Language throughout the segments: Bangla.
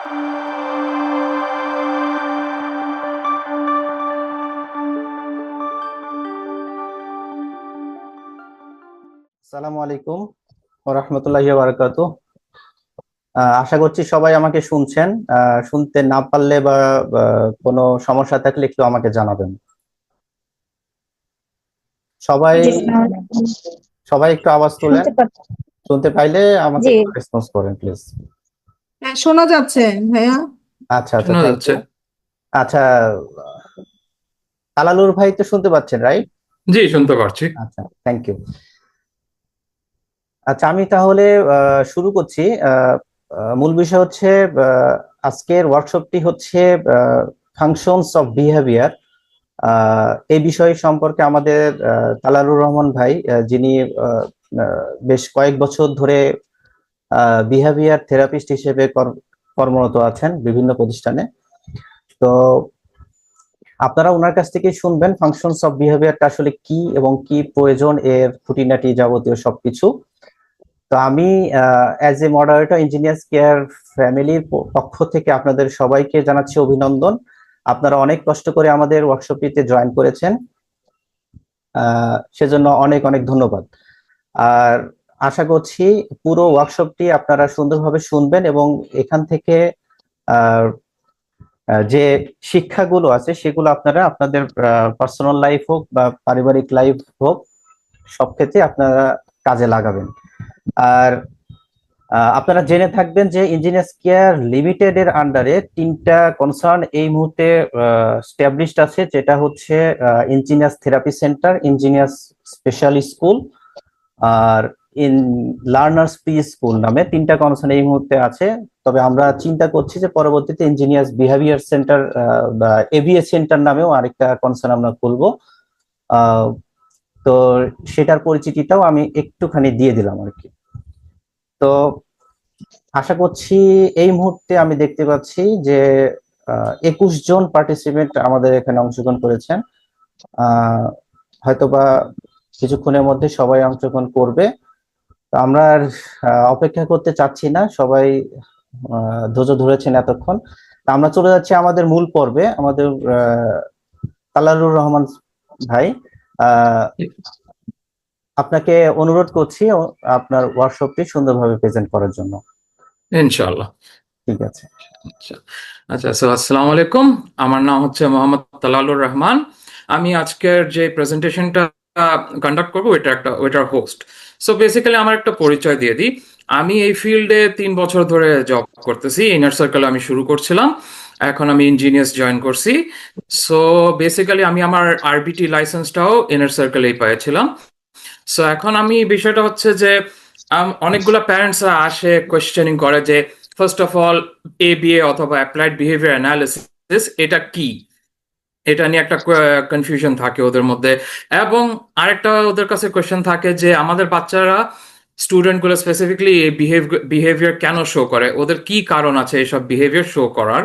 আসসালামু আলাইকুম ওয়া রাহমাতুল্লাহি ওয়া বারাকাতুহু। আশা করছি সবাই আমাকে শুনছেন। শুনতে না পারলে বা কোনো সমস্যা থাকলে একটু আমাকে জানাবেন। সবাই জি আসসালামু আলাইকুম। সবাই একটু আওয়াজ তোলেন। শুনতে পাচ্ছি। শুনতে পাইলে আমাকে জি, একটু রেসপন্স করেন প্লিজ। হ্যাঁ, শোনা যাচ্ছে ভাইয়া। আচ্ছা আচ্ছা, শোনা থ্যাংক যাচ্ছে। ইউ। আচ্ছা, তালালুর ভাই তো শুনতে পাচ্ছেন, রাইট? জি, শুনতে পারছি। আচ্ছা, থ্যাংক ইউ। আচ্ছা, আমি তাহলে শুরু করছি। মূল বিষয় হচ্ছে আজকের ওয়ার্কশপটি হচ্ছে ফাংশনস অফ বিহেভিয়ার। এই বিষয় সম্পর্কে আমাদের তালালুর রহমান ভাই, যিনি বেশ কয়েক বছর ধরে বিহেভিয়ার থেরাপিস্ট হিসেবে কর্মরত আছেন বিভিন্ন প্রতিষ্ঠানে। তো আপনারা ওনার কাছ থেকে শুনবেন ফাংশনস অফ বিহেভিয়ারটা আসলে কি এবং কি প্রয়োজন, এর খুঁটিনাটি যাবতীয় সবকিছু। তো আমি as a moderator engineers care ফ্যামিলির পক্ষ থেকে আপনাদের সবাইকে জানাচ্ছি অভিনন্দন। আপনারা অনেক কষ্ট করে আমাদের ওয়ার্কশপটিতে জয়েন করেছেন, সেজন্য অনেক অনেক ধন্যবাদ। আর আশা করছি পুরো ওয়ার্কশপটি আপনারা সুন্দরভাবে শুনবেন এবং এখান থেকে আহ, যে শিক্ষাগুলো আছে সেগুলো আপনারা আপনাদের পার্সোনাল লাইফ হোক বা পারিবারিক লাইফ হোক, সব ক্ষেত্রে আপনারা কাজে লাগাবেন। আর আপনারা জেনে থাকবেন যে ইঞ্জিনিয়ার্স কেয়ার লিমিটেড এর আন্ডারে তিনটা কনসার্ন এই মুহূর্তে স্টাবলিশড আছে, যেটা হচ্ছে engineers therapy centre, engineers special school আর ইন লার্নার্স প্রি স্কুল নামে তিনটা কনসার্ন এই মুহূর্তে আছে। তবে আমরা চিন্তা করছি যে পরবর্তীতে ইঞ্জিনিয়ার্স বিহেভিয়ার সেন্টার বা এভিএস সেন্টার নামেও আরেকটা কনসার্ন আমরা খুলবো। তো সেটার পরিচিতিটাও আমি একটুখানি দিয়ে দিলাম আর কি। তো আশা করছি এই মুহূর্তে আমি দেখতে পাচ্ছি যে 21 জন পার্টিসিপেন্ট আমাদের এখানে অংশগ্রহণ করেছেন। হয়তোবা কিছুক্ষণের মধ্যে সবাই অংশগ্রহণ করবে। তো আমরা আর অপেক্ষা করতে চাচ্ছি না, সবাই ধৈর্য ধরেছেন এতক্ষণ। তা আমরা চলে যাচ্ছি আমাদের মূল পর্বে। আমাদের তালালুর রহমান ভাই, আহ, আপনাকে অনুরোধ করছি আপনার ওয়ার্কশপটি সুন্দরভাবে প্রেজেন্ট করার জন্য। ইনশাআল্লাহ। ঠিক আছে। আচ্ছা আচ্ছা, আসসালামু আলাইকুম। আমার নাম হচ্ছে মোহাম্মদ তালালুর রহমান। আমি আজকের যে প্রেজেন্টেশনটা কন্ডাক্ট করবো ওইটার হোস্ট। সো বেসিক্যালি আমার একটা পরিচয় দিয়ে দিই। আমি এই ফিল্ডে 3 বছর ধরে জব করতেছি। ইনার সার্কেল আমি শুরু করছিলাম, এখন আমি ইঞ্জিনিয়ার্স জয়েন করছি। সো বেসিক্যালি আমি আমার আরবিটি লাইসেন্সটাও ইনার সার্কেলেই পেয়েছিলাম। সো এখন আমি বিষয়টা হচ্ছে যে অনেকগুলো প্যারেন্টসরা আসে কোয়েশ্চেনিং করে যে ফার্স্ট অফ অল এবিএ অথবা অ্যাপ্লাইড বিহেভিয়ার অ্যানালিসিস এটা কি, এটা নিয়ে একটা কনফিউশন থাকে ওদের মধ্যে। এবং আরেকটা ওদের কাছে কোয়েশ্চেন থাকে যে আমাদের বাচ্চারা স্টুডেন্টগুলো স্পেসিফিকলি এই বিহেভিয়ার কেন শো করে, ওদের কি কারণ আছে এইসব বিহেভিয়ার শো করার।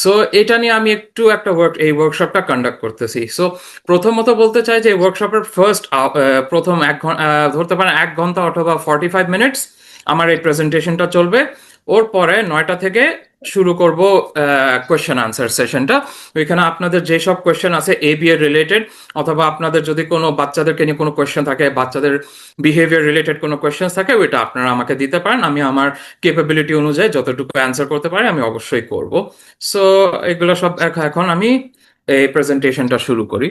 সো এটা নিয়ে আমি একটু একটা এই ওয়ার্কশপটা কন্ডাক্ট করতেছি। সো প্রথমত বলতে চাই যে ওয়ার্কশপের প্রথম ধরতে পারেন 1 ঘন্টা অথবা 45 মিনিটস আমার এই প্রেজেন্টেশনটা চলবে। ওর পরে 9টা থেকে শুরু করব কোয়েশ্চেন আনসার সেশনটা। ওইখানে আপনাদের যেসব কোয়েশ্চেন আছে এবিএ রিলেটেড অথবা আপনাদের যদি কোনো বাচ্চাদেরকে নিয়ে কোনো কোয়েশ্চেন থাকে, বাচ্চাদের বিহেভিয়ার রিলেটেড কোনো কোয়েশ্চেন থাকে, ওইটা আপনারা আমাকে দিতে পারেন। আমি আমার ক্যাপাবিলিটি অনুযায়ী যতটুকু অ্যান্সার করতে পারি আমি অবশ্যই করব। সো এগুলো সব এখন আমি এই প্রেজেন্টেশনটা শুরু করি।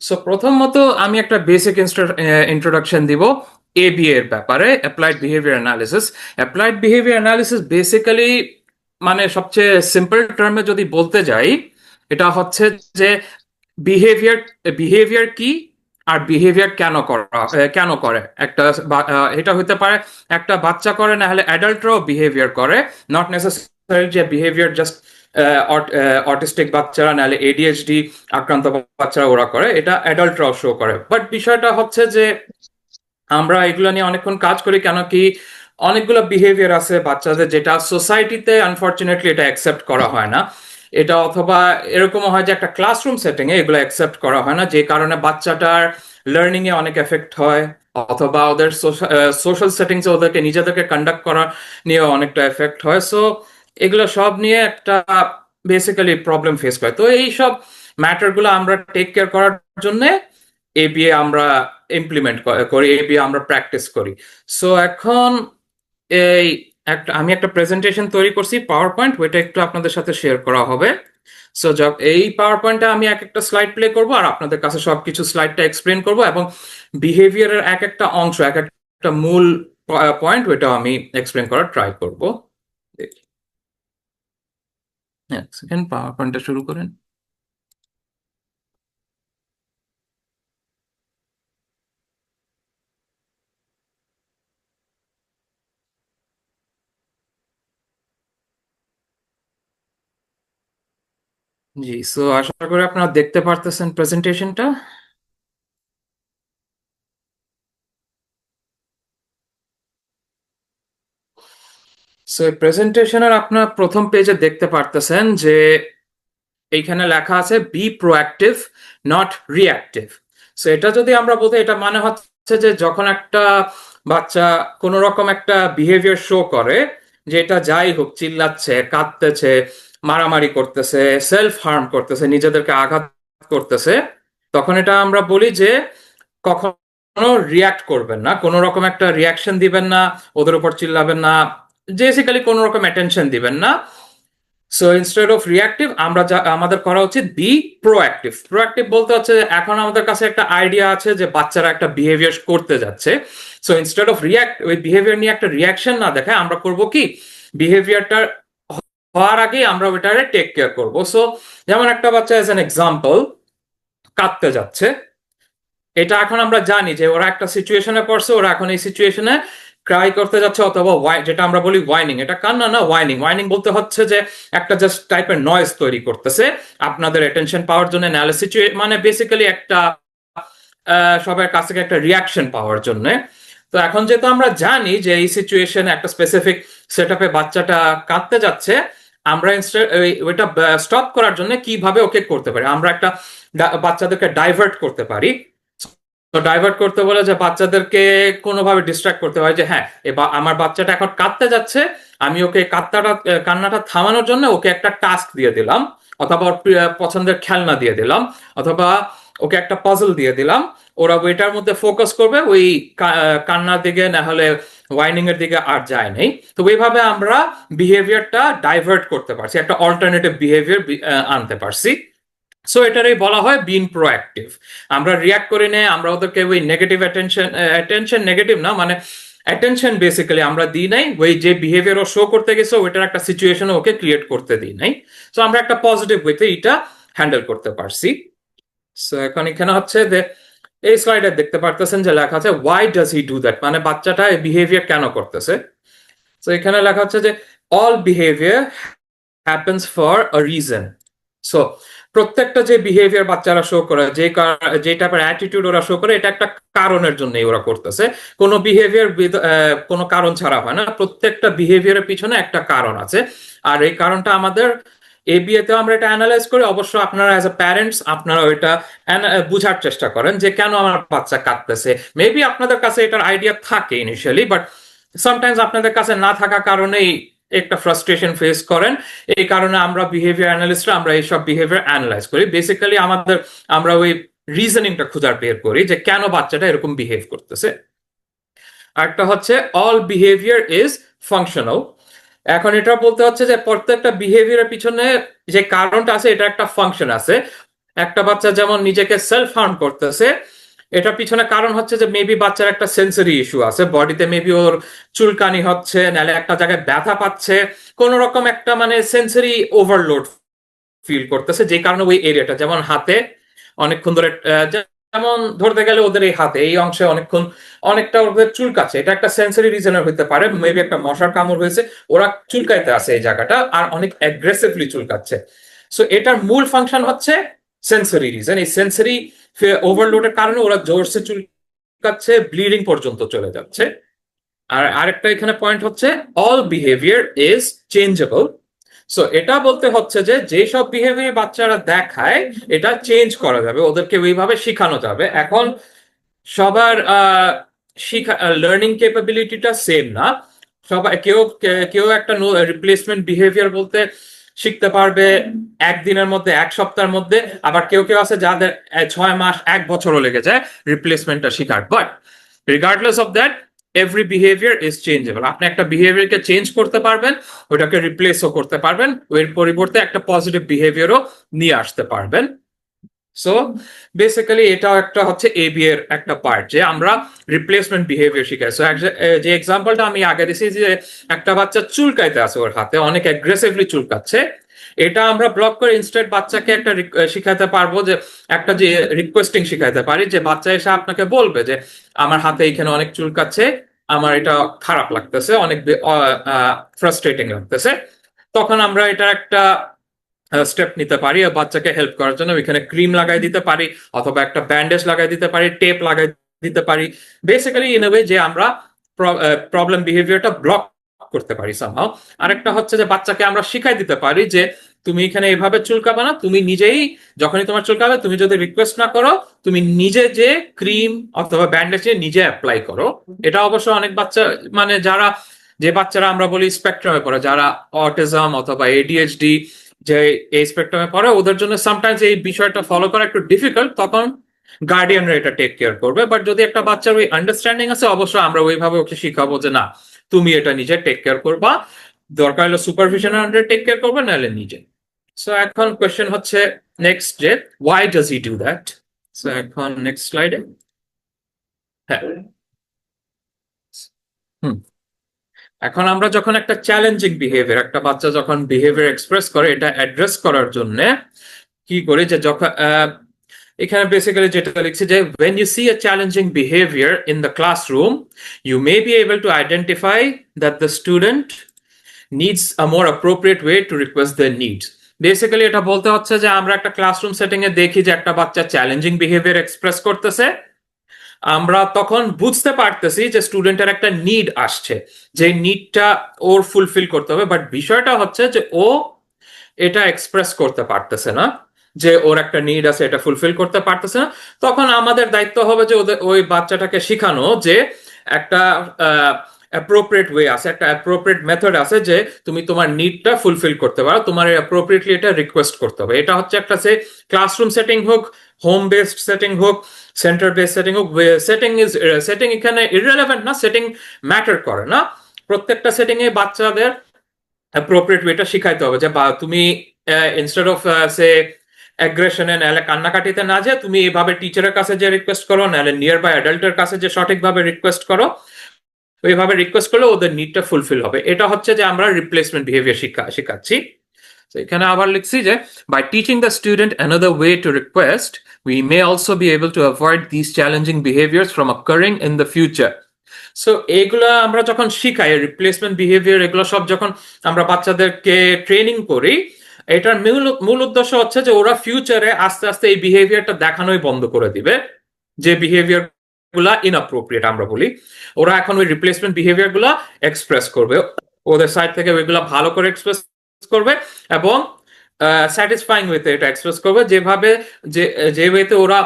সো প্রথমত আমি একটা বেসিক ইন্ট্রোডাকশন দিব এবিএ এর ব্যাপারে, applied behaviour analysis. Applied behaviour analysis basically মানে সবচেয়ে সিম্পল টার্মে যদি বলতে যাই, এটা হচ্ছে যে বিহেভিয়ার বিহেভিয়ার কি আর বিহেভিয়ার কেন করে একটা এটা হতে পারে একটা বাচ্চা করে, না হলে অ্যাডাল্টরাও বিহেভিয়ার করে। নট নেসেসারি যে বিহেভিয়ার জাস্ট অটিস্টিক বাচ্চারা নাহলে এডিএইচডি আক্রান্ত বাচ্চারা ওরা করে, এটা অ্যাডাল্টরাও শো করে। বাট বিষয়টা হচ্ছে যে আমরা এগুলো নিয়ে অনেকক্ষণ কাজ করি কেন কি অনেকগুলো বিহেভিয়ার আছে বাচ্চাদের যেটা সোসাইটিতে আনফর্চুনেটলি এটা অ্যাকসেপ্ট করা হয় না। এটা অথবা এরকমও হয় যে একটা ক্লাসরুম সেটিং এ এগুলো অ্যাকসেপ্ট করা হয় না, যে কারণে বাচ্চাটার লার্নিং এ অনেক এফেক্ট হয়, অথবা ওদের সোশ্যাল সেটিংসে ওদেরকে নিজেদেরকে কন্ডাক্ট করা নিয়ে অনেকটা এফেক্ট হয়। সো এগুলো সব নিয়ে একটা বেসিক্যালি প্রবলেম ফেস করে। তো এই সব ম্যাটারগুলো আমরা টেক কেয়ার করার জন্য এবিএ আমরা ইমপ্লিমেন্ট করি, এবিএ আমরা প্র্যাকটিস করি। সো এখন এই আমি একটা প্রেজেন্টেশন তৈরি করছি পাওয়ার পয়েন্ট, ওইটা একটু আপনাদের সাথে শেয়ার করা হবে। সো এই পাওয়ার পয়েন্টে আমি এক একটা স্লাইড প্লে করব আর আপনাদের কাছে সবকিছু স্লাইডটা এক্সপ্লেন করব, এবং বিহেভিয়ারের এক একটা অংশ, এক একটা মূল পয়েন্ট, ওইটা আমি এক্সপ্লেন করার ট্রাই করব। দেখি, এক সেকেন্ড, পাওয়ার পয়েন্টটা শুরু করেন। জি, সো আশা করি আপনারা দেখতে পারতেছেন প্রেজেন্টেশনটা। সো এই প্রেজেন্টেশনের আপনার প্রথম পেজে দেখতে পারতেছেন যে এইখানে লেখা আছে be proactive not reactive. So এটা যদি আমরা বলতে, এটা মানে হচ্ছে যে যখন একটা বাচ্চা কোনো রকম একটা বিহেভিয়ার শো করে, যে এটা যাই হোক, চিল্লাচ্ছে, কাঁদতেছে, মারামারি করতেছে, সেলফ হার্ম করতেছে, নিজেদেরকে আঘাত করতেছে, তখন এটা আমরা বলি যে কখনো রিয়াক্ট করবেন না, কোনো রকম একটা রিয়াকশন দিবেন না, ওদের উপর চিল্লাবেন না, বেসিক্যালি কোনো রকম অ্যাটেনশন দিবেন না। সো ইনস্টেড অফ রিয়াক্টিভ আমরা আমাদের করা উচিত বি প্রোঅ্যাক্টিভ। প্রোঅ্যাক্টিভ বলতে হচ্ছে এখন আমাদের কাছে একটা আইডিয়া আছে যে বাচ্চারা একটা বিহেভিয়ার করতে যাচ্ছে। সো ইনস্টেড অফ রিয়াক্ট, ওই বিহেভিয়ার নিয়ে একটা রিয়াকশন না দেখায় আমরা করব কি, বিহেভিয়ারটা হওয়ার আগেই আমরা ওইটারে টেক কেয়ার করব। সো যেমন একটা বাচ্চা এজ অ্যান এক্সাম্পল কাঁদতে যাচ্ছে, এটা এখন আমরা জানি যে ওরা একটা সিচুয়েশনে পড়ছে, ওরা এখন এই সিচুয়েশনে ক্রাই করতে যাচ্ছে, অথবা যেটা আমরা বলি ওয়াইনিং, এটা কান্না না, ওয়াইনিং। ওয়াইনিং বলতে হচ্ছে যে একটা জাস্ট টাইপের নয়েজ তৈরি করতেছে আপনাদের অ্যাটেনশন পাওয়ার জন্য, নাহলে মানে বেসিক্যালি একটা সবার কাছ থেকে একটা রিয়াকশন পাওয়ার জন্য। তো এখন যেহেতু আমরা জানি যে এই সিচুয়েশনে একটা স্পেসিফিক সেটআপে বাচ্চাটা কাঁদতে যাচ্ছে, আমরা ওইটা স্টপ করার জন্য কিভাবে ওকে করতে পারি, আমরা একটা বাচ্চাদেরকে ডাইভার্ট করতে পারি। তো ডাইভার্ট করতে বলে যে বাচ্চাদেরকে কোনোভাবে ডিস্ট্রাক্ট করতে হয়, যে হ্যাঁ আমার বাচ্চাটা এখন কাঁদতে যাচ্ছে, আমি ওকে কান্নাটা থামানোর জন্য ওকে একটা টাস্ক দিয়ে দিলাম, অথবা ওর পছন্দের খেলনা দিয়ে দিলাম, অথবা ওকে একটা পাজল দিয়ে দিলাম, ওরা ওইটার মধ্যে ফোকাস করবে, ওই কান্নার দিকে, না হলে ওয়াইনিং এর দিকে আর যায় নাই। তো এইভাবে আমরা বিহেভিয়ারটা ডাইভার্ট করতে পারছি, একটা অল্টারনেটিভ বিহেভিয়ার আনতে পারছি। সো এটারই বলা হয় বিন প্রোঅ্যাক্টিভ। আমরা রিয়াক্ট করি না, আমরা ওদেরকে ওই নেগেটিভ অ্যাটেনশন নেগেটিভ না, মানে অ্যাটেনশন বেসিক্যালি আমরা দিই নাই, ওই যে বিহেভিয়ার ও শো করতে গেছে ওইটার একটা সিচুয়েশন ওকে ক্রিয়েট করতে দিই নাই। সো আমরা একটা পজিটিভ ওয়েতে এটা হ্যান্ডেল করতে পারছি। সো এখন এখানে হচ্ছে যে এই স্লাইডে দেখতে পারতেছেন যে লেখা আছে why does he do that, মানে বাচ্চাটা এই বিহেভিয়ার কেন করতেছে। তো এখানে লেখা হচ্ছে যে all behaviour happens for a reason. So প্রত্যেকটা যে বিহেভিয়ার বাচ্চারা শো করে, যে টাইপের অ্যাটিটিউড ওরা শো করে, এটা একটা কারণের জন্যই ওরা করতেছে। কোনো বিহেভিয়ার কোনো কারণ ছাড়া হয় না, প্রত্যেকটা বিহেভিয়ারের পিছনে একটা কারণ আছে, আর এই কারণটা আমাদের এবিএতে আমরা এটা অ্যানালাইজ করি। অবশ্য আপনারা অ্যাজ এ প্যারেন্টস আপনারা ওইটা বুঝার চেষ্টা করেন যে কেন আমার বাচ্চা কাঁদতেছে। মেবি আপনাদের কাছে এটার আইডিয়া থাকে ইনিশিয়ালি, বাট সামটাইমস আপনাদের কাছে না থাকা কারণেই একটা ফ্রাস্ট্রেশন ফেস করেন। এই কারণে আমরা বিহেভিয়ার অ্যানালিস্টরা আমরা এইসব বিহেভিয়ার অ্যানালাইজ করি। বেসিক্যালি আমরা ওই রিজনিংটা খুঁজার বের করি যে কেন বাচ্চাটা এরকম বিহেভ করতেছে। আরেকটা হচ্ছে অল বিহেভিয়ার ইজ ফাংশনাল। এখন এটা বলতে হচ্ছে যে প্রত্যেকটা বিহেভিয়ারের পিছনে যে কারণটা আছে এটা একটা ফাংশন আছে। একটা বাচ্চা যেমন নিজেকে সেলফ হার্ম করতেছে, এটার পিছনে কারণ হচ্ছে যে মেবি বাচ্চার একটা সেন্সরি ইস্যু আছে বডিতে, মেবি ওর চুলকানি হচ্ছে, নাহলে একটা জায়গায় ব্যথা পাচ্ছে, কোন রকম একটা মানে সেন্সরি ওভারলোড ফিল করতেছে, যে কারণে ওই এরিয়াটা, যেমন হাতে অনেকক্ষণ ধরে, যেমন ধরতে গেলে ওদের এই হাতে এই অংশে অনেকটা ওদের চুলকাচ্ছে, এটা একটা সেন্সরি রিজনের হতে পারে, মেবি একটা মশার কামড় হয়েছে, ওরা চুলকাইতে আছে এই জায়গাটা, আর অনেক অ্যাগ্রেসিভলি চুলকাচ্ছে। সো এটার মূল ফাংশন হচ্ছে সেন্সরি রিজন। এই সেন্সরি ওভারলোডের কারণে ওরা জোরসে চুলকাচ্ছে, ব্লিডিং পর্যন্ত চলে যাচ্ছে। আর আরেকটা এখানে পয়েন্ট হচ্ছে all behaviour is changeable. So এটা বলতে হচ্ছে যে যেসব বিহেভিয়ার বাচ্চারা দেখায় এটা চেঞ্জ করা যাবে, ওদেরকে ওইভাবে শেখানো যাবে। এখন সবার লার্নিং ক্যাপাবিলিটিটা সেম না। সবাই কেউ কেউ একটা রিপ্লেসমেন্ট বিহেভিয়ার বলতে শিখতে পারবে একদিনের মধ্যে, এক সপ্তাহের মধ্যে, আবার কেউ কেউ আছে যাদের 6 মাস 1 বছরও লেগে যায় রিপ্লেসমেন্টটা শিখার। But regardless of that, every behaviour is changeable. আপনি একটা বিহেভিয়ারকে চেঞ্জ করতে পারবেন, ওটাকে রিপ্লেসও করতে পারবেন, এর পরিবর্তে একটা পজিটিভ বিহেভিয়ারও নিয়ে আসতে পারবেন। সো বেসিক্যালি এটাও একটা হচ্ছে এবি এর একটা পার্ট, যে আমরা রিপ্লেসমেন্ট বিহেভিয়ার শিখাই। সো যে এক্সাম্পলটা আমি আগে দিয়েছি, যে একটা বাচ্চা চুলকাইতে আছে, ওর হাতে অনেক অ্যাগ্রেসিভলি চুলকাচ্ছে, এটা আমরা ব্লক করে ইনস্টেড বাচ্চাকে একটা শিখাতে পারবো, যে একটা যে রিকোয়েস্টিং শিখাইতে পারি, যে বাচ্চা এসে আপনাকে বলবে যে আমার হাতে এখানে অনেক চুলকাচ্ছে, আমার এটা খারাপ লাগতেছে, অনেক ফ্রাস্ট্রেটিং লাগতেছে। তখন আমরা এটা একটা স্টেপ নিতে পারি বাচ্চাকে হেল্প করার জন্য। এখানে ক্রিম লাগাই দিতে পারি, অথবা একটা ব্যান্ডেজ লাগাই দিতে পারি, টেপ লাগাই দিতে পারি, বেসিক্যালি ইন এ ওয়ে যে আমরা প্রবলেম বিহেভিয়ারটা ব্লক করতে পারি সামহাও। আরেকটা হচ্ছে যে বাচ্চাকে আমরা শিখাই দিতে পারি যে তুমি এখানে এভাবে চুলকাবে না, তুমি নিজেই যখনই তোমার চুলকাবে, তুমি যদি রিকোয়েস্ট না করো, তুমি নিজে যে ক্রিম অথবা ব্যান্ডেজ নিজে অ্যাপ্লাই করো। এটা অবশ্য অনেক বাচ্চা, মানে যারা, যে বাচ্চারা আমরা বলি স্পেকট্রামে পড়ে, যারা অটিজম অথবা এডিএইচডি, যে এই স্পেকট্রামে পড়ে, ওদের জন্য সামটাইমস এই বিষয়টা ফলো করা একটু ডিফিকাল্ট, তখন গার্ডিয়ানরা এটা টেক কেয়ার করবে। বাট যদি একটা বাচ্চার ওই আন্ডারস্ট্যান্ডিং আছে, অবশ্যই আমরা ওইভাবে ওকে শিখাবো যে না, তুমি এটা নিজে টেক কেয়ার করবা, দরকার হলে সুপারভিশনের আন্ডারে টেক কেয়ার করবে, নাহলে নিজে। সো এখন কোয়েশ্চেন হচ্ছে নেক্সট, যে why does he do that. So এখন নেক্সট স্লাইডে, হ্যাঁ, হুম, এখন আমরা যখন একটা চ্যালেঞ্জিং বিহেভিয়ার, একটা বাচ্চা যখন বিহেভিয়ার এক্সপ্রেস করে, এটা অ্যাড্রেস করার জন্য কি করি, যে যখন এখানে বেসিক্যালি যেটা লিখছি, যে when you see a challenging behavior in the classroom, you may be able to identify that the student needs a more appropriate way to request their needs. Basically এটা বলতে হচ্ছে যে আমরা একটা ক্লাসরুম সেটিং এ দেখি যে একটা বাচ্চা চ্যালেঞ্জিং বিহেভিয়ার এক্সপ্রেস করতেছে, আমরা তখন বুঝতে পারতেছি যে স্টুডেন্টের একটা নিড আসছে, যে নিডটা ওর ফুলফিল করতে হবে। বাট বিষয়টা হচ্ছে যে ও এটা এক্সপ্রেস করতে পারতেছে না, যে ওর একটা নিড আছে, এটা ফুলফিল করতে পারতেছে না। তখন আমাদের দায়িত্ব হবে যে ওই বাচ্চাটাকে শেখানো যে একটা অ্যাপ্রোপ্রিয়েট ওয়ে আছে, একটা অ্যাপ্রোপ্রিয়েট মেথড আছে, যে তুমি তোমার নিডটা ফুলফিল করতে পারো, তোমার অ্যাপ্রোপ্রিয়েটলি এটা রিকোয়েস্ট করতে হবে। এটা হচ্ছে একটা, সে ক্লাসরুম সেটিং হোক, হোম বেসড সেটিং হোক, সেন্টার বেসড সেটিং হোক, সেটিং এখানে ইররেলেভেন্ট না, সেটিং ম্যাটার করে না। প্রত্যেকটা সেটিং এ বাচ্চাদের অ্যাপ্রোপ্রিয়েট ওয়েটা শিখাইতে হবে, যে বা তুমি ইনস্টেড অফ সে অ্যাগ্রেশনে, নাহলে কান্নাকাটিতে না, যে তুমি এভাবে টিচারের কাছে যে রিকোয়েস্ট করো, নাহলে নিয়ার বাই অ্যাডাল্টের কাছে যে সঠিকভাবে রিকোয়েস্ট করো, ওইভাবে রিকোয়েস্ট করলে ওদের নিডটা ফুলফিল হবে। এটা হচ্ছে যে আমরা রিপ্লেসমেন্ট বিহেভিয়ার শিখাচ্ছি। এখানে আবার লিখছি যে by teaching the student another way to request, we may also be able to avoid these challenging behaviors from occurring in the future. So এগুলা আমরা যখন শিখাই, রিপ্লেসমেন্ট বিহেভিয়ার, এগুলো সব যখন আমরা বাচ্চাদেরকে ট্রেনিং করি, এটার মূল উদ্দেশ্য হচ্ছে যে ওরা ফিউচারে আস্তে আস্তে এই বিহেভিয়ারটা দেখানোই বন্ধ করে দিবে, যে বিহেভিয়ার গুলা ইনঅ্যাপ্রোপ্রিয়েট আমরা বলি। ওরা এখন ওই রিপ্লেসমেন্ট বিহেভিয়ার গুলা এক্সপ্রেস করবে, ওদের সাইড থেকে ওইগুলা ভালো করে এক্সপ্রেস করবে, এবং স্যাটিসফাইং ওয়েতে এটা এক্সপ্রেস করবে, যেভাবে যে ওয়েতে ওরা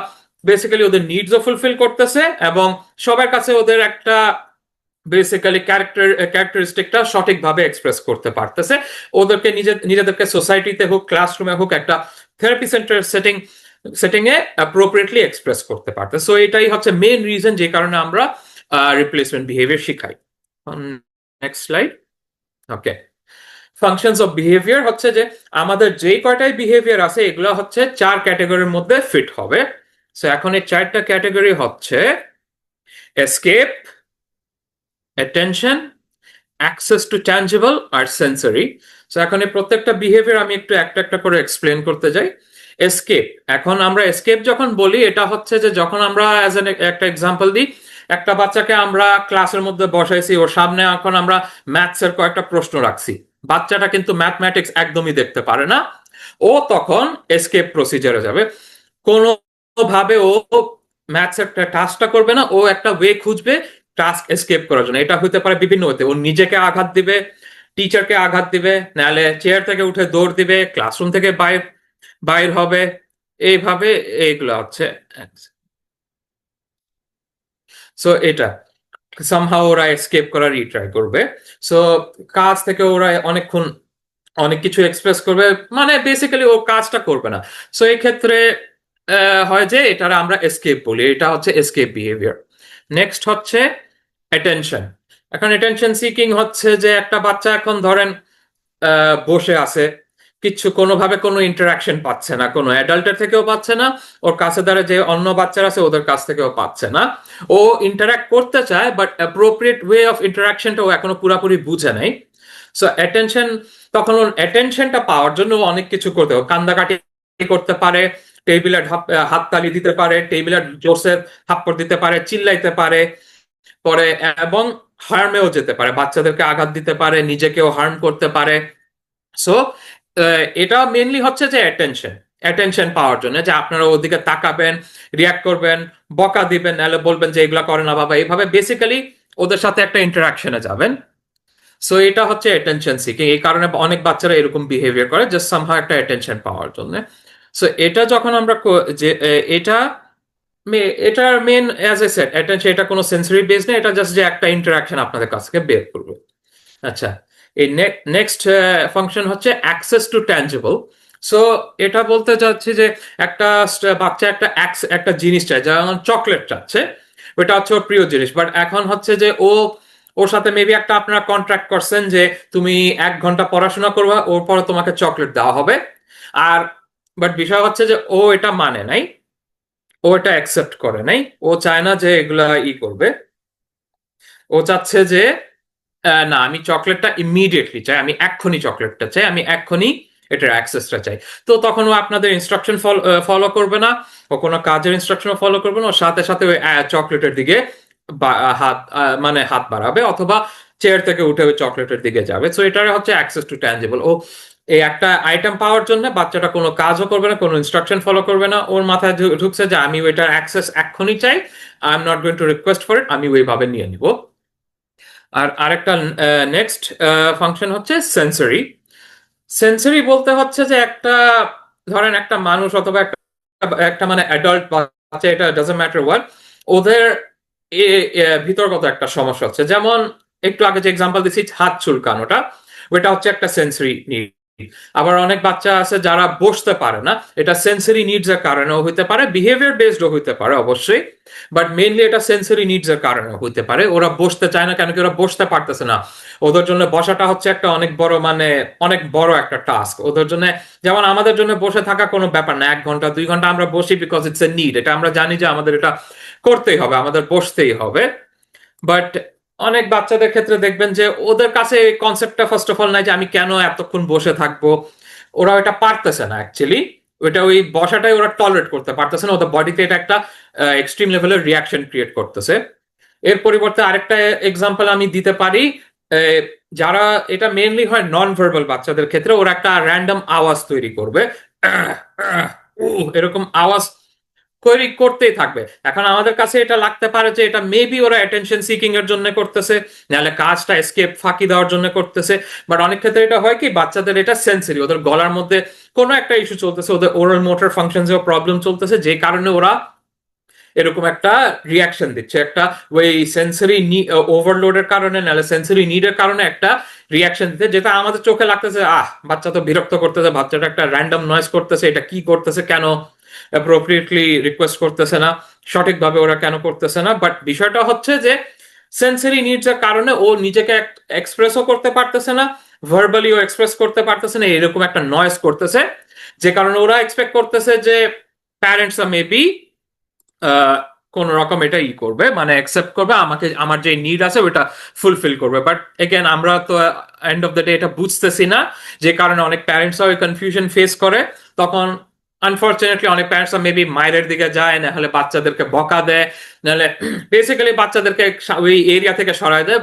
বেসিক্যালি ওদের নিডসও ফুলফিল করতেছে, এবং সবার কাছে ওদের একটা বেসিক্যালি ক্যারেক্টারিস্টিকটা সঠিকভাবে এক্সপ্রেস করতে পারতেছে, ওদেরকে নিজেদেরকে সোসাইটিতে হোক, ক্লাসরুমে হোক, একটা থেরাপি সেন্টার সেটিং এ অ্যাপ্রোপ্রিয়েটলি এক্সপ্রেস করতে পারতেছে। সো এটাই হচ্ছে মেইন রিজন যে কারণে আমরা রিপ্লেসমেন্ট বিহেভিয়ার শিখাই। Next slide. Okay, functions of behaviour হচ্ছে যে আমাদের যেই কয়টাই বিহেভিয়ার আছে, এগুলো হচ্ছে 4 ক্যাটাগরির মধ্যে ফিট হবে। সো এখন এই 4টা ক্যাটাগরি হচ্ছে escape, attention, access to tangible, আর সেন্সরি। সো এখন এই প্রত্যেকটা বিহেভিয়ার আমি একটু একটা একটা করে এক্সপ্লেন করতে যাই। এসকেপ, এখন আমরা এসকেপ যখন বলি, এটা হচ্ছে যে যখন আমরা অ্যাজ এন একটা এক্সাম্পল দিই, একটা বাচ্চাকে আমরা ক্লাসের মধ্যে বসাইছি, ওর সামনে এখন আমরা ম্যাথসের কয়েকটা প্রশ্ন রাখছি, বাচ্চাটা কিন্তু ম্যাথমেটিক্স একদমই দেখতে পারে না, ও তখন এসকেপ প্রসিজারে যাবে। কোনোভাবে ও ম্যাথসের টাস্কটা করবে না, ও একটা ওয়ে খুঁজবে টাস্ক এসকেপ করার জন্য। এটা হতে পারে বিভিন্ন ওয়েতে, ও নিজেকে আঘাত দিবে, টিচারকে আঘাত দিবে, নাহলে চেয়ার থেকে উঠে দৌড় দিবে, ক্লাসরুম থেকে বাইর হবে, এইভাবে এইগুলো হচ্ছে। সো এটা সামহাও ওরা এসকেপ করার রিট্রাই করবে। সো কাজ থেকে ওরা অনেকক্ষণ অনেক কিছু এক্সপ্রেস করবে, মানে বেসিক্যালি ও কাজটা করবে না। সো এই ক্ষেত্রে হয় যে এটার আমরা এসকেপ বলি, এটা হচ্ছে এসকেপ বিহেভিয়ার। নেক্সট হচ্ছে অ্যাটেনশন। এখন অ্যাটেনশন সিকিং হচ্ছে যে একটা বাচ্চা এখন ধরেন বসে আছে, কিছু কোনোভাবে কোনো ইন্টারাকশন পাচ্ছে না, কোনো অ্যাডাল্টের থেকেও পাচ্ছে না, ওর কাছে দ্বারা যে অন্য বাচ্চারা আছে ওদের কাছ থেকেও পাচ্ছে না। ও ইন্টারাক্ট করতে চায়, বাট অ্যাপ্রোপ্রিয়েট ওয়ে অফ ইন্টারাকশনটা ও এখনো পুরোপুরি বুঝে নাই। সো অ্যাটেনশন, তখন ওর অ্যাটেনশনটা পাওয়ার জন্য ও অনেক কিছু করতে হবে, কান্দাকাটি করতে পারে, টেবিলে হাততালি দিতে পারে, টেবিলে জোরসে থাপ্পড় দিতে পারে, চিল্লাইতে পারে পরে, এবং হার্মেও যেতে পারে, বাচ্চাদেরকে আঘাত দিতে পারে, নিজেকেও হার্ম করতে পারে। সো এটা মেনলি হচ্ছে যে অ্যাটেনশন, অ্যাটেনশন পাওয়ার জন্য যে আপনারা ওদিকে তাকাবেন, রিয়াক্ট করবেন, বকা দিবেন, নাহলে বলবেন যে এগুলা করে না বাবা, এইভাবে বেসিক্যালি ওদের সাথে একটা ইন্টারাকশনে যাবেন। সো এটা হচ্ছে অ্যাটেনশন সিকিং। এই কারণে অনেক বাচ্চারা এরকম বিহেভিয়ার করে জাস্ট সামহাও একটা অ্যাটেনশন পাওয়ার জন্য। সো এটা যখন আমরা যে এটা এটার main as I said attention, এটা কোনো সেন্সরি বেস না, এটা জাস্ট যে একটা ইন্টারাকশন আপনাদের কাছ থেকে বের করবে। আচ্ছা, এই নেক্সট ফাংশন হচ্ছে অ্যাক্সেস টু ট্যাঞ্জিবল। সো এটা বলতে চাচ্ছি যে একটা বাচ্চা একটা জিনিস চায়, যেমন চকলেট চাচ্ছে, ওটা হচ্ছে ওর প্রিয় জিনিস, বাট এখন হচ্ছে যে ওর সাথে মেবি একটা আপনারা কন্ট্রাক্ট করছেন যে তুমি 1 ঘন্টা পড়াশোনা করবা, ওর পরে তোমাকে চকলেট দেওয়া হবে। আর বাট বিষয় হচ্ছে যে ও এটা মানে নাই, ও এটা অ্যাকসেপ্ট করে নাই, ও চায় না যে এগুলা করবে। ও চাচ্ছে যে না, আমি চকলেটটা ইমিডিয়েটলি চাই, আমি এক্ষুনি চকলেটটা চাই, আমি এক্ষুনি এটার অ্যাক্সেসটা চাই। তো তখন ও আপনাদের ইনস্ট্রাকশন ফলো করবে না, ও কোনো কাজের ইনস্ট্রাকশন ফলো করবে না, ওর সাথে সাথে ওই চকলেটের দিকে মানে হাত বাড়াবে, অথবা চেয়ার থেকে উঠে ওই চকলেটের দিকে যাবে। সো এটা হচ্ছে অ্যাক্সেস টু ট্যাঞ্জিবল। ও এই একটা আইটেম পাওয়ার জন্য বাচ্চাটা কোনো কাজও করবে না, কোনো ইনস্ট্রাকশন ফলো করবে না, ওর মাথায় ঢুকছে যে আমি ওইটার অ্যাক্সেস এক্ষুনি চাই, I am not going to request for it, আমি ওইভাবে নিয়ে নিব। আর আরেকটা নেক্সট ফাংশন হচ্ছে সেন্সরি। সেন্সরি বলতে হচ্ছে যে একটা ধরেন একটা মানুষ অথবা একটা একটা মানে অ্যাডাল্ট বাচ্চা, এটা ডাজন্ট ম্যাটার হোয়াট, ওদের ভিতরগত একটা সমস্যা হচ্ছে, যেমন একটু আগে যে এক্সাম্পল দিচ্ছি হাত চুলকানোটা, ওটা হচ্ছে একটা সেন্সরি নিড। আবার অনেক বাচ্চা আছে যারা বসতে পারে না, এটা সেন্সরি নিডস এর কারণেও হইতে পারে, বিহেভিয়ার বেসডও হইতে পারে অবশ্যই, বাট মেইনলি এটা সেন্সরি নিডস এর কারণে হইতে পারে। ওরা বসতে চায় না কেন কি? ওরা বসতে পারতেছে না। ওদের জন্য বসাটা হচ্ছে একটা অনেক বড় মানে অনেক বড় একটা টাস্ক ওদের জন্য। যেমন আমাদের জন্য বসে থাকা কোনো ব্যাপার না, 1 ঘন্টা 2 ঘন্টা আমরা বসি বিকজ ইটস এ নিড, এটা আমরা জানি যে আমাদের এটা করতেই হবে, আমাদের বসতেই হবে। বাট অনেক বাচ্চাদের ক্ষেত্রে দেখবেন যে ওদের কাছে এই কনসেপ্টটা ফার্স্ট অফ অল নাই যে আমি কেন এতক্ষণ বসে থাকবো। ওরা ওটা পারতেছে না অ্যাকচুয়ালি, ওটা ওই বসাটাই ওরা টলারেট করতে পারতেছে না, ওদের বডিতে এটা একটা এক্সট্রিম লেভেলের রিয়াকশন ক্রিয়েট করতেছে। এর পরিবর্তে আরেকটা এক্সাম্পল আমি দিতে পারি, যারা এটা মেইনলি হয় নন ভার্বাল বাচ্চাদের ক্ষেত্রে, ওরা একটা র্যান্ডম আওয়াজ তৈরি করবে, এরকম আওয়াজ তৈরি করতেই থাকবে। এখন আমাদের কাছে এটা লাগতে পারে যে এটা মেবি ওরা অ্যাটেনশন সিকিং এর জন্য করতেছে, নাহলে কাজটা এসকেপ ফাঁকি দেওয়ার জন্য করতেছে। বাট অনেক ক্ষেত্রে এটা হয় কি, বাচ্চাদের এটা সেন্সরি, ওদের গলার মধ্যে কোনো একটা ইস্যু চলতেছে, ওদের ওরাল মোটর ফাংশনসেও প্রবলেম চলতেছে, যে কারণে ওরা এরকম একটা রিয়াকশন দিচ্ছে, একটা ওই সেন্সরি ওভারলোডের কারণে, নাহলে সেন্সরি নিডের কারণে একটা রিয়াকশন দিতে, যেটা আমাদের চোখে লাগতেছে বাচ্চা তো বিরক্ত করতেছে, বাচ্চাটা একটা র্যান্ডম নয়েজ করতেছে, এটা কি করতেছে, কেন অ্যাপ্রোপ্রিয়েটলি রিকোয়েস্ট করতেছে না, সঠিকভাবে ওরা কেন করতেছে না। বাট বিষয়টা হচ্ছে যে সেন্সরি নিডস এর কারণে ও নিজেকে এক্সপ্রেসও করতে পারতেছে না, ভার্বালিও এক্সপ্রেস করতে পারতেছে না, এরকম একটা নয়েজ করতেছে, যে কারণে ওরা এক্সপেক্ট করতেছে যে প্যারেন্টস মেবি কোন রকম এটা করবে, মানে অ্যাকসেপ্ট করবে, আমাকে আমার যে নিড আছে ওটা ফুলফিল করবে। বাট এগেন আমরা তো এন্ড অফ দ্য ডে এটা বুঝতেছি না, যে কারণে অনেক প্যারেন্টস ওই কনফিউশন ফেস করে। তখন আনফরচুনেটলি অনেক প্যারেন্টস মেবি মায়ের দিকে যায়, না হলে বাচ্চাদেরকে বকা দেয়, নাহলে বেসিক্যালি বাচ্চাদেরকে ওই এরিয়া থেকে সরায় দেয়,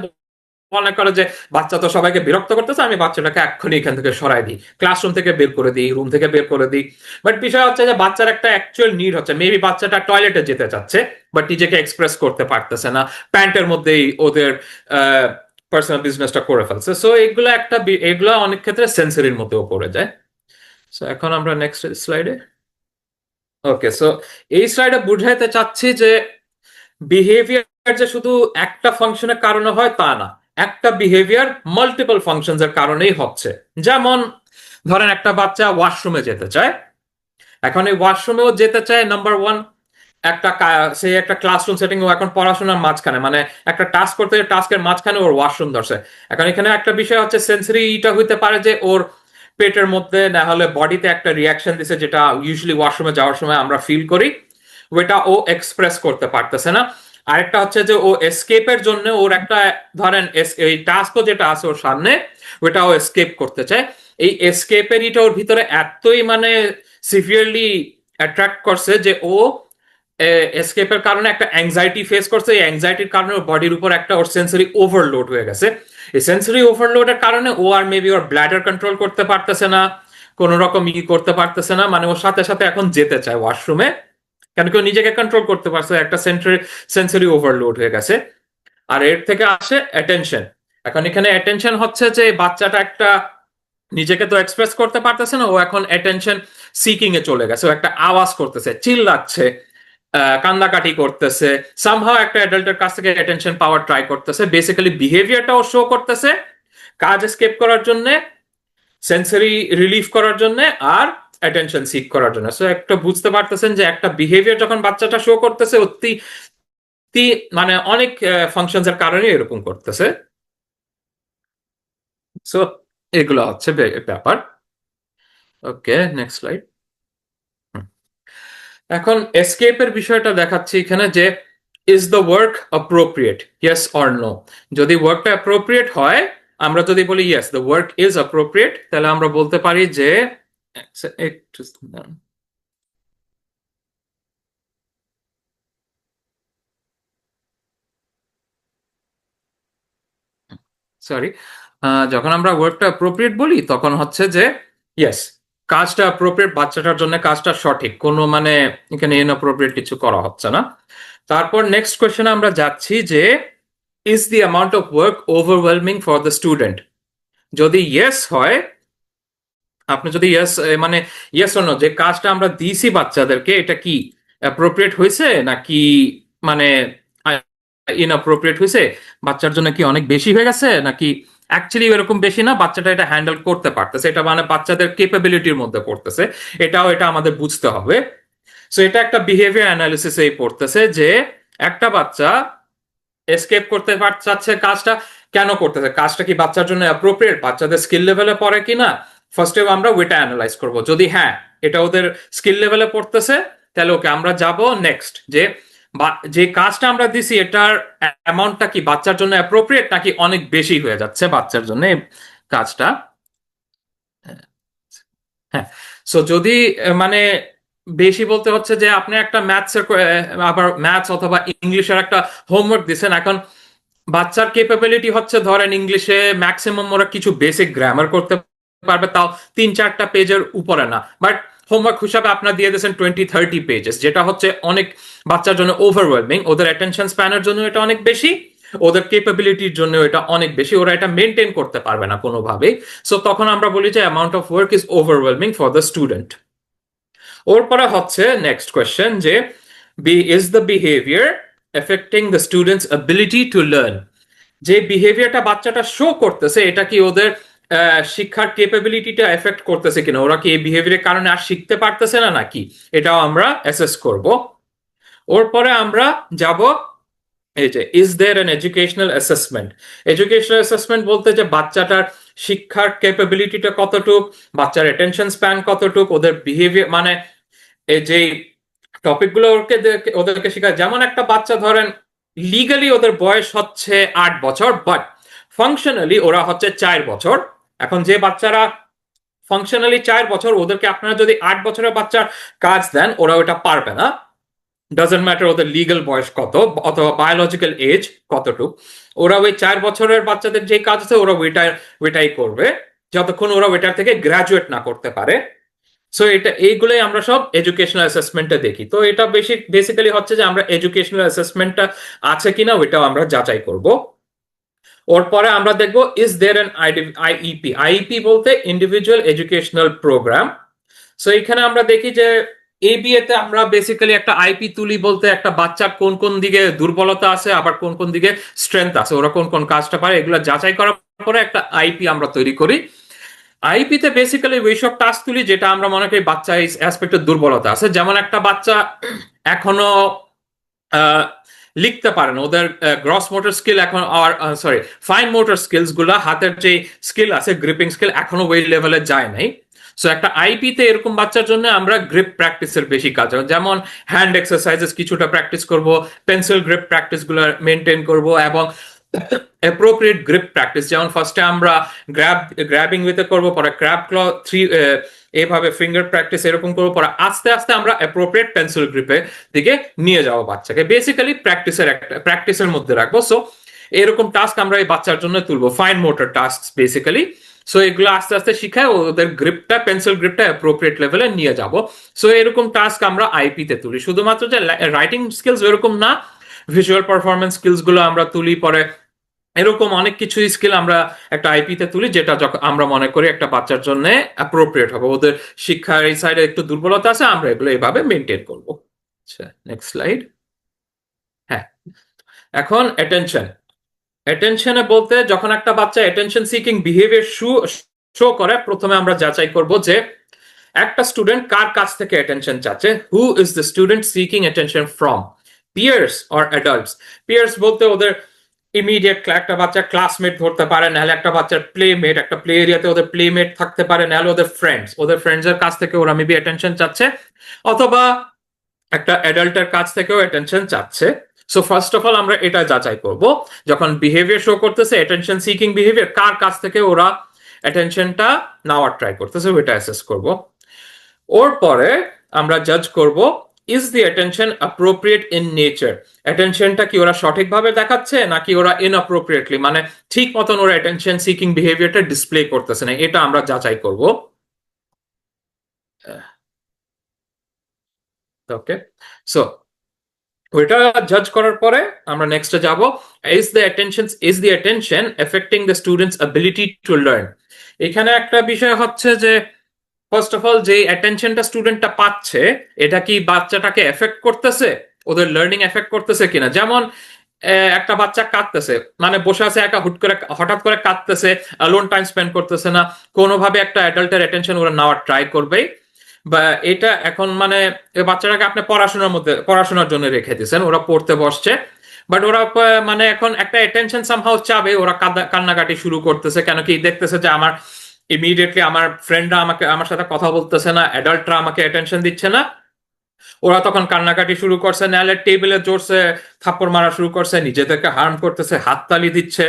মনে করে যে বাচ্চা তো সবাইকে বিরক্ত করতেছে, আমি বাচ্চাটাকে এক্ষুনি এখান থেকে সরাই দিই, ক্লাসরুম থেকে বের করে দিই, রুম থেকে বের করে দিই। বাট বিষয় হচ্ছে যে বাচ্চার একটা অ্যাকচুয়াল নিড হচ্ছে, মেবি বাচ্চাটা টয়লেটে যেতে চাচ্ছে, বাট নিজেকে এক্সপ্রেস করতে পারতেছে না, প্যান্টের মধ্যেই ওদের পার্সোনাল বিজনেসটা করে ফেলছে। সো এগুলো অনেক ক্ষেত্রে সেন্সরির মধ্যেও পড়ে যায়। সো এখন আমরা নেক্সট স্লাইডে। ওকে, সো এই স্লাইডে বুঝাইতে চাচ্ছি যে বিহেভিয়ার যে শুধু একটা ফাংশনের কারণে হয় তা না, একটা বিহেভিয়ার মাল্টিপল ফাংশনস এর কারণেই হচ্ছে। যেমন ধরেন একটা বাচ্চা ওয়াশরুমে যেতে চায়, এখন এই ওয়াশরুমেও যেতে চায় নাম্বার ওয়ান, সে একটা ক্লাসরুম সেটিং, ও এখন পড়াশোনার মাঝখানে মানে একটা টাস্ক করতে, টাস্কের মাঝখানে ওর ওয়াশরুম ধরছে। এখন এখানে একটা বিষয় হচ্ছে সেন্সরি, এটা হইতে পারে যে ওর পেটের মধ্যে না হলে বডিতে একটা রিয়াকশন দিছে, যেটা ইউজুয়ালি ওয়াশরুমে যাওয়ার সময় আমরা ফিল করি, ওইটা ও এক্সপ্রেস করতে পারতেছে না। আরেকটা হচ্ছে যে ও এসকেপের জন্য ওর একটা, ধরেন এই টাস্কও যেটা আছে ওর সামনে, ওইটা ও এসকেপ করতে চায়। এই এসকেপের ইটা ওর ভিতরে এতই মানে সিভিয়ারলি অ্যাট্রাক্ট করছে যে ও এসকেপের কারণে একটা অ্যাংজাইটি ফেস করছে। এই অ্যাংজাইটির কারণে ওর বডির উপর একটা ওর সেন্সরি ওভারলোড হয়ে গেছে। এই সেন্সরি ওভারলোডের কারণে ও আর মেবি ওর ব্লাডার কন্ট্রোল করতে পারতেছে না, কোন রকম করতে পারতেছে না, মানে ওর সাথে সাথে এখন যেতে চায় ওয়াশরুমে, কেন কেউ নিজেকে কন্ট্রোল করতে পারছে, একটা সেন্সরি ওভারলোড হয়ে গেছে। আর এর থেকে আসে অ্যাটেনশন। এখন এখানে অ্যাটেনশন হচ্ছে যে বাচ্চাটা একটা নিজেকে তো এক্সপ্রেস করতে পারতেছে না, ও এখন অ্যাটেনশন সিকিং এ চলে গেছে, ও একটা আওয়াজ করতেছে, চিল্লাচ্ছে, কান্নাকাটি করতেছে, সামহাও একটা অ্যাডাল্টের কাছ থেকে অ্যাটেনশন পাওয়ার ট্রাই করতেছে। বেসিক্যালি বিহেভিয়ারটাও শো করতেছে, কাজ এসকেপ করার জন্য, সেন্সরি রিলিফ করার জন্য, আর অ্যাটেনশন সিক করার জন্য। সো একটা বুঝতে পারতেছেন যে একটা বিহেভিয়ার যখন বাচ্চাটা শো করতেছে, অতি মানে অনেক ফাংশনস এর কারণে এরকম করতেছে। সো এগুলো হচ্ছে ব্যাপার। Okay, next slide. এখন এসকেপের বিষয়টা দেখাচ্ছি এখানে যে is the work appropriate, yes or no. যদি ওয়ার্কটা অ্যাপ্রোপ্রিয়েট হয়, আমরা যদি বলি yes the work is appropriate, তাহলে আমরা বলতে পারি যে একটু সরি, যখন আমরা ওয়ার্কটা অ্যাপ্রোপ্রিয়েট বলি তখন হচ্ছে যে ইয়েস কাজটা অ্যাপ্রোপ্রিয়েট, বাচ্চাটার জন্য কাজটা সঠিক, কোনো মানে এখানে ইনঅ্যাপ্রোপ্রিয়েট কিছু করা হচ্ছে না। তারপর নেক্সট কোয়েশ্চেনে আমরা যাচ্ছি যে is the amount of work overwhelming for the student. যদি ইয়েস হয়, আপনি যদি ইয়েস মানে ইয়েস অর নো, যে কাজটা আমরা দিয়েছি বাচ্চাদেরকে, এটা কি অ্যাপ্রোপ্রিয়েট হয়েছে নাকি মানে ইনঅ্যাপ্রোপ্রিয়েট হয়েছে, বাচ্চার জন্য কি অনেক বেশি হয়ে গেছে নাকি অ্যাকচুয়ালি এরকম বেশি না, বাচ্চাটা এটা হ্যান্ডেল করতে পারতেছে, এটা মানে বাচ্চাদের কেপাবিলিটির মধ্যে পড়তেছে, এটা আমাদের বুঝতে হবে। সো এটা একটা বিহেভিয়ার অ্যানালিসিসেই পড়তেছে যে একটা বাচ্চা এসকেপ করতে চাচ্ছে, কাজটা কেন করতেছে, কাজটা কি বাচ্চার জন্য অ্যাপ্রোপ্রিয়েট, বাচ্চাদের স্কিল লেভেলে পড়ে কিনা, ফার্স্টে আমরা ওইটা অ্যানালাইজ করব। যদি হ্যাঁ এটা ওদের স্কিল লেভেলে পড়তেছে, তাহলে ওকে আমরা যাব নেক্সট, যে কাজটা আমরা দিছি এটার অ্যামাউন্টটা কি বাচ্চার জন্য অ্যাপ্রোপ্রিয়েট নাকি অনেক বেশি হয়ে যাচ্ছে বাচ্চার জন্য কাজটা। হ্যাঁ, সো যদি মানে বেশি বলতে হচ্ছে যে আপনি একটা আবার ম্যাথস অথবা ইংলিশের একটা হোমওয়ার্ক দিচ্ছেন, এখন বাচ্চার কেপাবিলিটি হচ্ছে ধরেন ইংলিশে ম্যাক্সিমাম ওরা কিছু বেসিক গ্রামার করতে পারবে, তাও 3-4টা পেজের উপরে না, বাট হোমওয়ার্ক হিসাবে আপনার দিয়ে দিয়েছেন 20-30 পেজেস, যেটা হচ্ছে অনেক বাচ্চার জন্য ওভারওয়েলমিং, ওদের অ্যাটেনশন স্প্যানের জন্য এটা অনেক বেশি, ওদের কেপাবিলিটির জন্য এটা অনেক বেশি, ওরা এটা মেনটেন করতে পারবে না কোনোভাবেই। সো তখন আমরা বলি যে amount of work is overwhelming for the student. ওর পরে হচ্ছে নেক্সট কোয়েশ্চেন যে is the behaviour affecting the students ability to learn. যে বিহেভিয়ারটা বাচ্চাটা শো করতেছে, এটা কি ওদের শিক্ষার কেপাবিলিটিটা এফেক্ট করতেছে কিনা, ওরা কি এই বিহেভিয়ারের কারণে আর শিখতে পারতেছে না নাকি, এটাও আমরা অ্যাসেস করব। ওর পরে আমরা যাব এই যে is there an educational assessment. Educational assessment বলতে যে বাচ্চাটার শিক্ষার ক্যাপাবিলিটিটা কতটুক, বাচ্চার অ্যাটেনশন স্প্যান কতটুক, ওদের বিহেভিয়ার মানে এই যে টপিকগুলো ওদেরকে শেখায়। যেমন একটা বাচ্চা ধরেন লিগালি ওদের বয়স হচ্ছে 8 বছর, বাট ফাংশনালি ওরা হচ্ছে 4 বছর। এখন যে বাচ্চারা ফাংশনালি 4 বছর, ওদেরকে আপনারা যদি 8 বছরের বাচ্চার কাজ দেন, ওরা ওটা পারবে না, ডাজন্ট ম্যাটার ওদের লিগাল বয়স কত অথবা বায়োলজিক্যাল এজ কতটুক, ওরা ওই 4 বছরের বাচ্চাদের যে কাজ আছে ওরা ওইটাই করবে যতক্ষণ ওরা ওইটার থেকে গ্রাজুয়েট না করতে পারে। সো এইগুলোই আমরা সব এডুকেশনাল অ্যাসেসমেন্টে দেখি। তো এটা বেসিক্যালি হচ্ছে যে আমরা এডুকেশনাল অ্যাসেসমেন্টটা আছে কিনা ওইটাও আমরা যাচাই করব। ওর পরে আমরা দেখবো is there an IEP. IEP বলতে ইন্ডিভিজুয়াল এডুকেশনাল প্রোগ্রাম। সো এখানে আমরা দেখি যে ABA তে আমরা বেসিক্যালি একটা আইপি তুলি বলতে একটা বাচ্চার কোন কোন দিকে দুর্বলতা আছে আবার কোন কোন দিকে স্ট্রেংথ আছে, ওরা কোন কোন কাজটা পারে, এগুলো যাচাই করার পরে একটা আইপি আমরা তৈরি করি। আইপি তে বেসিক্যালি ওইসব টাস্ক তুলি যেটা আমরা মনে করি বাচ্চা এই অ্যাসপেক্টের দুর্বলতা আছে। যেমন একটা বাচ্চা এখনো লিখতে পারে না, ওদের গ্রস মোটর স্কিল এখন, সরি ফাইন মোটর স্কিলস গুলা, হাতের যে স্কিল আছে গ্রিপিং স্কিল এখনো ওই লেভেলে যায় নাই। সো একটা আইপি তে এরকম বাচ্চার জন্য আমরা গ্রিপ প্র্যাকটিসের বেশি কাজ হয়, যেমন হ্যান্ড এক্সারসাইজেস কিছুটা প্র্যাকটিস করব, পেন্সিল গ্রিপ প্র্যাকটিস গুলো মেনটেন করব, এবং অ্যাপ্রোপ্রিয়েট গ্রিপ প্র্যাকটিস, যেমন ফার্স্টে আমরা গ্র্যাবিং উইথে করব, পরে ক্র্যাব ক্ল থ্রি, এভাবে ফিঙ্গার প্র্যাকটিস এরকম করবো, পরে আস্তে আস্তে আমরা অ্যাপ্রোপ্রিয়েট পেন্সিল গ্রিপের দিকে নিয়ে যাবো বাচ্চাকে, বেসিক্যালি প্র্যাকটিসের মধ্যে রাখবো। সো এরকম টাস্ক আমরা এই বাচ্চার জন্য তুলবো, fine motor task basically. So এগুলো আস্তে আস্তে শিখায় ওদের গ্রিপটা, পেন্সিল গ্রিপটা অ্যাপ্রোপ্রিয়েট লেভেলে নিয়ে যাব। সো এরকম টাস্ক আমরা আইপি তে তুলি। শুধুমাত্র যে রাইটিং স্কিলস এরকম না, ভিজুয়াল পারফরমেন্স স্কিলস গুলো আমরা তুলি, পরে এরকম অনেক কিছু স্কিল আমরা একটা আইপি তে তুলি যেটা আমরা মনে করি একটা বাচ্চার জন্য অ্যাপ্রোপ্রিয়েট হবে, ওদের শিক্ষার এই সাইডে একটু দুর্বলতা আছে, আমরা এগুলো এইভাবে মেনটেন করবো। আচ্ছা, নেক্সট স্লাইড। হ্যাঁ, এখন অ্যাটেনশনে বলতে যখন একটা বাচ্চা অ্যাটেনশন সিকিং বিহেভিয়ার শো করে, প্রথমে আমরা যাচাই করব যে একটা স্টুডেন্ট কার কাছ থেকে অ্যাটেনশন চাচ্ছে, who is the student seeking attention from, peers or adults. Peers বলতে ওদের ইমিডিয়েট একটা বাচ্চার ক্লাসমেট ধরতে পারে, নাহলে একটা বাচ্চার প্লেমেট, একটা প্লে এরিয়াতে ওদের প্লেমেট থাকতে পারে, নাহলে ওদের ফ্রেন্ডস এর কাছ থেকে ওরা মেবি অ্যাটেনশন চাচ্ছে, অথবা একটা অ্যাডাল্টের কাছ থেকেও অ্যাটেনশন চাচ্ছে। সো ফার্স্ট অফ অল আমরা এটা যাচাই করব, যখন বিহেভিয়ার শো করতেছে অ্যাটেনশন সিকিং বিহেভিয়ার, কার কাছ থেকে ওরা অ্যাটেনশনটা নেওয়ার ট্রাই করতেছে, ওইটা অ্যাসেস করব। ওর পরে আমরা জাজ করব, is the attention appropriate in nature, অ্যাটেনশনটা কি ওরা সঠিকভাবে দেখাচ্ছে নাকি ওরা ইনঅ্যাপ্রোপ্রিয়েটলি, মানে ঠিক মতন ওরা অ্যাটেনশন সিকিং বিহেভিয়ারটা ডিসপ্লে করতেছে না, এটা আমরা যাচাই করব। ওকে, সো ওইটা জাজ করার পরে আমরা নেক্সটে যাব, is the attention affecting the students ability to learn. এখানে একটা বিষয় হচ্ছে যে ফার্স্ট অফ অল যে অ্যাটেনশনটা স্টুডেন্টটা পাচ্ছে এটা কি বাচ্চাটাকে এফেক্ট করতেছে, ওদের লার্নিং এফেক্ট করতেছে কিনা। যেমন একটা বাচ্চা কাঁদতেছে, মানে বসে আছে একা, হঠাৎ করে কাঁদতেছে, অ্যালোন টাইম স্পেন্ড করতেছে না, কোনোভাবে একটা অ্যাডাল্টের অ্যাটেনশন ওরা নেওয়ার ট্রাই করবেই। বা এটা এখন মানে বাচ্চাটাকে আপনি পড়াশোনার জন্য রেখে দিয়েছেন, ওরা পড়তে বসছে, বাট ওরা মানে এখন একটা অ্যাটেনশন সামহাউ চাবে, ওরা কান্নাকাটি শুরু করতেছে, কেন কি দেখতেছে যে আমার ইমিডিয়েটলি আমার ফ্রেন্ডরা আমার সাথে কথা বলতেছে না, অ্যাডাল্টরা আমাকে অ্যাটেনশন দিচ্ছে না, ওরা তখন কান্নাকাটি শুরু করছে, নাহলে টেবিলে জোরসে থাপ্পড় মারা শুরু করছে, নিজেদেরকে হার্ম করতেছে, হাততালি দিচ্ছে।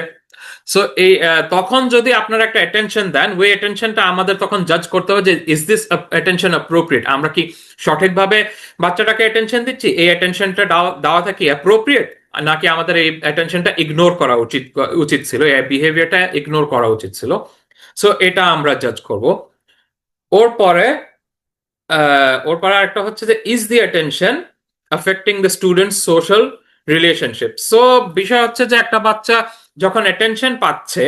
সো এই তখন যদি আপনারা একটা অ্যাটেনশন দেন, ওই অ্যাটেনশনটা আমাদের তখন জাজ করতে হবে যে ইজ দিস অ্যাটেনশন অ্যাপ্রোপ্রিয়েট, আমরা কি সঠিকভাবে বাচ্চাটাকে অ্যাটেনশন দিচ্ছি, এই অ্যাটেনশনটা দেওয়াটা কি অ্যাপ্রোপ্রিয়েট, নাকি আমাদের এই অ্যাটেনশনটা ইগনোর করা উচিত ছিল, এই বিহেভিয়ারটা ইগনোর করা উচিত ছিল। সো এটা আমরা জাজ করব। ওর পরে আরেকটা হচ্ছে যে is the attention affecting the students social relationship. So বিষয় হচ্ছে যে একটা বাচ্চা যখন অ্যাটেনশন পাচ্ছে,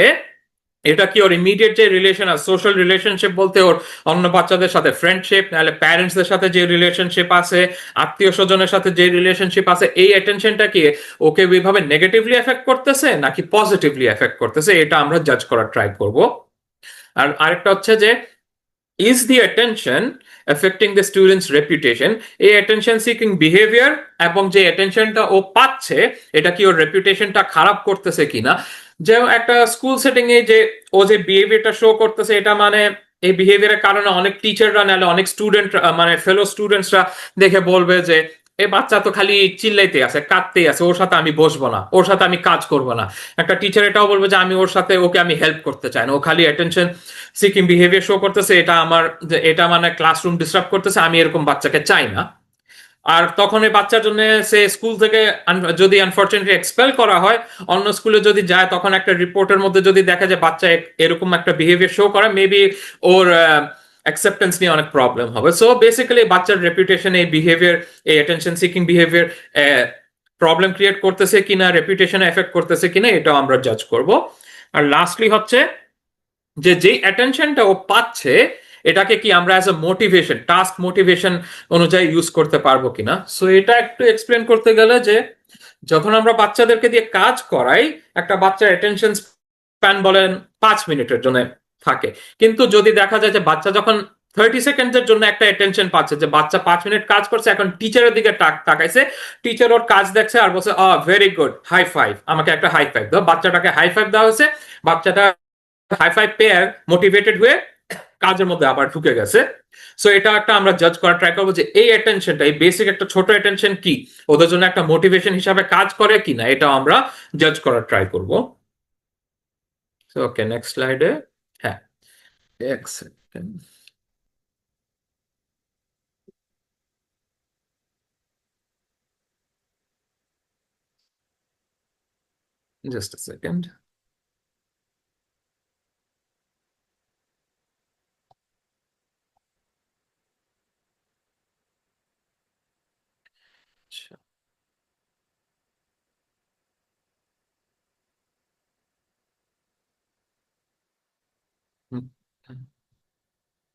এটা কি ওর ইমিডিয়েট যে রিলেশন আছে, সোশ্যাল রিলেশনশিপ বলতে ওর অন্য বাচ্চাদের সাথে ফ্রেন্ডশিপ, নাহলে প্যারেন্টসদের সাথে যে রিলেশনশিপ আছে, আত্মীয় স্বজনের সাথে যে রিলেশনশিপ আছে, এই অ্যাটেনশনটা কি ওকে ওইভাবে নেগেটিভলি এফেক্ট করতেছে নাকি পজিটিভলি এফেক্ট করতেছে, এটা আমরা জাজ করার ট্রাই করব। আর আরেকটা হচ্ছে যে is the attention affecting the student's reputation, এই attention seeking behavior এবং যে attentionটা ও পাচ্ছে এটা কি ওর রেপুটেশনটা খারাপ করতেছে কিনা। যে একটা স্কুল সেটিং এ যে ও যে বিহেভিয়ারটা শো করতেছে, এটা মানে এই বিহেভিয়ারের কারণে অনেক টিচাররা নাহলে অনেক স্টুডেন্ট মানে ফেলো স্টুডেন্টসরা দেখে বলবে যে এই বাচ্চা তো খালি চিল্লাইতে আছে, কাঁদতেই আছে, ওর সাথে আমি বসবো না, ওর সাথে আমি কাজ করবো না। একটা টিচার এটাও বলবে যে আমি ওর সাথে ওকে আমি হেল্প করতে চাই না, ও খালি অ্যাটেনশন সিকিং বিহেভিয়ার শো করতেছে, এটা মানে ক্লাসরুম ডিস্টার্ব করতেছে, আমি এরকম বাচ্চাকে চাই না। আর তখন এই বাচ্চার জন্য সে স্কুল থেকে যদি আনফরচুনেটলি এক্সপেল করা হয়, অন্য স্কুলে যদি যায়, তখন একটা রিপোর্টের মধ্যে যদি দেখা যায় বাচ্চা এরকম একটা বিহেভিয়ার শো করে, মেবি ওর অ্যাকসেপ্টেন্স নিয়ে অনেক প্রবলেম হবে। সো বেসিক্যালি বাচ্চার রেপুটেশন এই বিহেভিয়ার, এই attention seeking behaviour problem create করতেছে কিনা, রেপুটেশনে এফেক্ট করতেছে কিনা, এটাও আমরা জাজ করব। আর লাস্টলি হচ্ছে যে অ্যাটেনশনটা ও পাচ্ছে এটাকে কি আমরা as a motivation, task motivation অনুযায়ী ইউজ করতে পারবো কিনা। সো এটা একটু এক্সপ্লেন করতে গেলে যে যখন আমরা বাচ্চাদেরকে দিয়ে কাজ করাই, একটা বাচ্চার অ্যাটেনশন স্প্যান বলেন 5 মিনিটের জন্য থাকে, কিন্তু যদি দেখা যায় যে বাচ্চা যখন 30 সেকেন্ডের জন্য একটা অ্যাটেনশন পাচ্ছে, যে বাচ্চা 5 মিনিট কাজ করছে, এখন টিচারের দিকে তাকাইছে, টিচার ওর কাজ দেখছে আর বলছে ভেরি গুড, হাই ফাইভ, আমাকে একটা হাই ফাইভ দাও, বাচ্চাটাকে হাই ফাইভ দেওয়া হয়েছে, বাচ্চাটা হাই ফাইভ পেয়ে মোটিভেটেড হয়ে কাজের মধ্যে আবার ঢুকে গেছে। সো এটা একটা আমরা জাজ করা ট্রাই করবো যে এই অ্যাটেনশনটা, এই বেসিক একটা ছোট অ্যাটেনশন কি ওদের জন্য একটা মোটিভেশন হিসাবে কাজ করে কিনা, এটা আমরা জাজ করার ট্রাই করবো। ওকে, নেক্সট স্লাইডে। হ্যাঁ, এক সেকেন্ড, জাস্ট আ সেকেন্ড।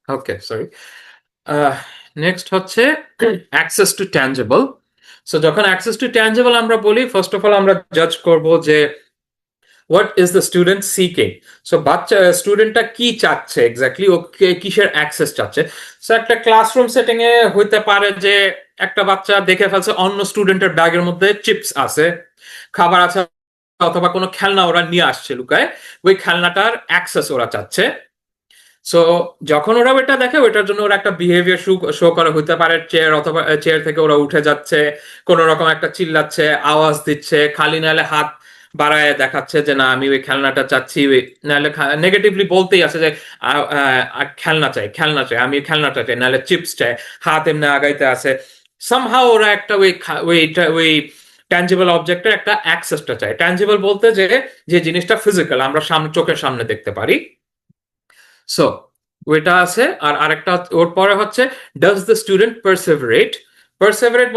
ওকে, সরি। নেক্সট হচ্ছে অ্যাক্সেস টু ট্যাঞ্জেবল। সো যখন অ্যাক্সেস টু ট্যাঞ্জেবল আমরা বলি, ফার্স্ট অফ অল আমরা জাজ করব যে what is the student seeking. So বাচ্চা স্টুডেন্টটা কি চাচ্ছে এক্স্যাক্টলি, ও কিসের অ্যাক্সেস চাচ্ছে। সো একটা ক্লাসরুম সেটিং এ হইতে পারে যে একটা বাচ্চা দেখে ফেলছে অন্য স্টুডেন্টের ব্যাগের মধ্যে চিপস আছে, খাবার আছে, অথবা কোনো খেলনা ওরা নিয়ে আসছে লুকায়, ওই খেলনাটার অ্যাক্সেস ওরা চাচ্ছে। সো যখন ওরা ওইটা দেখে, ওইটার জন্য ওরা একটা বিহেভিয়ার শো করা হইতে পারে, চেয়ার অথবা চেয়ার থেকে ওরা উঠে যাচ্ছে, কোন রকম একটা চিল্লাচ্ছে, আওয়াজ দিচ্ছে, খালি নাহলে হাত বাড়ায় দেখাচ্ছে যে না আমি ওই খেলনাটা চাচ্ছি, নাহলে নেগেটিভলি বলতেই আছে যে খেলনা চাই, খেলনা চাই, আমি খেলনাটা চাই, নাহলে চিপস চাই, হাত এমনি আগাইতে আছে। সামহাও ওরা একটা ওই ট্যাঞ্জিবল অবজেক্টের একটা অ্যাক্সেসটা চাই। ট্যাঞ্জিবল বলতে যে যে জিনিসটা ফিজিক্যাল, আমরা সামনে চোখের সামনে দেখতে পারি। সো ওইটা আছে। আর আরেকটা ওর পরে হচ্ছে ডাজ দ্য স্টুডেন্ট পারসেভারেট। পারসেভারেট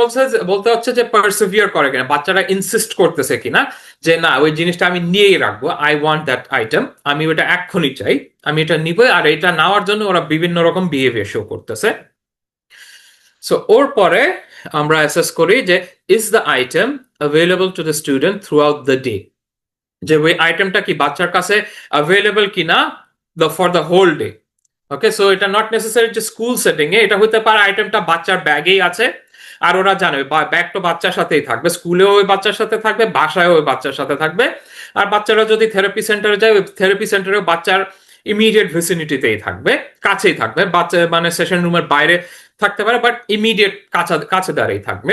বলতে হচ্ছে যে পারসেভিয়ার করে কিনা, বাচ্চারা ইনসিস্ট করতেছে কিনা যে না ওই জিনিসটা আমি নিয়েই রাখবো, আই ওয়ান্ট দ্যাট আইটেম, আমি ওটা এক্ষুনি চাই, আমি এটা নিবই। আর এটা নেওয়ার জন্য ওরা বিভিন্ন রকম বিহেভিয়ার শো করতেছে। সো ওর পরে আমরা অ্যাসেস করি যে is the item available to the student throughout the day, যে ওই আইটেমটা কি বাচ্চার কাছে অ্যাভেলেবল কিনা for the whole day. Okay, so এটা নট নেসেসারি যে স্কুল সেটিং এ, এটা হতে পারে আইটেমটা বাচ্চার ব্যাগেই আছে, আর ওরা জানে ব্যাগ তো বাচ্চার সাথেই থাকবে, স্কুলেও ওই বাচ্চার সাথে থাকবে, বাসায় ওই বাচ্চার সাথে থাকবে। আর বাচ্চারা যদি থেরাপি সেন্টারে যায়, ওই থেরাপি সেন্টারেও বাচ্চার ইমিডিয়েট ভিসিনিটিতেই থাকবে, কাছেই থাকবে, বাচ্চা মানে সেশন রুমের বাইরে থাকতে পারে, বাট ইমিডিয়েট কাছে দাঁড়িয়ে থাকবে।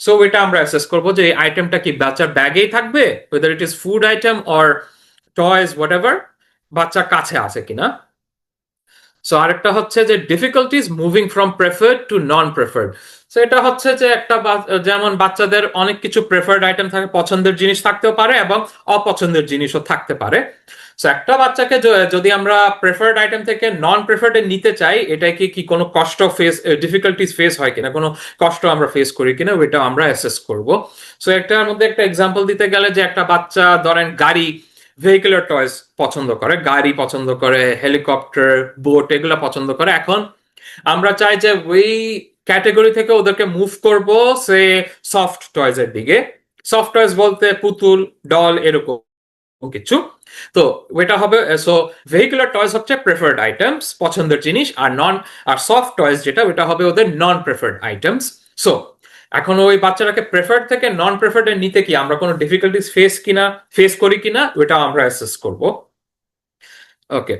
সো এটা আমরা অ্যাসেস করবো যে এই আইটেমটা কি বাচ্চার ব্যাগেই থাকবে, whether it is food item or toys whatever, বাচ্চার কাছে আছে কিনা। সো আরেকটা হচ্ছে যে difficulties moving from preferred to non preferred. So এটা হচ্ছে যে একটা যেমন বাচ্চাদের অনেক কিছু প্রেফার্ড আইটেম থাকে, পছন্দের জিনিস থাকতেও পারে এবং অপছন্দের জিনিসও থাকতে পারে। সো একটা বাচ্চাকে যদি আমরা প্রেফার্ড আইটেম থেকে নন প্রেফার্ডে নিতে চাই, এটা কি কোনো কষ্ট ডিফিকাল্টিজ ফেস হয় কিনা, কোনো কষ্ট আমরা ফেস করি কিনা, ওইটা আমরা অ্যাসেস করব। সো একটার মধ্যে একটা এক্সাম্পল দিতে গেলে, যে একটা বাচ্চা ধরেন গাড়ি, ভেহিকুলার টয়েস পছন্দ করে, গাড়ি পছন্দ করে, হেলিকপ্টার, বোট এগুলো পছন্দ করে। এখন আমরা চাই যে ওই ক্যাটাগরি থেকে ওদেরকে মুভ করব সে সফট টয়েস এর দিকে। সফট টয়েস বলতে পুতুল, ডল এরকম কিছু। তো ওইটা হবে, সো ভেহিকুলার টয়েস হচ্ছে প্রেফার্ড আইটেমস, পছন্দের জিনিস, আর সফট টয়েস যেটা, ওইটা হবে ওদের নন প্রেফার্ড আইটেমস। সো এখন ওই বাচ্চাটাকে প্রেফার্ড থেকে নন প্রেফার্ড নিতে কি আমরা কোনো ডিফিকাল্টিস ফেস করি কিনা, ওইটা আমরা অ্যাসেস করব। ওকে,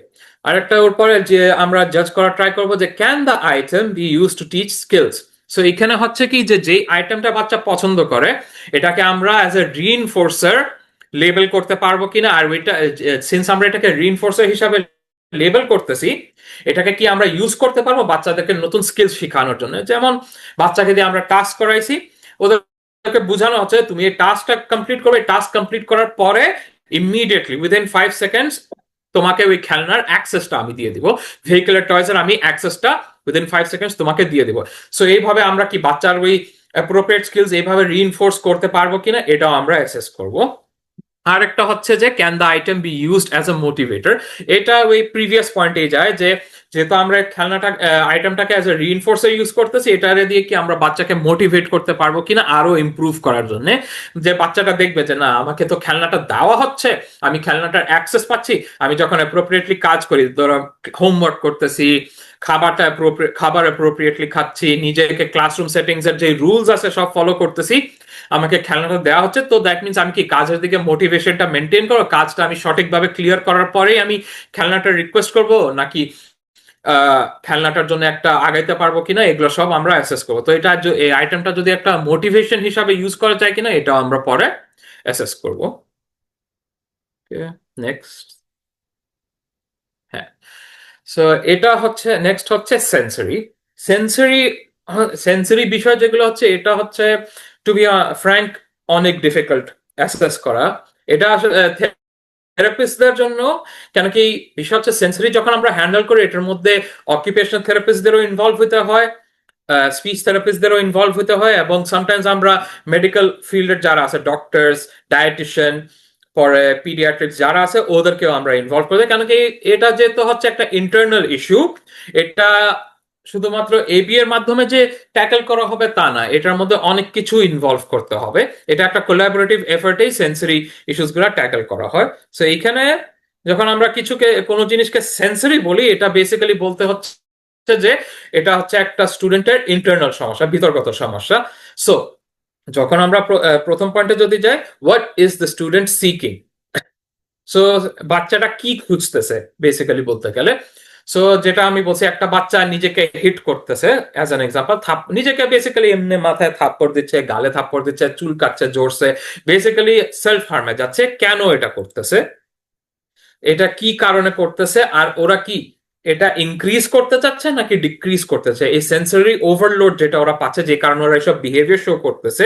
আরেকটা ওর পরে যে আমরা জাজ করা ট্রাই করব যে can the item be use to teach skills. So এখানে হচ্ছে কি যে আইটেমটা বাচ্চা পছন্দ করে, এটাকে আমরা অ্যাজ এ রিইনফোর্সার লেবেল করতে পারবো কিনা। আর ওইটা সিন্স আমরা এটাকে রিইনফোর্সার হিসাবে লেবেল করতেছি, এটাকে কি আমরা ইউজ করতে পারবো বাচ্চাদেরকে নতুন স্কিলস শেখানোর জন্য। যেমন বাচ্চাকে দিয়ে আমরা টাস্ক করাইছি, ওদেরকে বোঝানো হচ্ছে তুমি এই টাস্কটা কমপ্লিট করবে, টাস্ক কমপ্লিট করার পরে ইমিডিয়েটলি উইদিন 5 সেকেন্ডস তোমাকে ওই খেলনার অ্যাক্সেসটা আমি দিয়ে দিব, ভেহিকুলার টয়েসের আমি অ্যাক্সেসটা উইদিন 5 সেকেন্ডস তোমাকে দিয়ে দিব। সো এইভাবে আমরা কি বাচ্চার ওই অ্যাপ্রোপ্রিয়েট স্কিলস এইভাবে রিইনফোর্স করতে পারবো কিনা, এটাও আমরা অ্যাসেস করব। আরেকটা হচ্ছে যে can the item be used as a motivator. এটা ওই প্রিভিয়াস পয়েন্টে যায় যে যেহেতু আমরা খেলনাটা আইটেমটাকে অ্যাজ এ রিইনফোর্সার ইউজ করতেছি, এটারে দিয়ে কি আমরা বাচ্চাকে মোটিভেট করতে পারবো কিনা আরো ইমপ্রুভ করার জন্য, যে বাচ্চাটা দেখবে যে না আমাকে তো খেলনাটা দেওয়া হচ্ছে, আমি খেলনাটার অ্যাক্সেস পাচ্ছি, আমি যখন অ্যাপ্রোপ্রিয়েটলি কাজ করি, ধরো হোমওয়ার্ক করতেছি, খাবার অ্যাপ্রোপ্রিয়েটলি খাচ্ছি, নিজেকে ক্লাসরুম সেটিংস এর যে রুলস আছে সব ফলো করতেছি, আমাকে খেলনাটা দেওয়া হচ্ছে, তো দ্যাট মিনস আমি কি কাজের দিকে মোটিভেশনটা মেনটেন করো, কাজটা আমি সঠিকভাবে ক্লিয়ার করার পরেই আমি খেলনাটা রিকোয়েস্ট করব, নাকি খেলনাটার জন্য একটা আগাইতে পারবো কিনা, এগুলো সব আমরা অ্যাসেস করবো। তো এটা এই আইটেমটা যদি একটা মোটিভেশন হিসাবে ইউজ করা যায় কিনা এটাও আমরা পরে অ্যাসেস করবো। নেক্সট। হ্যাঁ, সো এটা হচ্ছে নেক্সট হচ্ছে সেন্সরি। সেন্সরি সেন্সরি বিষয় যেগুলো হচ্ছে, এটা হচ্ছে টু বি ফ্র্যাঙ্ক অনেক ডিফিকাল্ট অ্যাসেস করা। এটা আসলে থেরাপিস্টদের জন্য, কেন কি বিষয় হচ্ছে সেন্সরি যখন আমরা হ্যান্ডেল করি এটার মধ্যে অকুপেশনাল থেরাপিস্টদেরও ইনভলভ হতে হয়, স্পিচ থেরাপিস্টদেরও ইনভলভ হতে হয়, এবং সামটাইমস আমরা মেডিকেল ফিল্ডের যারা আছে ডক্টরস, ডায়েটিশিয়ান, পরে পিডিয়াট্রিক্স যারা আছে ওদেরকেও আমরা ইনভলভ করে দিই, কেন কি এটা যেহেতু হচ্ছে একটা ইন্টারনাল ইস্যু, এটা শুধুমাত্র এবি এর মাধ্যমে যে ট্যাকেল করা হবে তা না, এটার মধ্যে অনেক কিছু ইনভলভ করতে হবে। এটা একটা কোলাবোরেটিভ এফর্টেই সেন্সরি ইস্যুস গুলা ট্যাকেল করা হয়। সো এইখানে যখন আমরা কোনো জিনিসকে সেন্সরি বলি, এটা বেসিক্যালি বলতে হচ্ছে যে এটা হচ্ছে একটা স্টুডেন্টের ইন্টারনাল সমস্যা, ভিতরগত সমস্যা। সো যখন আমরা প্রথম পয়েন্টে যদি যাই, what is the student seeking, so বাচ্চাটা কি খুঁজতেছে বেসিক্যালি বলতে গেলে। সো যেটা আমি বলছি, একটা বাচ্চা নিজেকে হিট করতেছে, অ্যাজ অ্যান এক্সাম্পল, নিজেকে বেসিক্যালি এমনি মাথায় থাপ্পড় দিচ্ছে, গালে থাপ্পড় দিচ্ছে, চুল কাটছে জোরসে, বেসিক্যালি সেলফ হার্মে যাচ্ছে। কেন এটা করতেছে, এটা কি কারণে করতেছে, আর ওরা কি এটা ইনক্রিজ করতে চাচ্ছে নাকি ডিক্রিজ করতে চাচ্ছে, এই সেন্সরি ওভারলোড যেটা ওরা পাচ্ছে যে কারণে ওরা এসব বিহেভিয়ার শো করতেছে,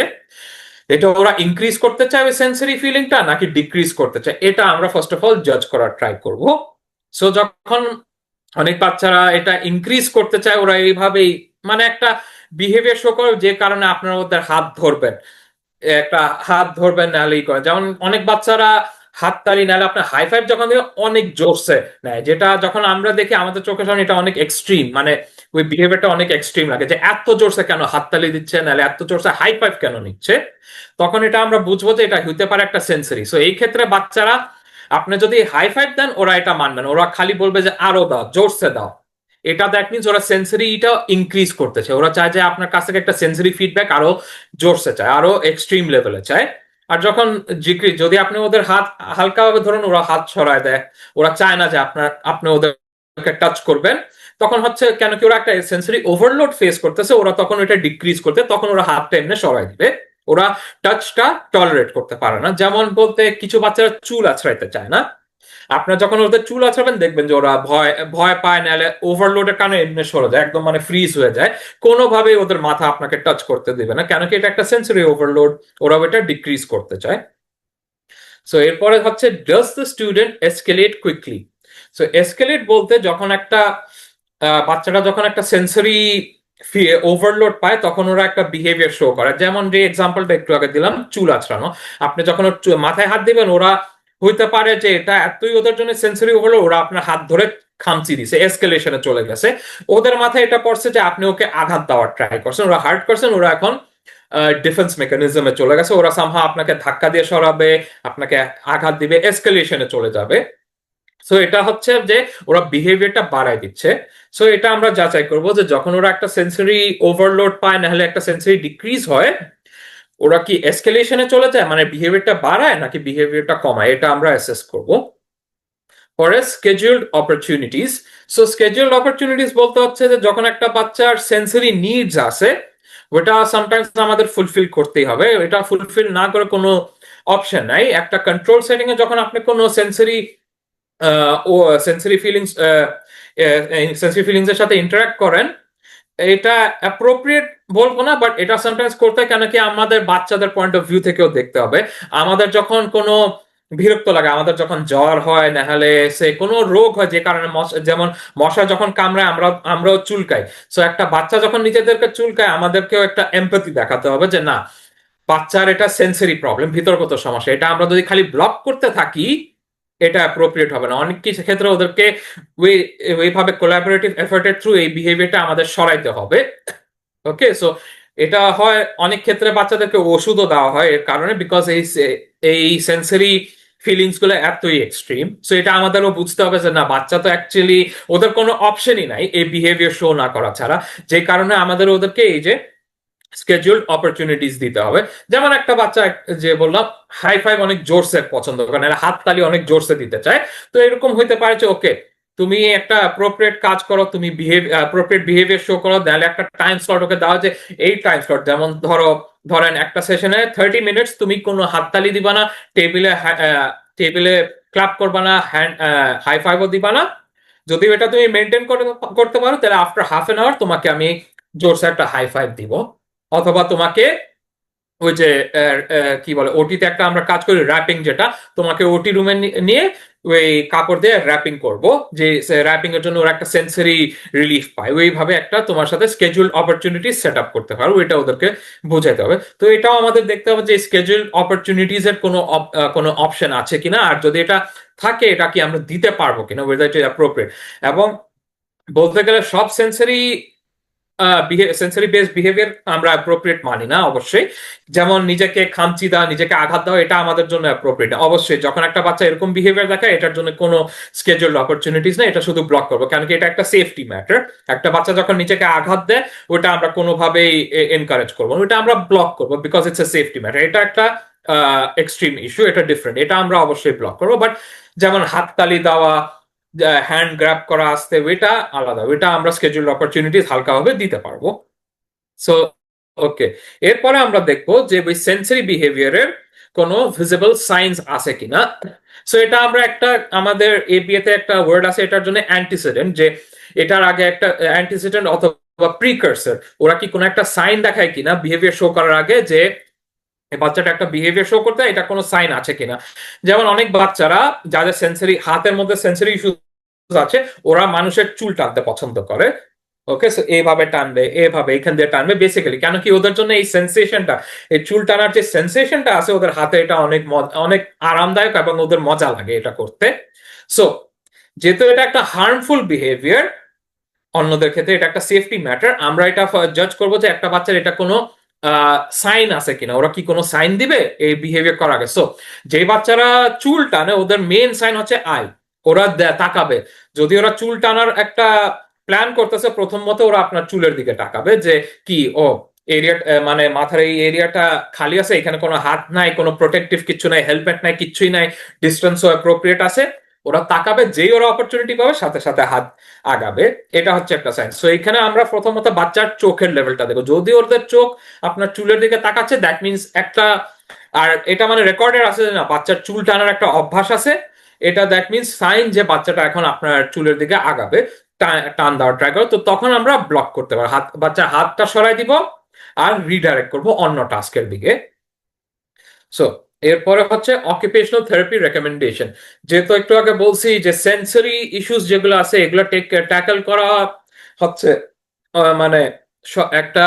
এটা ওরা ইনক্রিজ করতে চায় ওই সেন্সরি ফিলিংটা নাকি ডিক্রিজ করতে চায়, এটা আমরা ফার্স্ট অফ অল জাজ করার ট্রাই করব। সো যখন অনেক বাচ্চারা এটা ইনক্রিজ করতে চায়, ওরা এইভাবেই মানে একটা বিহেভিয়ার শো করে যে কারণে আপনারা ওদের হাত ধরবেন, একটা হাত ধরবেন নাহলেই করে, যেমন অনেক বাচ্চারা হাততালি নাহলে আপনার হাই ফাইভ যখন দেবে অনেক জোরসে নেয়, যেটা যখন আমরা দেখি আমাদের চোখের সামনে এটা অনেক এক্সট্রিম, মানে ওই বিহেভিয়ারটা অনেক এক্সট্রিম লাগে, যে এত জোরসে কেন হাততালি দিচ্ছে নাহলে এত জোরসে হাই ফাইভ কেন নিচ্ছে, তখন এটা আমরা বুঝবো যে এটা হতে পারে একটা সেন্সরি। সো এই ক্ষেত্রে বাচ্চারা আপনি যদি হাই ফাইভ দেন ওরা এটা মানবেন, ওরা খালি বলবে যে আরো দাও, জোরসে দাও, এটা দ্যাট মিনস ওরা সেন্সরিটা ইনক্রিজ করতেছে, ওরা চায় যে আপনার কাছ থেকে একটা সেন্সরি ফিডব্যাক আরো জোরসে চায়, আরো এক্সট্রিম লেভেলে চায়। আর যখন যদি আপনি ওদের হাত হালকাভাবে ধরুন, ওরা হাত ছড়ায় দেয়, ওরা চায় না যে আপনি ওদেরকে টাচ করবেন, তখন হচ্ছে কেন কি ওরা একটা সেন্সরি ওভারলোড ফেস করতেছে, ওরা তখন ওটা ডিক্রিজ করতে, তখন ওরা হাতটা এমনি সরাই দিবে, ওরা টাচটা টলারেট করতে পারে না। যেমন বলতে কিছু বাচ্চারা চুল আছড়াইতে চায় না, আপনার যখন ওদের চুল আছড়াবেন দেখবেন যে ওরা ভয় ভয় পায়, নাহলে ওভারলোডের কারণে এমনি সরে যায়, একদম মানে ফ্রিজ হয়ে যায়, কোনোভাবেই ওদের মাথা আপনাকে টাচ করতে দিবে না, কেন কি এটা একটা সেন্সরি ওভারলোড, ওরা ওটা ডিক্রিজ করতে চায়। সো এরপরে হচ্ছে does the student escalate quickly. So escalate বলতে যখন একটা বাচ্চাটা যখন একটা সেন্সরি ওভারলোড পায় তখন ওরা একটা বিহেভিয়ার শো করে, যেমন যে এক্সাম্পলটা একটু আগে দিলাম চুল আঁচড়ানো, আপনি যখন ওর মাথায় হাত দিবেন ওরা হইতে পারে যে এটা এতই ওদের জন্য সেন্সরি ওভারলোড, ওরা আপনার হাত ধরে খামচি দিছে, এসকেলেশনে চলে গেছে, ওদের মাথায় এটা পড়ছে যে আপনি ওকে আঘাত দেওয়ার ট্রাই করছেন, ওরা হার্ট করছেন, ওরা এখন ডিফেন্স মেকানিজমে চলে গেছে, ওরা সামহা আপনাকে ধাক্কা দিয়ে সরাবে, আপনাকে আঘাত দিবে, এসকেলেশনে চলে যাবে। সো এটা হচ্ছে যে ওরা বিহেভিয়ারটা বাড়ায় দিচ্ছে। সো এটা আমরা যাচাই করবো যে যখন ওরা একটা সেন্সরি ওভারলোড পায় নাহলে একটা সেন্সরি ডিক্রিজ হয়, ওরা কি এসকেলেশনে চলে যায়, মানে বিহেভিয়ারটা বাড়ায় নাকি বিহেভিয়ারটা কমায়, এটা আমরা অ্যাসেস করব। পরে স্কেডিউলড অপরচুনিটিস। সো স্কেডিউলড অপরচুনিটিস বলতে হচ্ছে যে যখন একটা বাচ্চার সেন্সরি নিডস আছে ওটা সামটাইমস আমাদের ফুলফিল করতেই হবে, এটা ফুলফিল না করে কোনো অপশন নাই। একটা কন্ট্রোল সেটিং এ যখন আপনি কোনো ও সেন্সরি ফিলিংস এর সাথে ইন্টারাক্ট করেন, এটা অ্যাপ্রোপ্রিয়েট বলবো না, বাট এটা সামটাইমস করতে হয়, কেন কি আমাদের বাচ্চাদের পয়েন্ট অফ ভিউ থেকেও দেখতে হবে। আমাদের যখন কোনো বিরক্ত লাগে, আমাদের যখন জ্বর হয় নাহলে সে কোনো রোগ হয় যে কারণে যেমন মশা যখন কামড়ায় আমরাও চুলকাই, সো একটা বাচ্চা যখন নিজেদেরকে চুলকায় আমাদেরকেও একটা এমপ্যাথি দেখাতে হবে যে না, বাচ্চার এটা সেন্সরি প্রবলেম, ভিতরগত সমস্যা, এটা আমরা যদি খালি ব্লক করতে থাকি এটা অ্যাপ্রোপ্রিয়েট হবে না। অনেক কিছু ক্ষেত্রে ওদেরকে ওইভাবে কোলাবোরেটিভ এফোর্টের থ্রু এই বিহেভিয়ারটা আমাদের সরাইতে হবে। ওকে, সো এটা হয় অনেক ক্ষেত্রে বাচ্চাদেরকে ওষুধও দেওয়া হয় এর কারণে, বিকজ এই সেন্সরি ফিলিংস গুলো এতই এক্সট্রিম। সো এটা আমাদেরও বুঝতে হবে যে না, বাচ্চা তো অ্যাকচুয়ালি ওদের কোনো অপশনই নাই এই বিহেভিয়ার শো না করা ছাড়া, যে কারণে আমাদের ওদেরকে এই যে স্কেজুলড অপরচুনিটিস দিতে হবে। যেমন একটা বাচ্চা যে বললাম হাই ফাইভ অনেক জোরসে পছন্দ করে, মানে হাততালি অনেক জোরসে দিতে চায়। তো এরকম হইতে পারে যে ওকে, তুমি একটা অ্যাপ্রোপ্রিয়েট কাজ করো, তুমি অ্যাপ্রোপ্রিয়েট বিহেভিয়ার শো করো, তাহলে একটা টাইম স্লট ওকে দেওয়া, যে এই টাইম স্লট যেমন ধরেন একটা সেশনে 30 মিনিটস তুমি কোনো হাততালি দিবা না, টেবিলে টেবিলে ক্লাপ করবা না, হ্যান্ড হাই ফাইভও দিবা না। যদি এটা তুমি মেনটেন করতে পারো, তাহলে আফটার হাফ এন আওয়ার তোমাকে আমি জোরসে একটা হাই ফাইভ দিব। অথবা তোমাকে ওই যে কি বলে ওটিতে একটা আমরা কাজ করি র্যাপিং, যেটা তোমাকে ওটি রুমে নিয়ে ওই কাপড় দিয়ে র্যাপিং করব, যে র্যাপিং এর জন্য ওরা একটা সেন্সরি রিলিফ পায়। ওইভাবে একটা তোমার সাথে স্কেজুল অপরচুনিটি সেট আপ করতে পারবো, এটা ওদেরকে বোঝাতে হবে। তো এটাও আমাদের দেখতে হবে যে স্কেজুল অপরচুনিটিজ এর কোনো অপশন আছে কিনা, আর যদি এটা থাকে এটা কি আমরা দিতে পারবো কিনা, ওয়েদার ইট ইজ অ্যাপ্রোপ্রিয়েট। এবং বলতে গেলে সব সেন্সরি বেসড বিহেভিয়ার আমরা অ্যাপ্রোপ্রিয়েট মানি না অবশ্যই। যেমন নিজেকে খামচি দেওয়া, নিজেকে আঘাত দেওয়া, এটা আমাদের জন্য অ্যাপ্রোপ্রিয়েট অবশ্যই। যখন একটা বাচ্চা এরকম বিহেভিয়ার দেখায়, এটার জন্য কোনো স্কেজুলড অপরচুনিটিস নেই, এটা শুধু ব্লক করবো, কারণ কি এটা একটা সেফটি ম্যাটার। একটা বাচ্চা যখন নিজেকে আঘাত দেয়, ওটা আমরা কোনোভাবেই এনকারেজ করবো না, ওটা আমরা ব্লক করবো, because it's a safety matter. এটা একটা এক্সট্রিম ইস্যু, এটা ডিফারেন্ট, এটা আমরা অবশ্যই ব্লক করবো। বাট যেমন হাততালি দেওয়া, হ্যান্ড গ্র্যাব করা আসতে, ওইটা আলাদা, ওইটা আমরা স্কেজুল অপরচুনিটিস হালকাভাবে দিতে পারবো। সো ওকে, এরপরে আমরা দেখবো যে ওই সেন্সরি বিহেভিয়ারের কোনো ভিজিবল সাইন্স আছে কিনা। সো এটা আমরা একটা আমাদের এবিএ তে একটা ওয়ার্ড আছে এটার জন্য, অ্যান্টিসিডেন্ট, যে এটার আগে একটা অ্যান্টিসিডেন্ট অথবা প্রিকারসর, ওরা কি কোনো একটা সাইন দেখায় কিনা বিহেভিয়ার শো করার আগে, যে এই বাচ্চাটা একটা বিহেভিয়ার শো করতে এটা কোনো সাইন আছে কিনা। যেমন অনেক বাচ্চারা যাদের সেন্সরি হাতের মধ্যে সেন্সরি ইস্যু আছে, ওরা মানুষের চুল টানতে পছন্দ করে। ওকে, সো এইভাবে টানবে, এভাবে এখান দিয়ে টানবে, বেসিক্যালি কেন কি ওদের জন্য এই সেন্সেশনটা, এই চুল টানার যে সেন্সেশনটা আছে ওদের হাতে, এটা অনেক অনেক আরামদায়ক এবং ওদের মজা লাগে এটা করতে। সো যেহেতু এটা একটা হার্মফুল বিহেভিয়ার অন্যদের ক্ষেত্রে, এটা একটা সেফটি ম্যাটার, আমরা এটা জাজ করবো যে একটা বাচ্চার এটা কোনো সাইন আছে কিনা, ওরা কি কোনো সাইন দিবে এই বিহেভিয়ার করার আগে। সো যে বাচ্চারা চুল টানে, ওদের মেন সাইন হচ্ছে আই, ওরা তাকাবে। যদি ওরা চুল টানার একটা প্ল্যান করতেছে, প্রথমত ওরা আপনার চুলের দিকে তাকাবে, যে কি ও এরিয়া, মানে মাথার এই এরিয়াটা খালি আছে, এখানে কোনো হাত নাই, কোনো প্রোটেক্টিভ কিছু নাই, হেলমেট নাই, কিচ্ছুই নাই, ডিস্টেন্সও অ্যাপ্রোপ্রিয়েট আছে। ওরা তাকাবে, যেই ওরা অপরচুনিটি পাবে সাথে সাথে হাত আগাবে। এটা হচ্ছে একটা সাইন। সো এখানে আমরা প্রথমত বাচ্চার চোখের লেভেলটা দেখো, যদি ওদের চোখ আপনার চুলের দিকে তাকাচ্ছে, দ্যাট মিনস একটা, আর এটা মানে রেকর্ডের আছে না বাচ্চার চুল টানার একটা অভ্যাস আছে, এটা দ্যাট মিনস সাইন যে বাচ্চাটা এখন আপনার চুলের দিকে আগাবে, টান দেওয়ার ট্রাই করো। তো তখন আমরা ব্লক করতে পারবো, বাচ্চার হাতটা সরাই দিব আর রিডাইরেক্ট করব অন্য টাস্কের দিকে। সো এরপরে হচ্ছে অকুপেশনাল থেরাপি রেকমেন্ডেশন। যেহেতু একটু আগে বলছি যে সেন্সরি ইস্যুস যেগুলো আছে এগুলো ট্যাকল করা হচ্ছে মানে একটা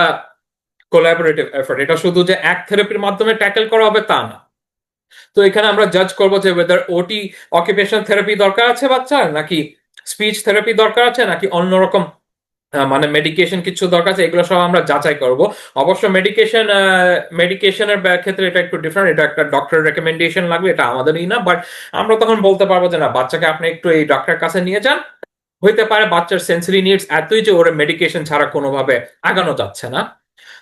কোলাবোরেটিভ এফোর্ট, এটা শুধু যে এক থেরাপির মাধ্যমে ট্যাকল করা হবে তা না। তো এখানে আমরা জাজ করবো যে ওয়েদার ওটি অকুপেশনাল থেরাপি দরকার আছে বাচ্চার, নাকি স্পিচ থেরাপি দরকার আছে, নাকি অন্যরকম মানে মেডিকেশন কিছু দরকার আছে, এগুলো সব আমরা যাচাই করব। অবশ্য মেডিকেশনের ক্ষেত্রে এটা একটু ডিফারেন্ট, এটা একটা ডক্টরের রেকমেন্ডেশন লাগবে, এটা আমাদেরই না। বাট আমরা তখন বলতে পারবো যে না, বাচ্চাকে আপনি একটু এই ডক্টরের কাছে নিয়ে যান, হইতে পারে বাচ্চার সেন্সরি নিডস এতই যে ওর মেডিকেশন ছাড়া কোনোভাবে আগানো যাচ্ছে না।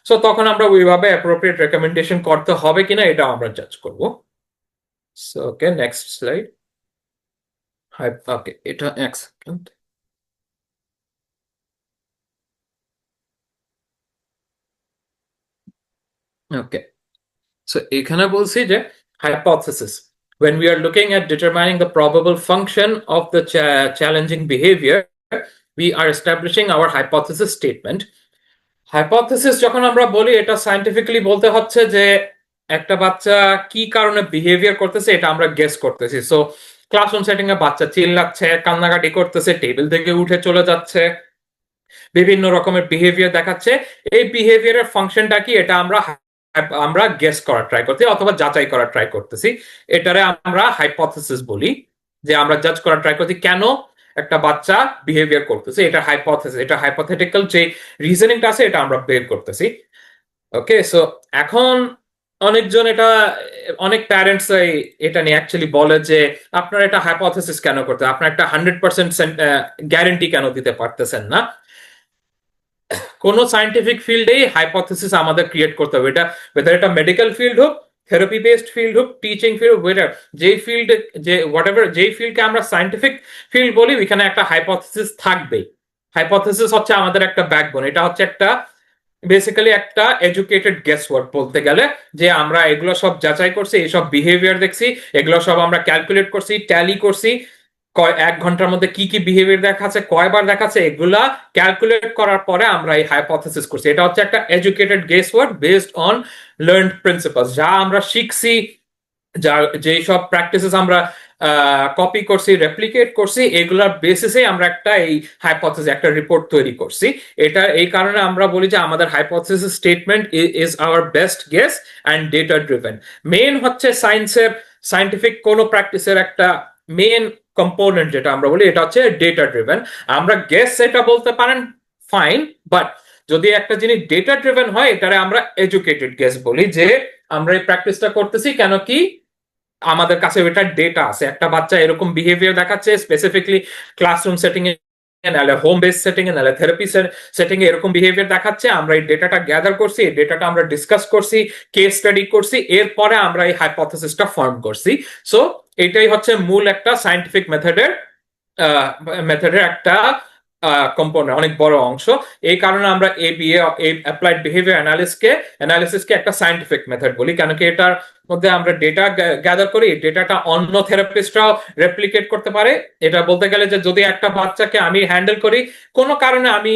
সো তখন আমরা ওইভাবে অ্যাপ্রোপ্রিয়েট রেকমেন্ডেশন করতে হবে কিনা এটা আমরা জাজ করব। So okay, next slide. Okay, এটা এক সেকেন্ড। ওকে, সো এখানে বলছি যে hypothesis, when we are looking at determining the probable function of the challenging behavior, we are establishing our hypothesis statement. Hypothesis যখন আমরা বলি, এটা সায়েন্টিফিক্যালি বলতে হচ্ছে যে একটা বাচ্চা কি কারণে বিহেভিয়ার করতেছে এটা আমরা গেস করতেছি। সো ক্লাসরুম সেটিং এ বাচ্চা চিল্লাচ্ছে, কান্নাকাটি করতেছে, টেবিল থেকে উঠে চলে যাচ্ছে, বিভিন্ন রকমের বিহেভিয়ার দেখাচ্ছে, এই বিহেভিয়ারের ফাংশনটা কি এটা আমরা গেস করার ট্রাই করতেছি অথবা যাচাই করার ট্রাই করতেছি, এটারে আমরা হাইপোথেসিস বলি। যে আমরা জাজ করার ট্রাই করছি কেন একটা বাচ্চা বিহেভিয়ার করতেছে, এটা হাইপোথেসিস, এটা হাইপোথেটিক্যাল যে রিজনিংটা আছে এটা আমরা বের করতেছি। ওকে, সো এখন অনেকজন এটা, অনেক প্যারেন্টস এটা নিয়ে অ্যাকচুয়ালি বলে যে আপনারা এটা হাইপোথেসিস কেন করতে, আপনারা একটা 100% গ্যারেন্টি কেন দিতে পারতেছেন না। কোন সায়েন্টিফিক ফিল্ডেই হাইপোথেসিস আমাদের ক্রিয়েট করতে হবে, এটা ওয়েদার এটা মেডিকেল ফিল্ড হোক, থেরাপি বেসড ফিল্ড হোক, টিচিং ফিল্ড হোক, ওয়েদার যেই ফিল্ড, যে হোয়াটএভার যেই ফিল্ডকে আমরা সায়েন্টিফিক ফিল্ড বলি ওইখানে একটা হাইপোথেসিস থাকবেই। হাইপোথেসিস হচ্ছে আমাদের একটা ব্যাকবোন, এটা হচ্ছে একটা বেসিক্যালি একটা এডুকেটেড গেস ওয়ার্ক বলতে গেলে, যে আমরা এগুলো সব যাচাই করছি, এইসব বিহেভিয়ার দেখছি, এগুলো সব আমরা ক্যালকুলেট করছি, ট্যালি করছি, এক ঘন্টার মধ্যে কি কি বিহেভিয়ার দেখাচ্ছে, কয়বার দেখাচ্ছে, এগুলা ক্যালকুলেট করার পরে আমরা এই হাইপোথেসিস করছি। এটা হচ্ছে একটা educated guess work based on learned principles, যা আমরা শিখছি, যা যেই সব প্র্যাকটিসেস আমরা কপি করছি, রেপ্লিকেট করছি, এগুলার বেসিসে আমরা একটা এই হাইপোথেসিস, একটা রিপোর্ট তৈরি করছি। এটা এই কারণে আমরা বলি যে আমাদের hypothesis statement is our best guess and data driven. Main হচ্ছে সায়েন্সের, সায়েন্টিফিক কোন প্র্যাকটিসের একটা মেন কম্পোনেন্ট যেটা আমরা বলি এটা হচ্ছে ডেটা ড্রিভেন। আমরা গেস এটা বলতে পারেন, ফাইন, বাট যদি একটা জিনিস ডেটা ড্রিভেন হয় এটারে আমরা এডুকেটেড গেস বলি, যে আমরা এই প্র্যাকটিসটা করতেছি কেন কি আমাদের কাছে ওইটার ডেটা আছে। একটা বাচ্চা এরকম বিহেভিয়ার দেখাচ্ছে স্পেসিফিকলি ক্লাসরুম সেটিং এ, নাহলে হোম বেস সেটিং এ, নাহলে থেরাপি সেটিং এ এরকম বিহেভিয়ার দেখাচ্ছে, আমরা এই ডেটাটা গ্যাদার করছি, এই ডেটাটা আমরা ডিসকাস করছি, কেস স্টাডি করছি, এরপরে আমরা এই হাইপোথেসিসটা ফর্ম করছি। সো এটাই হচ্ছে মূল একটা সায়েন্টিফিক মেথডের একটা কম্পোনেন্ট, অনেক বড় অংশ। এই কারণে আমরা এবিএ, অ্যাপ্লাইড বিহেভিয়ার অ্যানালিসিসকে একটা সায়েন্টিফিক মেথড বলি, কেন কি এটার মধ্যে আমরা ডেটা গ্যাদার করি, ডেটাটা অন্য থেরাপিস্টরাও রেপ্লিকেট করতে পারে। এটা বলতে গেলে যে যদি একটা বাচ্চাকে আমি হ্যান্ডেল করি, কোনো কারণে আমি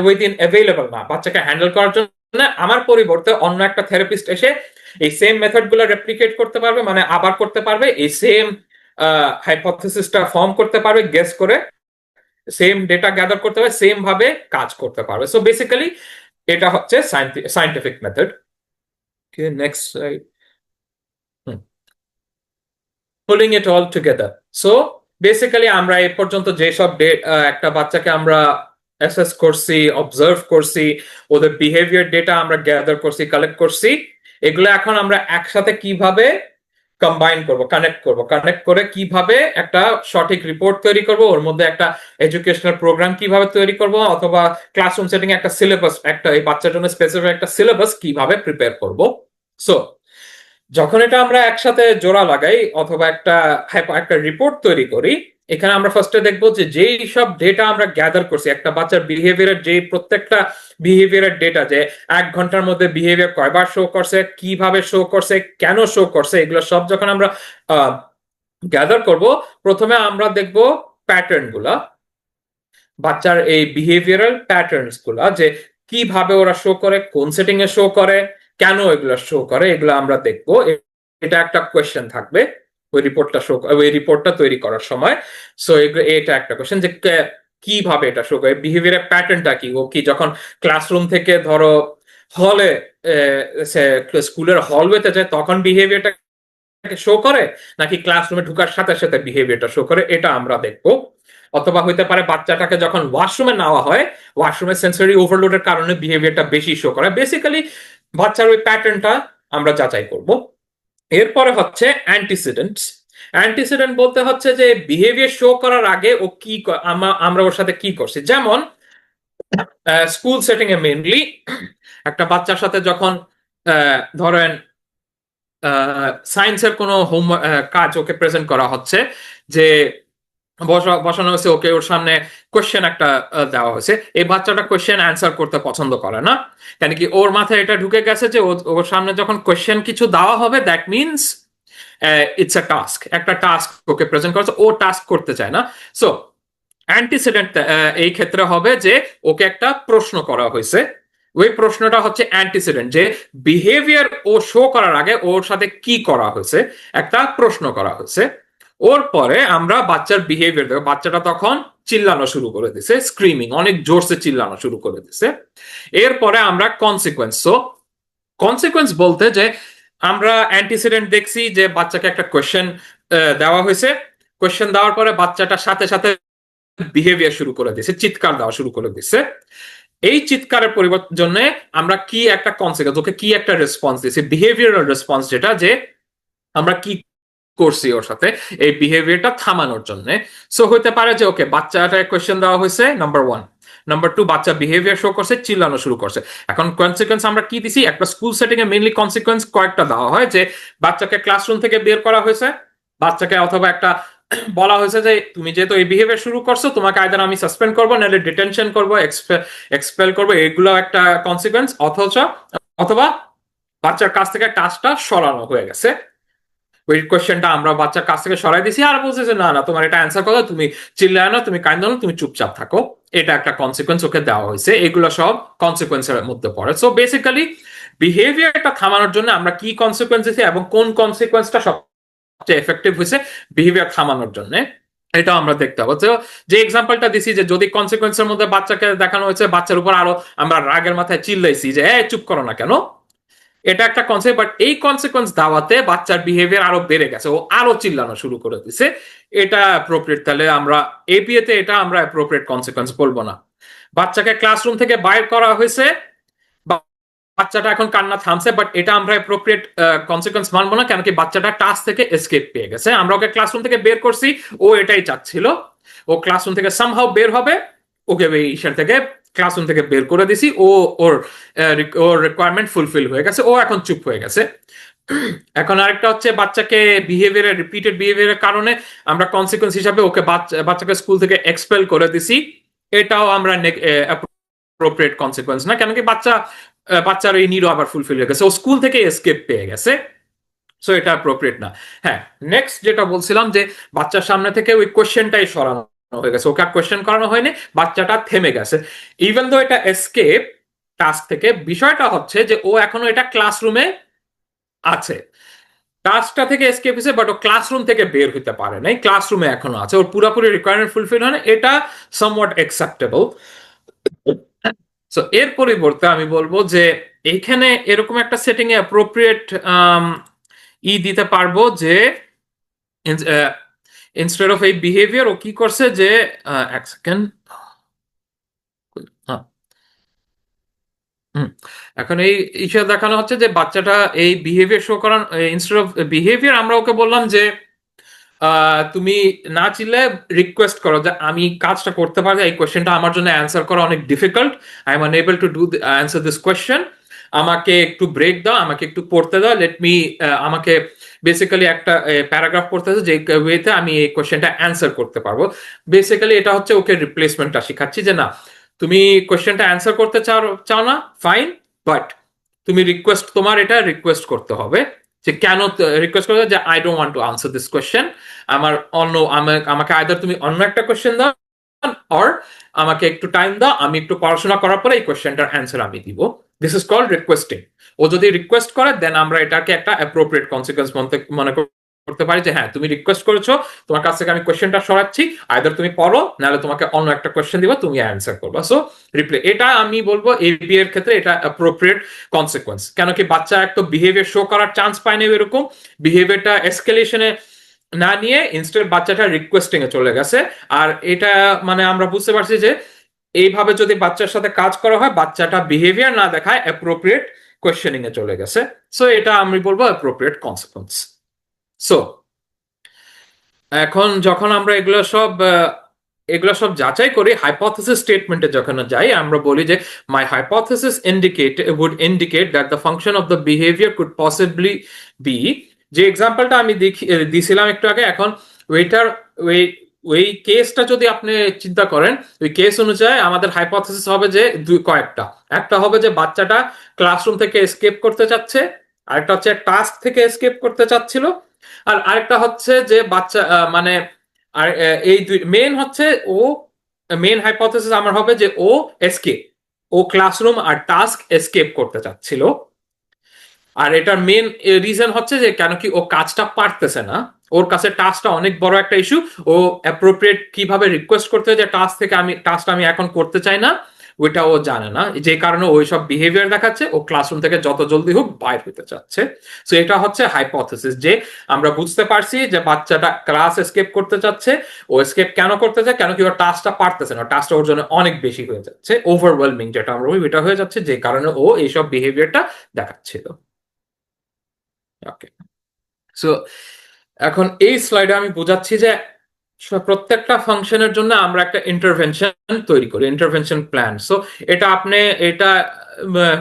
উইদিন অ্যাভেলেবল না বাচ্চাকে হ্যান্ডেল করার জন্য, আমার পরিবর্তে অন্য একটা থেরাপিস্ট এসে এই সেম মেথড গুলো রেপ্লিকেট করতে পারবে, মানে আবার করতে পারবে, এই সেম হাইপোথেসিসটা ফর্ম করতে পারবে গেস করে, সেম ডেটা গ্যাদার করতে পারবে, সেম ভাবে কাজ করতে পারবে। সো বেসিক্যালি এটা হচ্ছে scientific method. Okay, next slide. Pulling it all together. So basically আমরা এ পর্যন্ত যেসব একটা বাচ্চাকে আমরা অ্যাসেস করছি, অবজার্ভ করছি, ওদের বিহেভিয়ার ডেটা আমরা গ্যাদার করছি, কালেক্ট করছি, এগুলো এখন আমরা একসাথে কিভাবে কম্বাইন করব, কানেক্ট করে কিভাবে একটা সঠিক রিপোর্ট তৈরি করব, ওর মধ্যে একটা এডুকেশনাল প্রোগ্রাম কিভাবে তৈরি করব, অথবা ক্লাসরুম সেটিং এ একটা সিলেবাস, একটা এই বাচ্চার জন্য স্পেসিফিক একটা সিলেবাস কিভাবে প্রিপেয়ার করব। সো যখন এটা আমরা একসাথে জোড়া লাগাই অথবা একটা রিপোর্ট তৈরি করি, এখানে আমরা ফার্স্টে দেখবো যে যেই সব ডেটা আমরা গ্যাদার করছি, একটা বাচ্চার বিহেভিয়ারের যে প্রত্যেকটা বিহেভিয়ারের ডেটা, যে এক ঘন্টার মধ্যে বিহেভিয়ার কয়বার শো করছে, কিভাবে শো করছে, কেন শো করছে, এগুলো সব যখন আমরা গ্যাদার করব, প্রথমে আমরা দেখব প্যাটার্ন গুলা, বাচ্চার এই বিহেভিয়ারাল প্যাটার্নস গুলা, যে কিভাবে ওরা শো করে, কোন সেটিং এ শো করে, কেন এগুলো শো করে, এগুলো আমরা দেখবো। এটা একটা কোয়েশ্চেন থাকবে ওই রিপোর্টটা তৈরি করার সময়। সো এটা একটা কোয়েশ্চেন যে কিভাবে এটা শো করে, বিহেভিয়ারের প্যাটার্নটা কি, ও কি যখন ক্লাসরুম থেকে ধরো হলে, স্কুলের হলওয়েতে যায় তখন বিহেভিয়ারটা শো করে, নাকি ক্লাসরুমে ঢুকার সাথে সাথে বিহেভিয়ারটা শো করে, এটা আমরা দেখবো। অথবা হইতে পারে বাচ্চাটাকে যখন ওয়াশরুমে নেওয়া হয়, ওয়াশরুমে সেন্সরি ওভারলোডের কারণে বিহেভিয়ারটা বেশি শো করে। বেসিক্যালি বাচ্চার ওই প্যাটার্নটা আমরা যাচাই করব। এরপরে হচ্ছে অ্যান্টিসিডেন্ট বলতে হচ্ছে যে বিহেভিয়ার শো করার আগে ও কি আমরা ওর সাথে কি করছি। যেমন স্কুল সেটিং এ মেইনলি একটা বাচ্চার সাথে যখন ধরেন সায়েন্সের কোনো কাজ ওকে প্রেজেন্ট করা হচ্ছে, যে বসানো হয়েছে ওকে, ওর সামনে কোয়েশ্চেন একটা দেওয়া হয়েছে, এই বাচ্চাটা কোয়েশ্চেন অ্যান্সার করতে পছন্দ করে না, কেন কি ওর মাথায় এটা ঢুকে গেছে যে ওর সামনে যখন কোয়েশ্চেন কিছু দেওয়া হবে that means it's a task, একটা টাস্ক ওকে প্রেজেন্ট করেছে, ও টাস্ক করতে চায় না। সো অ্যান্টিসিডেন্ট এই ক্ষেত্রে হবে যে ওকে একটা প্রশ্ন করা হয়েছে, ওই প্রশ্নটা হচ্ছে অ্যান্টিসিডেন্ট, যে বিহেভিয়ার ও শো করার আগে ওর সাথে কি করা হয়েছে, একটা প্রশ্ন করা হয়েছে। ওর পরে আমরা বাচ্চার বিহেভিয়ার দেখো, বাচ্চাটা তখন চিল্লানো শুরু করে দিছে, স্ক্রিমিং, অনেক জোরসে চিল্লানো শুরু করে দিছে। এরপরে আমরা কনসিকুয়েন্স বলতে যে আমরা অ্যান্টিসিডেন্ট দেখছি যে বাচ্চাকে একটা কোয়েশ্চেন দেওয়া হয়েছে, কোয়েশ্চেন দেওয়ার পরে বাচ্চাটার সাথে সাথে বিহেভিয়ার শুরু করে দিছে, চিৎকার দেওয়া শুরু করে দিছে। এই চিৎকারের পরিবর্তন জন্য আমরা কি একটা কনসিকুয়েন্স, ওকে কি একটা রেসপন্স দিছি, বিহেভিয়ারাল রেসপন্স, যেটা যে আমরা কি করছি ওর সাথে এই বিহেভিয়ারটা থামানোর জন্য। সো হইতে পারে যে ওকে বাচ্চাটা কোয়েশ্চেন দেওয়া হয়েছে, নাম্বার 1। নাম্বার 2, বাচ্চা বিহেভিয়ার শো করছে, চিল্লানো শুরু করছে। এখন কনসিকুয়েন্স আমরা কি দিছি, একটা স্কুল সেটিং এ মেইনলি কনসিকুয়েন্স কয়েকটা দেওয়া হয়, যে বাচ্চাকে ক্লাসরুম থেকে বের করা হয়েছে, বাচ্চাকে অথবা একটা বলা হয়েছে যে তুমি যেহেতু এই বিহেভিয়ার শুরু করছো, তোমাকে আইদার আমি সাসপেন্ড করবো, নাহলে ডিটেনশন করবো, এক্সপেল করবো, এগুলো একটা কনসিকুয়েন্স। অথবা বাচ্চার কাছ থেকে টাস্কটা সরানো হয়ে গেছে, ওই কোয়েশ্চেনটা আমরা বাচ্চার কাছ থেকে সরাই দিছি, আর বলছে যে না না তোমার এটা অ্যান্সার করো, তুমি চিল্লায় না, তুমি কাইন্দ না, তুমি চুপচাপ থাকো। এটা একটা কনসিকুয়েন্স ওকে দেওয়া হয়েছে। এগুলো সব কনসিকুয়েন্সের মধ্যে পড়ে। সো বেসিক্যালি বিহেভিয়ারটা থামানোর জন্য আমরা কি কনসিকুয়েন্স দিছি এবং কোন কনসিকুয়েন্সটা সবচেয়ে এফেক্টিভ হয়েছে বিহেভিয়ার থামানোর জন্য, এটা আমরা দেখতে হবে। তো যে এক্সাম্পলটা দিছি, যে যদি কনসিকুয়েন্সের মধ্যে বাচ্চাকে দেখানো হয়েছে বাচ্চার উপর আরো আমরা রাগের মাথায় চিল্লাইছি যে চুপ করো না কেন, এটা একটা কনসেপ্ট, বাট এই কনসিকুয়েন্স দাওয়াতে বাচ্চার বিহেভিয়ার আরো বেড়ে গেছে, ও আরো চিল্লানো শুরু করে দিছে, এটা অ্যাপ্রোপ্রিয়েট। তাহলে আমরা এপিএ তে এটা আমরা অ্যাপ্রোপ্রিয়েট কনসিকুয়েন্স বলবো না। বাচ্চাকে ক্লাসরুম থেকে বাইর করা হয়েছে, বাচ্চাটা এখন কান্না থামছে, বাট এটা আমরা অ্যাপ্রোপ্রিয়েট কনসিকুয়েন্স মানবো না, কেন কি বাচ্চাটা টাস্ক থেকে এসকেপ পেয়ে গেছে, আমরা ওকে ক্লাসরুম থেকে বের করছি, ও এটাই চাচ্ছিল, ও ক্লাসরুম থেকে সামহাউ বের হবে, ওকে এই ইশার থেকে ক্লাসরুম থেকে বের করে দিছি, ওর রিকোয়ারমেন্ট ফুলফিল হয়ে গেছে, ও এখন চুপ হয়ে গেছে। এখন আরেকটা হচ্ছে বাচ্চাকে বিহেভিয়ারের রিপিটেড বিহেভিয়ারের কারণে আমরা কনসিকুয়েন্স হিসাবে ওকে বাচ্চাকে স্কুল থেকে এক্সপেল করে দিছি, এটাও আমরা অ্যাপ্রোপ্রিয়েট কনসিকুয়েন্স না, কেন কি বাচ্চার এই নিডও আবার ফুলফিল হয়ে গেছে, ও স্কুল থেকে এসকেপ পেয়ে গেছে। সো এটা অ্যাপ্রোপ্রিয়েট না। হ্যাঁ, নেক্সট যেটা বলছিলাম, যে বাচ্চার সামনে থেকে ওই কোয়েশ্চেনটাই সরানো হয়ে গেছে, ওকে কোয়েশ্চেন করানো হয়নি, বাচ্চাটা থেমে গেছে। ইভেন দো এটা এসকেপ টাস্ক থেকে, বিষয়টা হচ্ছে যে ও এখনো এটা ক্লাসরুমে আছে, টাস্কটা থেকে এসকেপ হয়েছে, বাট ও ক্লাসরুম থেকে বের হতে পারে নাই, ক্লাসরুমে এখনো আছে, ওর পুরোপুরি রিকোয়ারমেন্ট ফুলফিল হয় না, এটা সামওয়াট অ্যাকসেপ্টেবল। সো এর পরিবর্তে আমি বলবো যে এইখানে এরকম একটা সেটিং এ অ্যাপ্রোপ্রিয়েট দিতে পারবো, যে ইনস্টেড অফ এই বিহেভিয়ার ও কি করছে, যে এক সেকেন্ড, এখন এই ইস্যু দেখানো হচ্ছে যে বাচ্চাটা এই বিহেভিয়ার শো করান, ইনস্টেড অফ বিহেভিয়ার আমরা ওকে বললাম যে তুমি না চিল্লে রিকোয়েস্ট করো যে আমি কাজটা করতে পারি, এই কোয়েশ্চেনটা আমার জন্য অ্যান্সার করা অনেক difficult, I am unable to do answer this question, আমাকে একটু ব্রেক দাও, আমাকে একটু পড়তে দাও, লেট মি, আমাকে বেসিক্যালি একটা প্যারাগ্রাফ পড়তে দাও, যে ওয়েতে আমি এই কোয়েশ্চেনটা অ্যান্সার করতে পারবো। বেসিক্যালি এটা হচ্ছে ওকে রিপ্লেসমেন্টটা শিখাচ্ছি, যে না তুমি কোয়েশ্চেনটা অ্যান্সার করতে চাও না, ফাইন, বাট তুমি তোমার এটা রিকোয়েস্ট করতে হবে, যে কেন রিকোয়েস্ট করতে হবে, যে I don't want to answer this question, আমাকে আইদার তুমি অন্য একটা কোয়েশ্চেন দাও, অর আমাকে একটু টাইম দাও, আমি একটু পড়াশোনা করার পরে এই কোয়েশ্চেনটার অ্যান্সার আমি দিব। This is called requesting. ও যদি রিকোয়েস্ট করে, দেন আমরা এটাকে একটা অ্যাপ্রোপ্রিয়েট কনসিকুয়েন্স মনে করতে পারি, যে হ্যাঁ তুমি রিকোয়েস্ট করেছো, তোমার কাছ থেকে আমি কোয়েশ্চেনটা সরাচ্ছি, আইদার তুমি পড়ো, নাহলে তোমাকে অন্য একটা কোয়েশ্চেন দিব, তুমি অ্যান্সার করবা। সো এটা আমি বলবো এবি এর ক্ষেত্রে এটা অ্যাপ্রোপ্রিয়েট কনসিকুয়েন্স, কেন কি বাচ্চা একটা বিহেভিয়ার শো করার চান্স পায় না, এরকম বিহেভিয়ারটা এসকেলেশনে না নিয়ে ইনস্টেড বাচ্চাটা রিকোয়েস্টিং এ চলে গেছে। আর এটা মানে আমরা বুঝতে পারছি যে এইভাবে যদি বাচ্চার সাথে কাজ করা হয়, বাচ্চাটা বিহেভিয়ার না দেখায় অ্যাপ্রোপ্রিয়েট কোয়েশ্চেনিং এ চলে গেছে। সো এটা আমি বলবো অ্যাপ্রোপ্রিয়েট কনসিকুয়েন্স। সো এখন যখন আমরা এগুলো সব যাচাই করি, হাইপোথেসিস স্টেটমেন্টে যখন যাই, আমরা বলি যে মাই hypothesis would indicate that the function of the behavior could possibly be, যে এক্সাম্পলটা আমি দিছিলাম একটু আগে, এখন ওইটার ওই কেসটা যদি আপনি চিন্তা করেন, ওই কেস অনুযায়ী আমাদের হাইপোথেসিস হবে যে কয়েকটা, একটা হবে যে বাচ্চাটা ক্লাসরুম থেকে এসকেপ করতে চাচ্ছে, আরেকটা হচ্ছে টাস্ক থেকে এসকেপ করতে চাচ্ছিল, আর আরেকটা হচ্ছে যে বাচ্চা মানে আর এই দুই মেন হচ্ছে, মেন হাইপোথেসিস আমার হবে যে ও ক্লাসরুম আর টাস্ক এসকেপ করতে চাচ্ছিল, আর এটার মেন রিজন হচ্ছে যে কেন কি ও কাজটা পারতেছে না, ওর কাছে টাস্কটা অনেক বড় একটা ইস্যু, ও অ্যাপ্রোপ্রিয়েট কিভাবে রিকোয়েস্ট করতে হয় যে টাস্কটা আমি এখন করতে চাই না, ওইটা ও জানে না, যে কারণে ওই সব বিহেভিয়ার দেখাচ্ছে, ও ক্লাসরুম থেকে যত জলদি হোক বাইর হতে চাচ্ছে। সো এটা হচ্ছে হাইপোথেসিস, যে আমরা বুঝতে পারছি যে বাচ্চাটা ক্লাস এসকেপ করতে চাচ্ছে। ও এসকেপ কেন করতে চায়? কেন কি ওর টাস্কটা পারতেছে না, টাস্কটা ওর জন্য অনেক বেশি হয়ে যাচ্ছে, ওভারওয়েলমিং যেটা আমরা বলি, এটা হয়ে যাচ্ছে, যে কারণে ও এইসব বিহেভিয়ারটা দেখাচ্ছিল। ওকে, সো এখন এই স্লাইডে আমি বোঝাচ্ছি যে প্রত্যেকটা ফাংশনের জন্য আমরা একটা ইন্টারভেনশন তৈরি করি, ইন্টারভেনশন প্ল্যান। সো এটা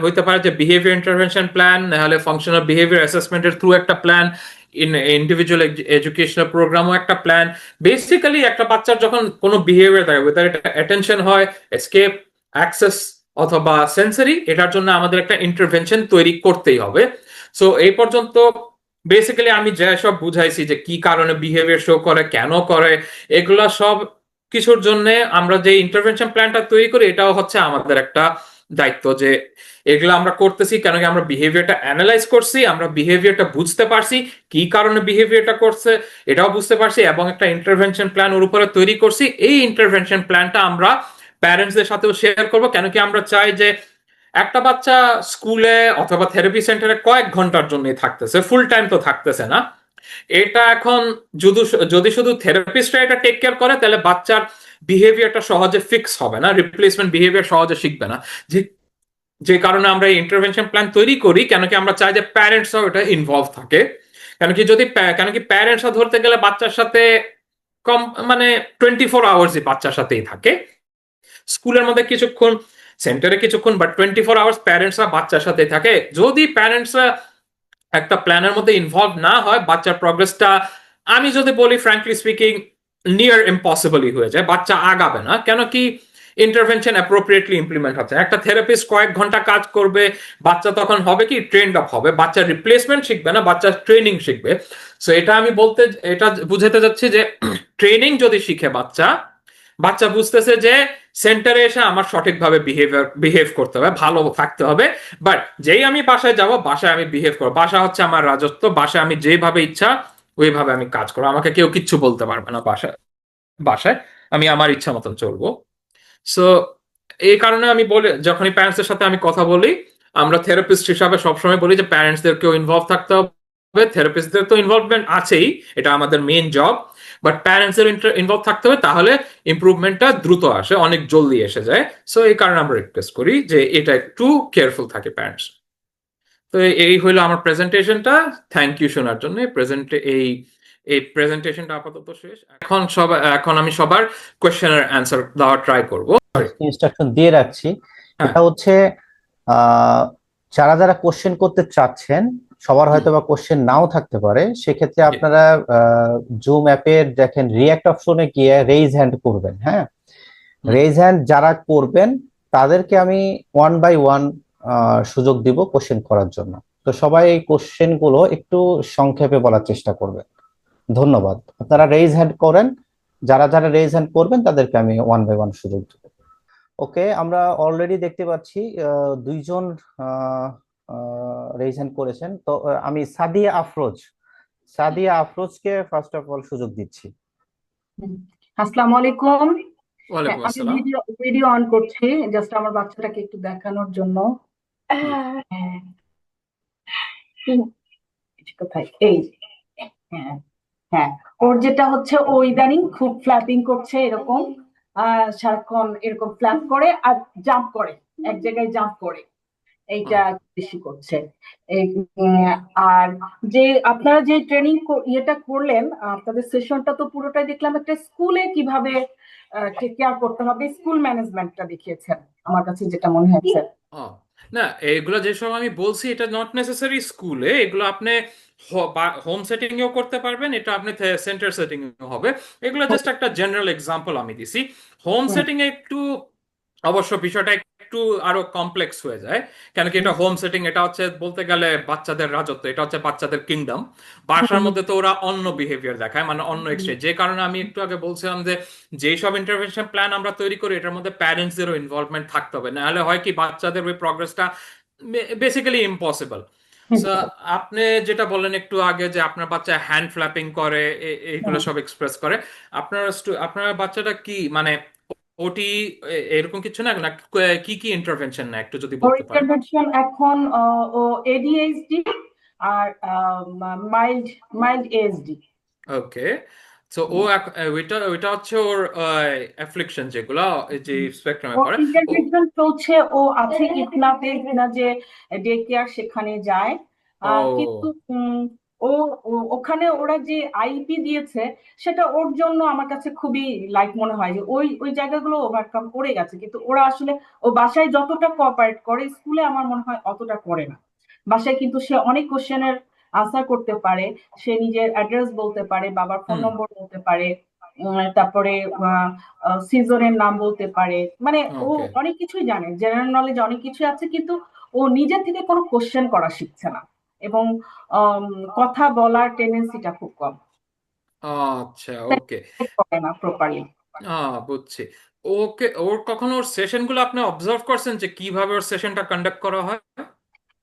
হইতে পারে যে বিহেভিয়ার ইন্টারভেনশন প্ল্যান, নাহলে ফাংশনাল বিহেভিয়ার অ্যাসেসমেন্টের থ্রু একটা প্ল্যান, ইন্ডিভিজুয়াল এডুকেশনাল প্রোগ্রামও একটা প্ল্যান। বেসিক্যালি একটা বাচ্চার যখন কোনো বিহেভিয়ার থাকে, ওয়েদার এটা অ্যাটেনশন হয়, এসকেপ, অ্যাক্সেস অথবা সেন্সরি, এটার জন্য আমাদের একটা ইন্টারভেনশন তৈরি করতেই হবে। সো এই পর্যন্ত বেসিক্যালি আমি যেসব বুঝাইছি যে কি কারণে বিহেভিয়ার শো করে, কেন করে, এগুলা সব কিছুর জন্য আমরা যে ইন্টারভেনশন প্ল্যানটা তৈরি করি, এটাও হচ্ছে আমাদের একটা দায়িত্ব, যে এগুলো আমরা করতেছি কেন কি আমরা বিহেভিয়ারটা অ্যানালাইজ করছি, আমরা বিহেভিয়ারটা বুঝতে পারছি, কি কারণে বিহেভিয়ারটা করছে এটাও বুঝতে পারছি, এবং একটা ইন্টারভেনশন প্ল্যান ওর উপরে তৈরি করছি। এই ইন্টারভেনশন প্ল্যানটা আমরা প্যারেন্টসদের সাথেও শেয়ার করবো, কেন কি আমরা চাই যে একটা বাচ্চা স্কুলে অথবা থেরাপি সেন্টারে কয়েক ঘন্টার জন্যই থাকতেছে, ফুল টাইম তো থাকতেছে না। এটা এখন যদি যদি শুধু থেরাপিস্টরা এটা টেক কেয়ার করে, তাহলে বাচ্চার বিহেভিয়ারটা সহজে ফিক্স হবে না, রিপ্লেসমেন্ট বিহেভিয়ার সহজে শিখবে না। যে যে কারণে আমরা এই ইন্টারভেনশন প্ল্যান তৈরি করি, কেন কি আমরা চাই যে প্যারেন্টসরাও এটা ইনভলভ থাকে। কেন কি প্যারেন্টসরা ধরতে গেলে বাচ্চার সাথে কম, মানে 24 আওয়ার্সই বাচ্চার সাথেই থাকে, স্কুলের মধ্যে কিছুক্ষণ, সেন্টারে কিছুক্ষণ, বাট 24 আওয়ার্স প্যারেন্টসরা বাচ্চার সাথে থাকে। যদি প্যারেন্টসরা একটা প্ল্যানের মধ্যে ইনভলভ না হয়, বাচ্চার প্রোগ্রেসটা, আমি যদি বলি ফ্র্যাঙ্কলি স্পিকিং, নিয়ার ইম্পসিবলই হয়ে যায়, বাচ্চা আগাবে না। কেন কি ইন্টারভেনশন অ্যাপ্রোপ্রিয়েটলি ইমপ্লিমেন্ট হচ্ছে। একটা থেরাপিস্ট কয়েক ঘন্টা কাজ করবে, বাচ্চা তখন হবে কি ট্রেন্ড আপ হবে, বাচ্চার রিপ্লেসমেন্ট শিখবে না, বাচ্চার ট্রেনিং শিখবে। সো এটা বুঝাতে যাচ্ছি যে ট্রেনিং যদি শিখে বাচ্চা, বাচ্চা বুঝতেছে যে সেন্টারে এসে আমার সঠিকভাবে বিহেভ করতে হবে, ভালো থাকতে হবে। বাট যেই আমি বাসায় যাব, বাসায় আমি বিহেভ করবো, বাসা হচ্ছে আমার রাজত্ব, বাসায় আমি যেভাবে ইচ্ছা ওইভাবে আমি কাজ করবো, আমাকে কেউ কিচ্ছু বলতে পারবে না। বাসায় বাসায় আমি আমার ইচ্ছা মতন চলবো। সো এই কারণে আমি বলি, যখনই প্যারেন্টসদের সাথে আমি কথা বলি, আমরা থেরাপিস্ট হিসাবে সবসময় বলি যে প্যারেন্টসদেরকেও ইনভলভ থাকতে হবে। থেরাপিস্টদের তো ইনভলভমেন্ট আছেই, এটা আমাদের মেইন জব, বাট প্যারেন্টসের ইনভলভ থাকতে হবে, তাহলে ইমপ্রুভমেন্টটা দ্রুত আসে, অনেক জলদি এসে যায়। সো এই কারণে আমরা রিকোয়েস্ট করি যে এটা একটু কেয়ারফুল থাকে প্যারেন্টস। তো এই হইলো আমার প্রেজেন্টেশনটা। থ্যাংক ইউ শোনার জন্য। এই এই প্রেজেন্টেশনটা আপাতত শেষ। এখন আমি সবার কোয়েশ্চেনের অ্যান্সার দেওয়ার ট্রাই করব। ইনস্ট্রাকশন দিয়ে রাখছি। হ্যাঁ। এটা হচ্ছে যারা যারা কোশ্চেন করতে চাচ্ছেন, সবার হয়তো বা কোশ্চেন নাও থাকতে পারে, সেক্ষেত্রে আপনারা জুম অ্যাপের দেখেন রিঅ্যাক্ট অপশনে গিয়ে রেইজ হ্যান্ড করবেন। হ্যাঁ, রেইজ হ্যান্ড যারা করবেন তাদেরকে আমি ওয়ান বাই ওয়ান সুযোগ দিব কোশ্চেন করার জন্য। তো সবাই এই কোশ্চেন গুলো একটু সংক্ষেপে বলার চেষ্টা করবেন। ধন্যবাদ। আপনারা রেইজ হ্যান্ড করেন, যারা যারা রেইজ হ্যান্ড করবেন তাদেরকে আমি ওয়ান বাই ওয়ান সুযোগ দেব। ওকে, আমরা অলরেডি দেখতে পাচ্ছি দুইজন রেইজ হ্যান্ড করেছেন। তো আমি সাদিয়া আফরোজকে ফার্স্ট অফ অল সুযোগ দিচ্ছি। আসসালামু আলাইকুম। ওয়ালাইকুম আমি আসসালাম। ভিডিও অন করছি জাস্ট আমার বাচ্চাটাকে একটু দেখানোর জন্য। হ্যাঁ, কোথায়? এই হ্যাঁ হ্যাঁ, ওর যেটা হচ্ছে ও ইদানিং খুব ফ্ল্যাপিং করছে, এরকম সারাক্ষণ এরকম ফ্ল্যাপ করে আর জাম্প করে, এক জায়গায় জাম্প করে, এইটা বেশি করছে। আর যে আপনারা যে ট্রেনিং ইয়েটা করলেন, আপনাদের সেশনটা তো পুরোটাই দেখলাম একটা স্কুলে কিভাবে টেক কেয়ার করতে হবে, স্কুল ম্যানেজমেন্টটা দেখিয়েছেন আমার কাছে যেটা মনে হচ্ছে। না, এগুলো যেসব আমি বলছি এটা নট নেসেসারি স্কুলে, এগুলো আপনি হোম সেটিং এও করতে পারবেন, এটা আপনি সেন্টার সেটিং এও হবে। এগুলো জাস্ট একটা জেনারেল এক্সাম্পল আমি দিছি। হোম সেটিং এ একটু অবশ্য বিষয়টা একটু আরো কমপ্লেক্স হয়ে যায়, কেন কি এটা হোম সেটিং, এটা হচ্ছে বলতে গেলে বাচ্চাদের রাজত্ব, এটা হচ্ছে বাচ্চাদের কিংডম। বাসার মধ্যে তো ওরা অন্য বিহেভিয়ার দেখায়, মানে অন্য এক্সট্রা, যে কারণে আমি একটু আগে বলছিলাম যে যেই সব ইন্টারভেনশন প্ল্যান আমরা তৈরি করি, এটার মধ্যে প্যারেন্টসদেরও ইনভলভমেন্ট থাকতে হবে, নাহলে হয় কি বাচ্চাদের ওই প্রোগ্রেসটা বেসিক্যালি ইম্পসিবল। আপনি যেটা বললেন একটু আগে যে আপনার বাচ্চা হ্যান্ড ফ্ল্যাপিং করে, এইগুলো সব এক্সপ্রেস করে, আপনার বাচ্চাটা কি মানে ওটি এরকম কিছু না, না কি কি ইন্টারভেনশন না একটু যদি ওর বলতে পারেন। ইন্টারভেনশন এখন ও এডিএইচডি আর মাইল্ড মাইল্ড এএসডি। ওকে, তো ও ওইটা ওইটা হচ্ছে ওর অ্যাফ্লিকশন যেগুলো এই যে স্পেকট্রামে ওর পড়ে। ও ইন্টারভেনশন চলছে, ও আছে ইতনাতে, ইতনা যে ডে কেয়ার সেখানে যায়। কিন্তু ও ও ওখানে ওরা যে আইপি দিয়েছে সেটা ওর জন্য আমার কাছে খুবই লাইট মনে হয় যে ওই ওই জায়গাগুলো ওভারকাম করে গেছে, কিন্তু ওরা আসলে ও বাসায় যতটা কোঅপারেট করে স্কুলে আমার মনে হয় অতটা করে না। বাসায় কিন্তু সে অনেক কোশ্চেনের আনসার করতে পারে, সে নিজের অ্যাড্রেস বলতে পারে, বাবার ফোন হুম। নম্বর বলতে পারে, তারপরে সিজনের নাম বলতে পারে, মানে ও ওকে, অনেক কিছুই জানে, জেনারেল নলেজ অনেক কিছুই আছে, কিন্তু ও নিজে থেকে কোনো কোশ্চেন করা শিখছে না। এবং আম, কথা বলার টেন্ডেন্সিটা খুব কম, আচ্ছা, ওকে। করে না প্রপারলি। বুঝছি। ওকে, ওর কখনো ওর সেশন গুলো আপনি অবজার্ভ করছেন যে কিভাবে ওর সেশনটা কন্ডাক্ট করা হয়?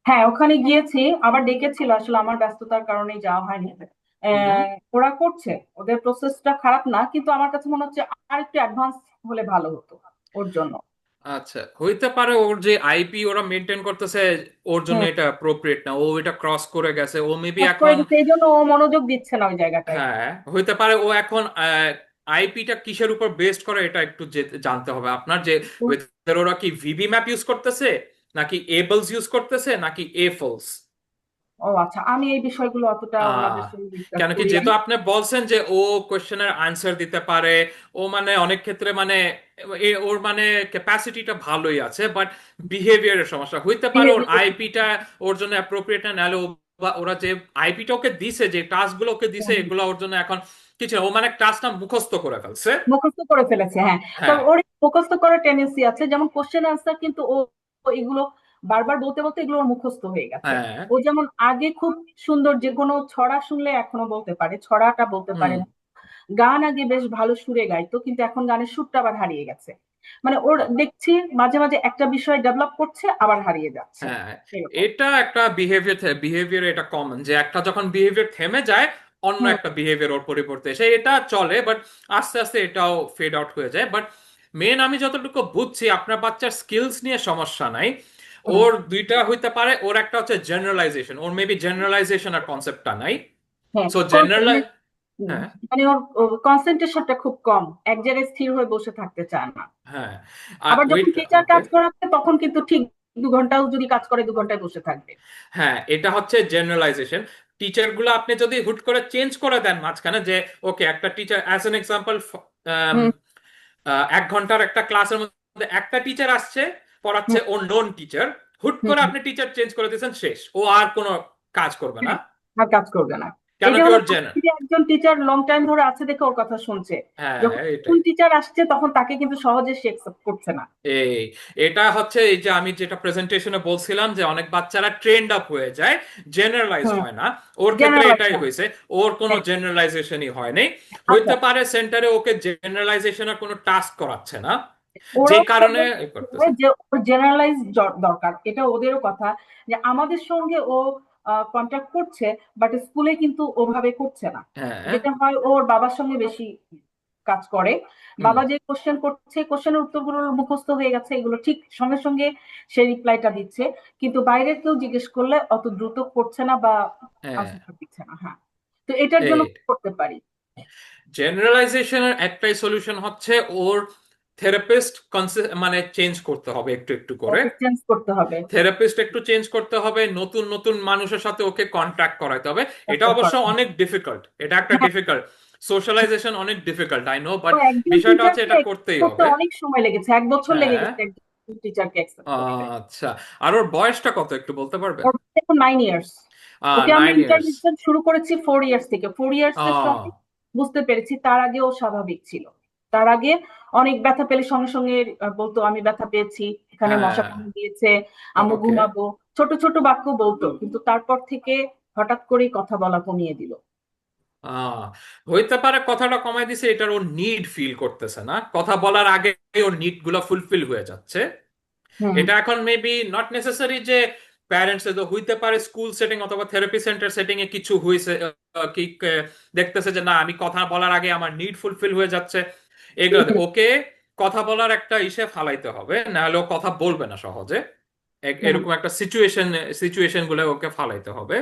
হ্যাঁ, ওখানে গিয়েছি, আবার ডেকেছিল, আসলে আমার ব্যস্ততার কারণে যাওয়া হয়নি। হুম। ওরা করছে, ওদের প্রসেসটা খারাপ না, কিন্তু আমার কাছে মনে হচ্ছে আর একটু অ্যাডভান্স হলে ভালো হতো ওর জন্য। আচ্ছা, হইতে পারে ওর যে আইপি ওরা মেনটেন করতেছে ওর জন্য হুম, এটা অ্যাপ্রোপ্রিয়েট না, ও এটা ক্রস করে গেছে, ও মেবি কাজ করে এখন। গেছে, এই জন্য ও মনোযোগ দিচ্ছে না ওই জায়গাটায়। হ্যাঁ, হইতে পারে ও এখন আইপিটা কিসের উপর বেসড করে এটা একটু জানতে হবে আপনার, যে whether ওরা কি ভিবি ম্যাপ ইউজ করতেছে, নাকি এবলস ইউজ করতেছে, নাকি এফলস। ও আচ্ছা, আমি এই বিষয়গুলো অতটা ওনাদের আহ সঙ্গে ডিসকাস কেন কি, করি যেহেতু নাই। আপনি বলছেন যে ও কোয়েশ্চেনের আনসার দিতে পারে, ও মানে অনেক ক্ষেত্রে মানে ওর মানে ক্যাপাসিটিটা ভালোই আছে, বাট বিহেভিয়ারের সমস্যা হইতে পারে, ওর আইপিটা ওর জন্য অ্যাপ্রোপ্রিয়েট না, নাহলে বা ওরা যে আইপিটা ওকে দিছে, যে টাস্ক গুলো ওকে দিছে, এগুলো ওর জন্য এখন কিছু না, ও মানে টাস্কটা মুখস্থ করে ফেলছে। মুখস্থ করে ফেলেছে, হ্যাঁ। হ্যাঁ, তবে ওর মুখস্থ করার টেন্ডেন্সি আছে, যেমন কোশ্চেন আনসার, কিন্তু ও ও এগুলো বারবার বলতে বলতে এগুলো ওর মুখস্থ হয়ে গেছে। হ্যাঁ। ও যেমন আগে খুব সুন্দর যে কোনো ছড়া শুনলে এখনো বলতে পারে, ছড়াটা বলতে হুম। পারে না। গান আগে বেশ ভালো সুরে গাইতো, কিন্তু এখন গানের সুরটা আবার হারিয়ে গেছে। মানে ওর দেখছি মাঝে মাঝে একটা বিষয় ডেভেলপ করছে আবার হারিয়ে যাচ্ছে, হ্যাঁ, এরকম। এটা একটা বিহেভিয়ার এটা কমন, যে একটা যখন বিহেভিয়ার থেমে যায়, অন্য হুম, একটা বিহেভিয়ার ওর পরিবর্তে এসে এটা চলে, বাট আস্তে আস্তে এটাও ফেড আউট হয়ে যায়। বাট মেন আমি যতটুকু বুঝছি, আপনার বাচ্চার স্কিলস নিয়ে সমস্যা নাই, হুম, ওর দুইটা হইতে পারে, ওর একটা হচ্ছে জেনারেলাইজেশন, ওর মেবি জেনারেলাইজেশন আর কনসেপ্টটা নাই। হ্যাঁ। So general. হুম, হ্যাঁ, মানে ওর কনসেন্ট্রেশনটা খুব কম, এক জায়গায় স্থির হয়ে বসে থাকতে চায় না। হ্যাঁ। আর আবার যখন ওইট টিচার ওকে। কাজ করাচ্ছে তখন কিন্তু ঠিক 2 ঘন্টাও যদি কাজ করে 2 ঘন্টায় বসে থাকবে। হ্যাঁ, এটা হচ্ছে জেনারেলাইজেশন। টিচার গুলো আপনি যদি হুট করে চেঞ্জ করে দেন মাঝখানে, যে ওকে একটা টিচার অ্যাজ এন এক্সাম্পল, হুম, 1 ঘন্টার একটা ক্লাসের মধ্যে একটা টিচার আসছে, পড়াচ্ছে হুম, ও নন টিচার, হুট হুম, করে আপনি টিচার চেঞ্জ করে দিয়েছেন, শেষ, ও আর কোনো কাজ করবে না। হ্যাঁ, আর কাজ করবে না। কেন এটা কি হলো ওর যে একজন টিচার লং টাইম ধরে আছে দেখে ওর কথা শুনছে, যখন হ্যাঁ, নতুন এটাই। টিচার আসছে তখন তাকে কিন্তু সহজে সে একসেপ্ট করছে না। এই এটা হচ্ছে এই যে আমি যেটা প্রেজেন্টেশনে বলছিলাম, যে অনেক বাচ্চারা ট্রেন্ড আপ হয়ে যায়, জেনারেলাইজড হুম, হয় না। ওর ক্ষেত্রে এটাই জেনারেলাইজেশন। হয়েছে, ওর কোনো জেনারেলাইজেশনই হয় নাই। আচ্ছা, হইতে পারে সেন্টারে ওকে জেনারেলাইজেশনের কোনো টাস্ক করাচ্ছে না, যে ওরাও কারণে suggest এ করে করতেছে। যে ওর জেনারেলাইজ দরকার, এটা ওদেরও কথা, যে আমাদের সঙ্গে ও কন্ট্যাক্ট করছে, বাট স্কুলে কিন্তু ওভাবে করছে না। হ্যাঁ। যেটা হয় ওর বাবার সঙ্গে বেশি কাজ করে, হুম। বাবা যে কোশ্চেন করছে কোশ্চেনের উত্তরগুলো ওর মুখস্থ হয়ে গেছে, এগুলো ঠিক সঙ্গে সঙ্গে সে রিপ্লাইটা দিচ্ছে, কিন্তু বাইরের কেউ জিজ্ঞেস করলে অত দ্রুত করছে না বা হ্যাঁ, আনসার দিচ্ছে না। হ্যাঁ, তো এটার জন্য এই কি করতে পারি? জেনারেলাইজেশনের একটাই সলিউশন হচ্ছে ওর থেরাপিস্ট মানে চেঞ্জ করতে হবে একটু একটু করে। চেঞ্জ করতে হবে। থেরাপিস্ট একটু চেঞ্জ করতে হবে, নতুন নতুন মানুষের সাথে ওকে কন্ট্যাক্ট করাতে হবে। এটা একটা অবশ্য কথা। অনেক ডিফিকাল্ট, এটা একটা হ্যাঁ, ডিফিকাল্ট সোশ্যালাইজেশন, অনেক ডিফিকাল্ট আই নো, তো বাট একজন বিষয়টা হচ্ছে টিচারকে এটা accept করতেই করতে হবে। অনেক সময় লেগেছে, 1 বছর লেগে হ্যাঁ। গেছে একজন টিচারকে অ্যাকসেপ্ট করতে। আচ্ছা, আর ওর বয়সটা কত একটু বলতে পারবেন? ওর বয়স এখন 9 ইয়ার্স। ওকে আমরা 9 ইয়ার্স। ইন্টারভেনশন শুরু করেছি 4 ইয়ার্স থেকে, 4 ইয়ার্স এর সময় বুঝতে পেরেছি, তার আগে ও স্বাভাবিক ছিল। তার আগে অনেক ব্যথা পেলে সঙ্গে সঙ্গে বলতো আমি ব্যথা পেয়েছি, এখানে মশা হ্যাঁ। কামড় দিয়েছে, আম্মু ওকে। ঘুমাবো, ছোট ছোট বাক্য বলতো, কিন্তু তারপর থেকে হঠাৎ করেই কথা বলা কমিয়ে দিল। আহ হইতে পারে কথাটা কমাই দিছে, এটার ওর নিড ফিল করতেছে না, কথা বলার আগে ওর নিড গুলা ফুলফিল হয়ে যাচ্ছে। হুম, এটা এখন মেবি নট নেসেসারি যে প্যারেন্টস, তো হইতে পারে স্কুল সেটিং অথবা থেরাপি সেন্টার সেটিং এ কিছু হয়েছে, কি দেখতেছে যে না, আমি কথা বলার আগে আমার নিড ফুলফিল হয়ে যাচ্ছে, এগুলো ওকে কথা বলার একটা ইসে ফালাইতে হবে, নাহলে ও কথা বলবে না সহজে। হুম, এরকম একটা সিচুয়েশন গুলো ওকে ফালাইতে হবে।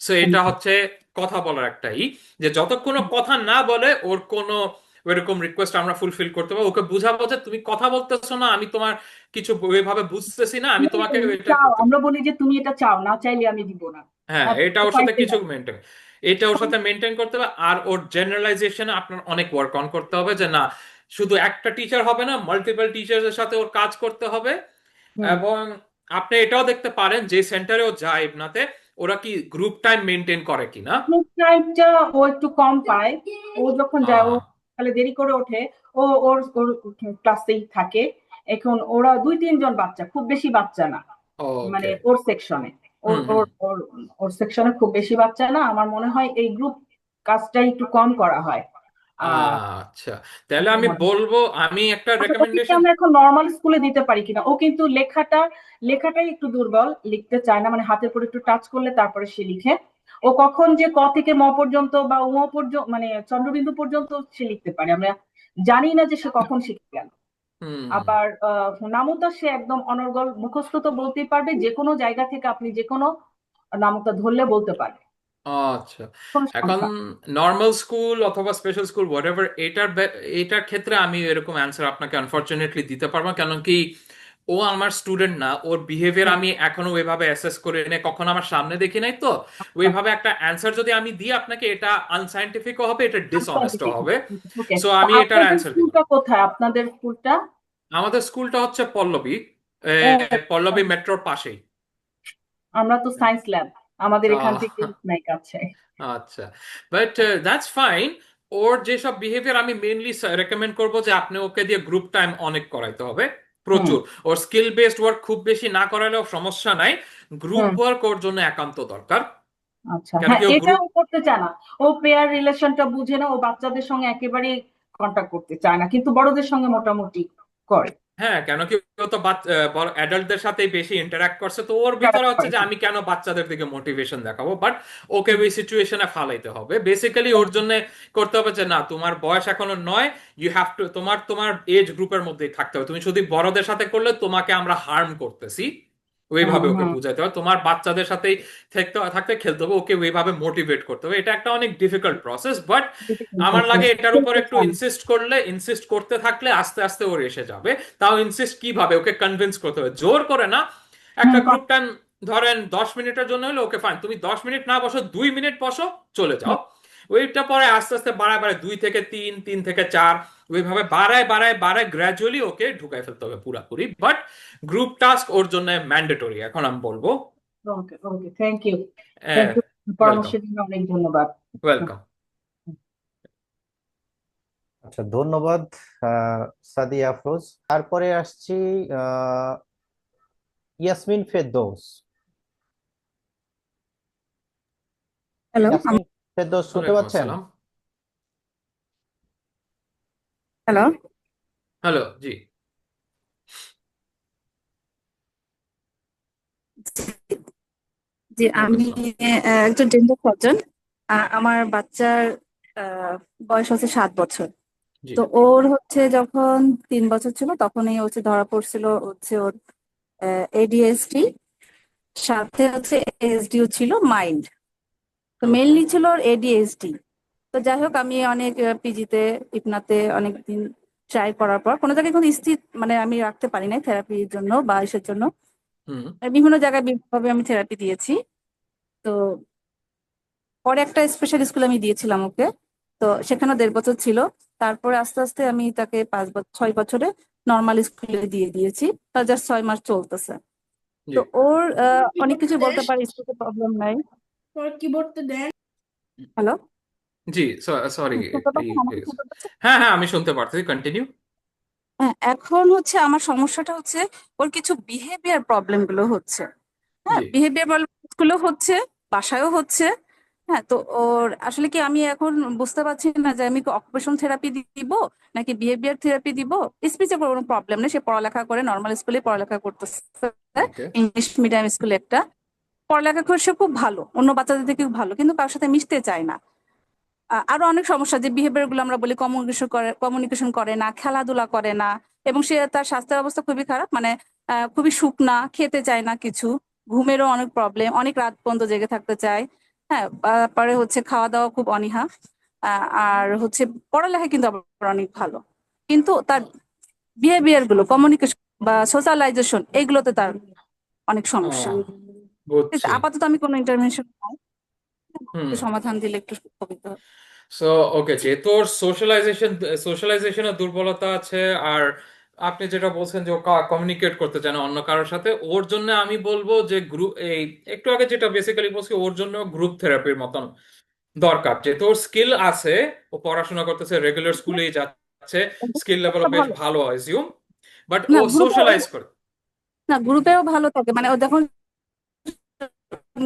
সো হুম, এটা হচ্ছে কথা বলার একটাই, যে যতক্ষণ ও কথা না বলে ওর কোনো ওইরকম রিকোয়েস্ট আমরা ফুলফিল করতে পারবো। ওকে বুঝাবো যে তুমি কথা বলতেছো না, আমি তোমার কিছু ওইভাবে বুঝতেছি না, আমি তোমাকে এটা চাও, করতে। আমরা বলি যে তুমি এটা চাও, না চাইলে আমি দিব না। হ্যাঁ, হ্যাঁ, এটা ওর সাথে পাইতে কিছু হবে। মেনটেন, এটা ওর সাথে মেনটেন করতে হবে। আর ওর জেনারেলাইজেশনে আপনার অনেক ওয়ার্ক অন করতে হবে, যে না শুধু একটা টিচার হবে না, মাল্টিপল টিচার্সের সাথে ওর কাজ করতে হবে। হুম। এবং আপনি এটাও দেখতে পারেন যে সেন্টারে ও যায় ইবনাতে, ওরা কি গ্রুপ টাইম মেনটেন করে কিনা। টাইমটা ও একটু কম পায়। ও যখন যায়, ও আহ সকালে দেরি করে ওঠে। ও ওর ওর ক্লাসেই থাকে। এখন ওরা 2-3 জন বাচ্চা, খুব বেশি বাচ্চা না। মানে ওকে। ওর সেকশনে, ওর হুম হুম। ওর ওর ওর সেকশনে খুব বেশি বাচ্চা না। আমার মনে হয় এই গ্রুপ কাজটা একটু কম করা হয়। আহ আচ্ছা, তাহলে আমার আমি মনে হয় বলবো, আমি একটা আচ্ছা, ওকে কি রেকমেন্ডেশন। আমরা এখন নর্মাল স্কুলে দিতে পারি কিনা? ও কিন্তু লেখাটাই একটু দুর্বল, লিখতে চায় না। মানে হাতের উপর একটু টাচ করলে তারপরে সে লিখে। ও কখন যে ক থেকে ম পর্যন্ত বা ও পর্যন্ত, মানে চন্দ্রবিন্দু পর্যন্ত সে লিখতে পারে, আমরা জানি না যে সে কখন শিখে গেল। হুম। আবার নামতা সে একদম অনর্গল, মুখস্থ তো বলতেই পারবে, যে কোনো জায়গা থেকে আপনি যে কোনো নামতা ধরলে বলতে পারবে, আচ্ছা, কোনো এখন সংখ্যা। নর্মাল স্কুল অথবা স্পেশাল স্কুল হোয়াট এভার, এটার ক্ষেত্রে আমি এরকম অ্যান্সার আপনাকে আনফরচুনেটলি দিতে পারবো না। কেন কি, ও আমার স্টুডেন্ট না, ওর বিহেভিয়ার হ্যাঁ, আমি এখনো ওইভাবে অ্যাসেস করে এনে কখনো আমার সামনে দেখি নাই। তো ওইভাবে একটা অ্যান্সার যদি আমি দিই আপনাকে, এটা আনসাইন্টিফিকও হবে, এটা ডিসঅনেস্টও হবে। ওকে। সো তো আমি এটার আপনাদের অ্যান্সার দিব না। স্কুলটা কোথায়? আপনাদের স্কুলটা? আমাদের স্কুলটা হচ্ছে পল্লবী, ও, পল্লবী মেট্রোর পাশেই। আমরা তো সায়েন্স ল্যাব, আমাদের এখান আহ, থেকে নাই কাছে। আচ্ছা, বাট দ্যাটস ফাইন। ওর যেসব বিহেভিয়ার আমি মেইনলি রেকমেন্ড করবো, যে আপনি ওকে দিয়ে গ্রুপ টাইম অনেক করাইতে হবে, হুম, প্রচুর। ওর স্কিল বেসড ওয়ার্ক খুব বেশি না করালেও সমস্যা নাই, গ্রুপ হুম। ওয়ার্ক ওর জন্য একান্ত দরকার। আচ্ছা, কেন হ্যাঁ, কি ও গ্রুপ, এটাও করতে চায় না। ও পেয়ার রিলেশনটা বুঝে না, ও বাচ্চাদের সঙ্গে একেবারেই কন্টাক্ট করতে চায় না, কিন্তু বড়দের সঙ্গে মোটামুটি করে। হ্যাঁ কেন কি, ও তো বড় অ্যাডাল্টদের সাথেই বেশি ইন্টারঅ্যাক্ট করছে, তো ওর ভিতরে হচ্ছে যে আমি কেন বাচ্চাদের দিকে মোটিভেশন দেখাবো। বাট ওকে ওই সিচুয়েশনে ফালাইতে হবে। বেসিক্যালি ওর জন্য করতে হবে যে না, তোমার বয়স এখনো নয়, ইউ হ্যাভ টু, তোমার তোমার এজ গ্রুপের মধ্যেই থাকতে হবে। তুমি শুধু বড়দের সাথে করলে তোমাকে আমরা হার্ম করতেছি, হুম, ওইভাবে ওকে হুম। বুঝাইতে হবে। তোমার বাচ্চাদের সাথেই থাকতে থাকতে খেলতে হবে, ওকে ওইভাবে মোটিভেট করতে হবে। এটা একটা অনেক ডিফিকাল্ট প্রসেস, বাট আমার লাগে এটার উপর খেলতে একটু চায় না। ইনসিস্ট করতে থাকলে আস্তে আস্তে ওর এসে যাবে। তাও ইনসিস্ট কিভাবে, ওকে কনভিন্স করতে হবে, জোর করে না। হুম, একটা গ্রুপ টাইম ধরেন 10 মিনিটের জন্য হলে ওকে ফাইন, তুমি 10 মিনিট না বসো, 2 মিনিট বসো, চলে যাও। হুম। ওইটা পরে আস্তে আস্তে বাড়ায় বাড়ায় 2 থেকে 3, 3 থেকে 4, ওইভাবে বাড়ায় বাড়ায় বাড়ায় গ্রাজুয়ালি ওকে ঢুকাই ফেলতে হবে পুরাপুরি। বাট গ্রুপ টাস্ক ওর জন্য ম্যান্ডেটরি, এখন আমি বলবো। Okay, okay, thank you. Thank you, welcome, পরামর্শের জন্য অনেক ধন্যবাদ। ওয়েলকাম। আচ্ছা, ধন্যবাদ সাদিয়া আফরোজ। তারপরে আসছি আহ, ইয়াসমিন ফেরদৌস। হ্যালো। ইয়াসমিন ফেরদৌস শুনতে ওয়ালাইকুম পাচ্ছেন? আসসালাম। হ্যালো। হ্যালো, জি। জি, ওয়ালাইকুম আমি আসসালাম। একজন ডেন্টাল সার্জন। আমার বাচ্চার আহ, বয়স হচ্ছে 7 বছর। জি। তো ওর হচ্ছে যখন 3 বছর ছিল তখনই হচ্ছে ধরা পড়ছিল হচ্ছে ওর এডিএসডি, সাথে হচ্ছে এসডিও ছিল মাইল্ড। তো ওকে। মেইনলি ছিল ওর এডিএসডি। তো যাই হোক, আমি অনেক পিজিতে, ইপনাতে অনেকদিন ট্রাই করার পর কোনো জায়গায় কোনো স্থির মানে আমি রাখতে পারি নাই থেরাপির জন্য বা ইসের জন্য। হুম। বিভিন্ন জায়গায় বিভিন্নভাবে আমি থেরাপি দিয়েছি। তো পরে একটা স্পেশাল স্কুলে আমি দিয়েছিলাম ওকে। তো সেখানে 1.5 বছর ছিল। তারপরে আস্তে আস্তে আমি তাকে 5 বছর 6 বছরে নর্মাল স্কুলে দিয়ে দিয়েছি। তার জাস্ট 6 মাস চলতেছে। জি। তো ওর অনেক কিছু বলতে পারে, স্কুলে প্রবলেম নাই। হ্যালো। জি, সরি। শুনতে পাচ্ছেন? আমাকে শুনতে পাচ্ছেন? হ্যাঁ হ্যাঁ, আমি শুনতে পারতেছি, কন্টিনিউ। হ্যাঁ, এখন হচ্ছে আমার সমস্যাটা হচ্ছে ওর কিছু বিহেভিয়ার প্রবলেম গুলো হচ্ছে। হ্যাঁ, জি। বিহেভিয়ার প্রবলেম গুলো হচ্ছে, বাসায়ও হচ্ছে। হ্যাঁ, তো ওর আসলে কি আমি এখন বুঝতে পারছি না যে আমি কি অকুপেশন থেরাপি দিব নাকি বিহেভিয়ার থেরাপি দিব। স্পিচে কোনো প্রবলেম নেই, সে পড়ালেখা করে, নর্মাল স্কুলে পড়ালেখা করতেছে, ওকে। ইংলিশ মিডিয়াম স্কুলে একটা। পড়ালেখা করে সে খুব ভালো, অন্য বাচ্চাদের থেকে খুব ভালো, কিন্তু কারোর সাথে মিশতে চায় না। আরো অনেক সমস্যা যে বিহেভিয়ার গুলো আমরা বলি কমিউনিকেশন করে না, খেলাধুলা করে না, এবং সে তার স্বাস্থ্যের অবস্থা খুবই খারাপ, মানে খুবই শুকনা, খেতে চায় না কিছু, ঘুমেরও অনেক প্রবলেম, অনেক রাত পর্যন্ত জেগে থাকতে চায়। হ্যাঁ, তারপরে হচ্ছে খাওয়া দাওয়া খুব অনীহা। আর হচ্ছে পড়ালেখা কিন্তু আবার অনেক ভালো, কিন্তু তার বিহেভিয়ার গুলো, কমিউনিকেশন বা সোশ্যালাইজেশন, এইগুলোতে তার অনেক ও, সমস্যা। বুঝছি। আপাতত আমি কোনো ইন্টারভেনশন হুম। সমাধান দিলে একটু উপকৃত হবো। সো ওকে, যেহেতু ওর সোশ্যালাইজেশনের দুর্বলতা আছে, আর আপনি যেটা বলছেন যে ও কমিউনিকেট করতে চায় না অন্য কারোর সাথে, ওর জন্য আমি বলবো যে গ্রুপ, এই একটু আগে যেটা বেসিক্যালি বলছি, ওর জন্য গ্রুপ থেরাপির মতন দরকার। যেহেতু ওর স্কিল আছে, ও পড়াশোনা করতেছে, রেগুলার স্কুলেই যাচ্ছে, স্কিল লেভেলও বেশ ভালো ভালো হয় জিউম, বাট ও না, গ্রুপে সোশ্যালাইজ করে। না, গ্রুপেও ভালো থাকে, মানে ও যখন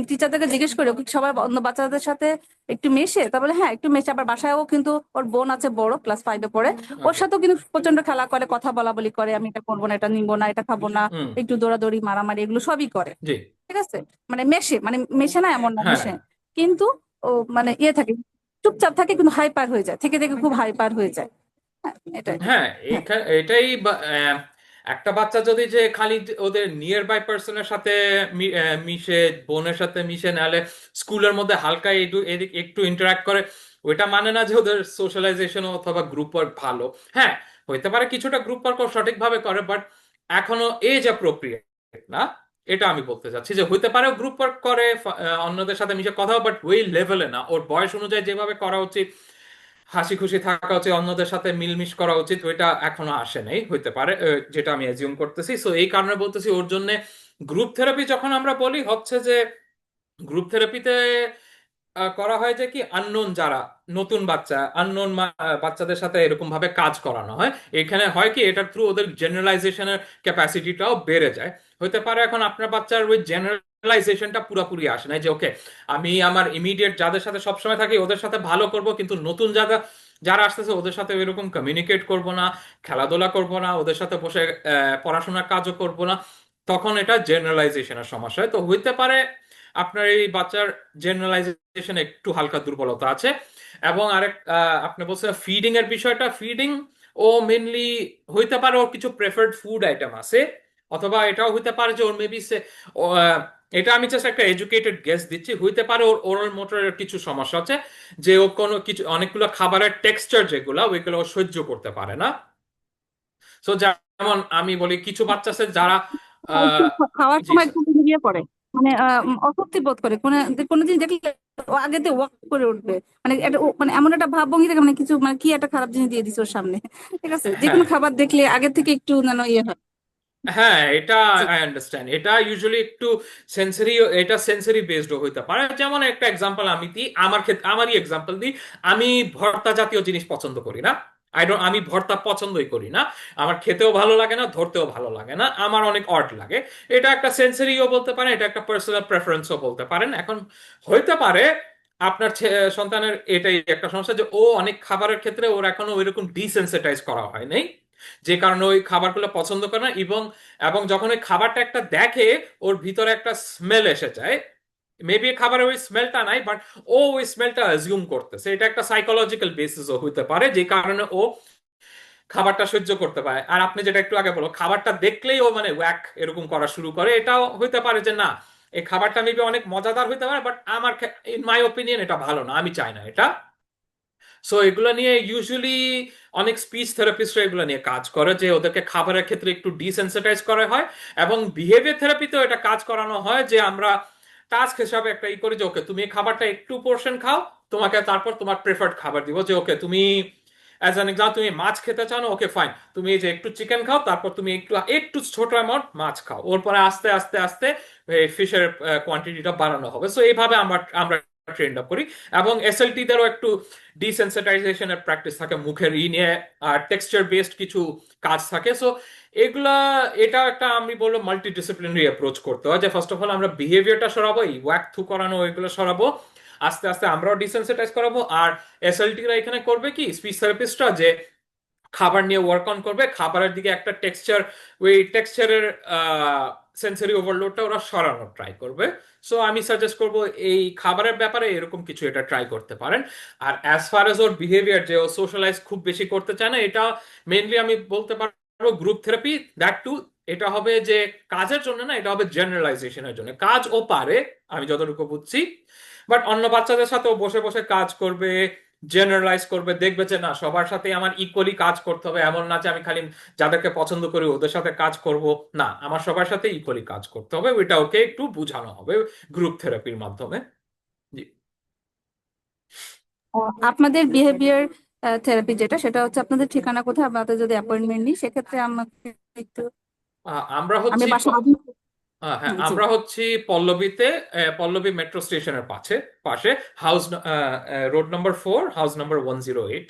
টিচারদেরকে জিজ্ঞেস করে ও কি সবাই অন্য বাচ্চাদের সাথে একটু মেশে, তা বলে হ্যাঁ একটু মেশে। আবার বাসায়ও কিন্তু ওর বোন আছে বড়, ক্লাস 5-এ পড়ে, ওর ওকে। সাথেও কিন্তু প্রচন্ড খেলা করে, কথা বলা বলি করে, আমি এটা করবো না, এটা নিবো না, এটা খাবো না, হুম। একটু দৌড়াদৌড়ি মারামারি এগুলো সবই করে। জি। ঠিক আছে, মানে মেশে, মানে মেশে না এমন না, হ্যাঁ, মেশে, কিন্তু ও মানে ইয়ে থাকে, চুপচাপ থাকে, কিন্তু হাইপার হয়ে যায়, থেকে থেকে খুব হাইপার হয়ে যায়। হ্যাঁ, এটাই। হ্যাঁ, হ্যাঁ, এটাই একটা বাচ্চা যদি যে খালি ওদের নিয়ার বাই পার্সনের সাথে মিশে, বোনের সাথে মিশে, নাহলে স্কুলের মধ্যে হালকা একটু ইন্টারাক্ট করে, ওইটা মানে না যে ওদের সোশ্যালাইজেশন অথবা গ্রুপ ওয়ার্ক ভালো। হ্যাঁ, হইতে পারে কিছুটা গ্রুপ ওয়ার্ক সঠিকভাবে করে, বাট এখনো এজ অ্যাপ্রোপ্রিয়েট না। এটা আমি বলতে চাচ্ছি যে হইতে পারে গ্রুপ ওয়ার্ক করে, অন্যদের সাথে মিশে কথা, বাট ওই লেভেলে না। ওর বয়স অনুযায়ী যেভাবে করা উচিত, হাসি খুশি থাকা উচিত, অন্যদের সাথে মিলমিশ করা উচিত, ওইটা এখনো আসে নাই, হইতে পারে, যেটা আমি অ্যাজিউম করতেছি। সো এই কারণে বলতেছি ওর জন্য গ্রুপ থেরাপি যখন আমরা বলি, হচ্ছে যে গ্রুপ থেরাপিতে করা হয় যে কি, আননোন যারা নতুন বাচ্চা, বাচ্চাদের সাথে এরকম ভাবে কাজ করানো হয়। এখানে হয় কি, এটার থ্রু ওদের জেনারেলাইজেশনের ক্যাপাসিটিটাও বেড়ে যায়। হতে পারে এখন আপনার বাচ্চার ওই জেনারেলাইজেশনটা পুরোপুরি আসে না, যে ওকে আমি আমার ইমিডিয়েট যাদের সাথে সবসময় থাকি ওদের সাথে ভালো করব, কিন্তু নতুন যারা আসতেছে ওদের সাথে এরকম কমিউনিকেট করব না, খেলাধুলা করব না, ওদের সাথে বসে পড়াশোনার কাজও করব না, তখন এটা জেনারেলাইজেশনের সমস্যা হয়। তো হইতে পারে আপনার এই বাচ্চার জেনারেলাইজেশন একটু হালকা দুর্বলতা আছে। এবং আরেক আপনি বলছেন ফিডিং এর বিষয়টা, ফিডিং ও মেনলি হইতে পারে ওর কিছু প্রেফার্ড ফুড আইটেম আছে, অথবা এটাও হইতে পারে যে ওর মেবি এটা আমি জাস্ট একটা এডুকেটেড গেস দিচ্ছি, হইতে পারে ওর ওরাল মোটরের কিছু সমস্যা আছে, যে ও কোনো কিছু অনেকগুলো খাবারের টেক্সচার যেগুলো ওইগুলো ও সহ্য করতে পারে না। সো যেমন আমি বলি, কিছু বাচ্চা আছে যারা একটু আহ খাওয়ার জি সময় স্যার। একটু ইয়ে পড়ে, মানে অস্বস্তি বোধ করে, কোনো কোনো জিনিস দেখলে ও আগেতে ওয়াক করে উঠবে, মানে একটা মানে এমন একটা ভাব ভঙ্গি থাকে, মানে কিছু, মানে কি একটা খারাপ জিনিস দিয়ে দিছে ওর সামনে। ঠিক আছে, যে হ্যাঁ, কোনো খাবার দেখলে আগে থেকে একটু যেন ইয়ে হয়। হ্যাঁ, এটা জি। I understand. এটা ইউজুয়ালি একটু সেন্সরি, এটা সেন্সরি বেসড হইতে পারে। যেমন একটা এক্সাম্পল আমি দিই, আমার ক্ষেত্রে আমারই এক্সাম্পল দিই। আমি ভর্তা জাতীয় জিনিস পছন্দ করি না। আমি ভর্তা পছন্দই করি না। আমার খেতেও ভালো লাগে না, ধরতেও ভালো লাগে না, আমার অনেক অড লাগে। এটা একটা সেন্সরিও বলতে পারেন, এটা একটা পার্সোনাল প্রেফারেন্সও বলতে পারেন। এখন হইতে পারে আপনার সন্তানের এটাই একটা সমস্যা, যে ও অনেক খাবারের ক্ষেত্রে ওর এখনো ওইরকম ডিসেন্সিটাইজ করা হয় নাই, যে কারণে ওই খাবারগুলো পছন্দ করে না। এবং এবং যখন ওই খাবারটা একটা দেখে, ওর ভিতরে একটা স্মেল এসে যায়। মেবি খাবারের ওই স্মেলটা নাই, বাট ও ওই স্মেলটা অ্যাজিউম করতেছে। এটা একটা সাইকোলজিক্যাল বেসিসও হইতে পারে, যে কারণে ও খাবারটা সহ্য করতে পারে। আর আপনি যেটা একটু আগে বলো, খাবারটা দেখলেই ও মানে ওয়াক এরকম করা শুরু করে, এটাও হইতে পারে যে না, এই খাবারটা মেবি অনেক মজাদার হইতে পারে, বাট আমার ইন মাই ওপিনিয়ন এটা ভালো না, আমি চাই না এটা। সো এগুলো নিয়ে ইউজুয়ালি অনেক স্পিচ থেরাপিস্টরা এগুলো নিয়ে কাজ করে, যে ওদেরকে খাবারের ক্ষেত্রে একটু ডিসেন্সিটাইজ করা হয়। এবং বিহেভিয়ার থেরাপিতেও এটা কাজ করানো হয়, যে আমরা টাস্ক হিসাবে একটা করি, যে ওকে তুমি এই খাবারটা একটু পোর্শন খাও, তোমাকে তারপর তোমার প্রেফার্ড খাবার দিব, যে ওকে তুমি অ্যাজ অ্যান এক্সাম্পল তুমি মাছ খেতে চাও না, ওকে ফাইন, তুমি এই যে একটু চিকেন খাও, তারপর তুমি একটু একটু ছোট অ্যামাউন্ট মাছ খাও, ওর পরে আস্তে আস্তে আস্তে ফিশের কোয়ান্টিটিটা বাড়ানো হবে। সো এইভাবে আমরা আমরা ট্রেন্ড আপ করি। এবং এসএলটি দেরও একটু ডিসেন্সিটাইজেশনের প্র্যাকটিস থাকে, মুখের নিয়ে, আর টেক্সচার বেসড কিছু কাজ থাকে। সো এগুলা, এটা একটা আমি বলবো মাল্টি ডিসিপ্লিনারি অ্যাপ্রোচ করতে হয়, যে ফার্স্ট অফ অল আমরা বিহেভিয়ারটা সরাবো, এই ওয়াক থ্রু করানো ওইগুলো সরাবো, আস্তে আস্তে আমরাও ডিসেন্সিটাইজ করাবো। আর এসএলটিরা এখানে করবে কি, স্পিচ থেরাপিস্টরা, যে খাবার নিয়ে ওয়ার্ক অন করবে, খাবারের দিকে একটা টেক্সচার, ওই টেক্সচারের সেন্সরি ওভারলোডটা ওরা সরানোর ট্রাই করবে। সো আমি সাজেস্ট করব এই খাবারের ব্যাপারে এরকম কিছু এটা ট্রাই করতে পারেন। আর অ্যাজ ফার এজ ওর বিহেভিয়ার, যে ও সোশ্যালাইজ খুব বেশি করতে চায় না, এটা মেইনলি আমি বলতে পারবো গ্রুপ থেরাপি। দ্যাট টু এটা হবে যে কাজের জন্য না, এটা হবে জেনারেলাইজেশনের জন্য। কাজ ও পারে আমি যতটুকু বুঝছি, বাট অন্য বাচ্চাদের সাথেও বসে বসে কাজ করবে, জেনারেলাইজ করবে, দেখবে যে না সবার সাথে আমার ইকুয়ালি কাজ করতে হবে, এমন না যে আমি খালি যাদেরকে পছন্দ করি ওদের সাথে কাজ করব, না আমার সবার সাথে ইকুয়ালি কাজ করতে হবে, ওইটা ওকে একটু বোঝানো হবে গ্রুপ থেরাপির মাধ্যমে। জি। আপনাদের বিহেভিয়ার থেরাপি যেটা, সেটা হচ্ছে আপনাদের ঠিকানা কোথায়? আপনাদের যদি অ্যাপয়েন্টমেন্ট নিই সেক্ষেত্রে আমাকে একটু, আমরা আমি হচ্ছি বাসা হ্যাঁ, জি। আমরা হচ্ছি পল্লবীতে, পল্লবী মেট্রো স্টেশনের পাশে পাশে house, road number 4, house number 108।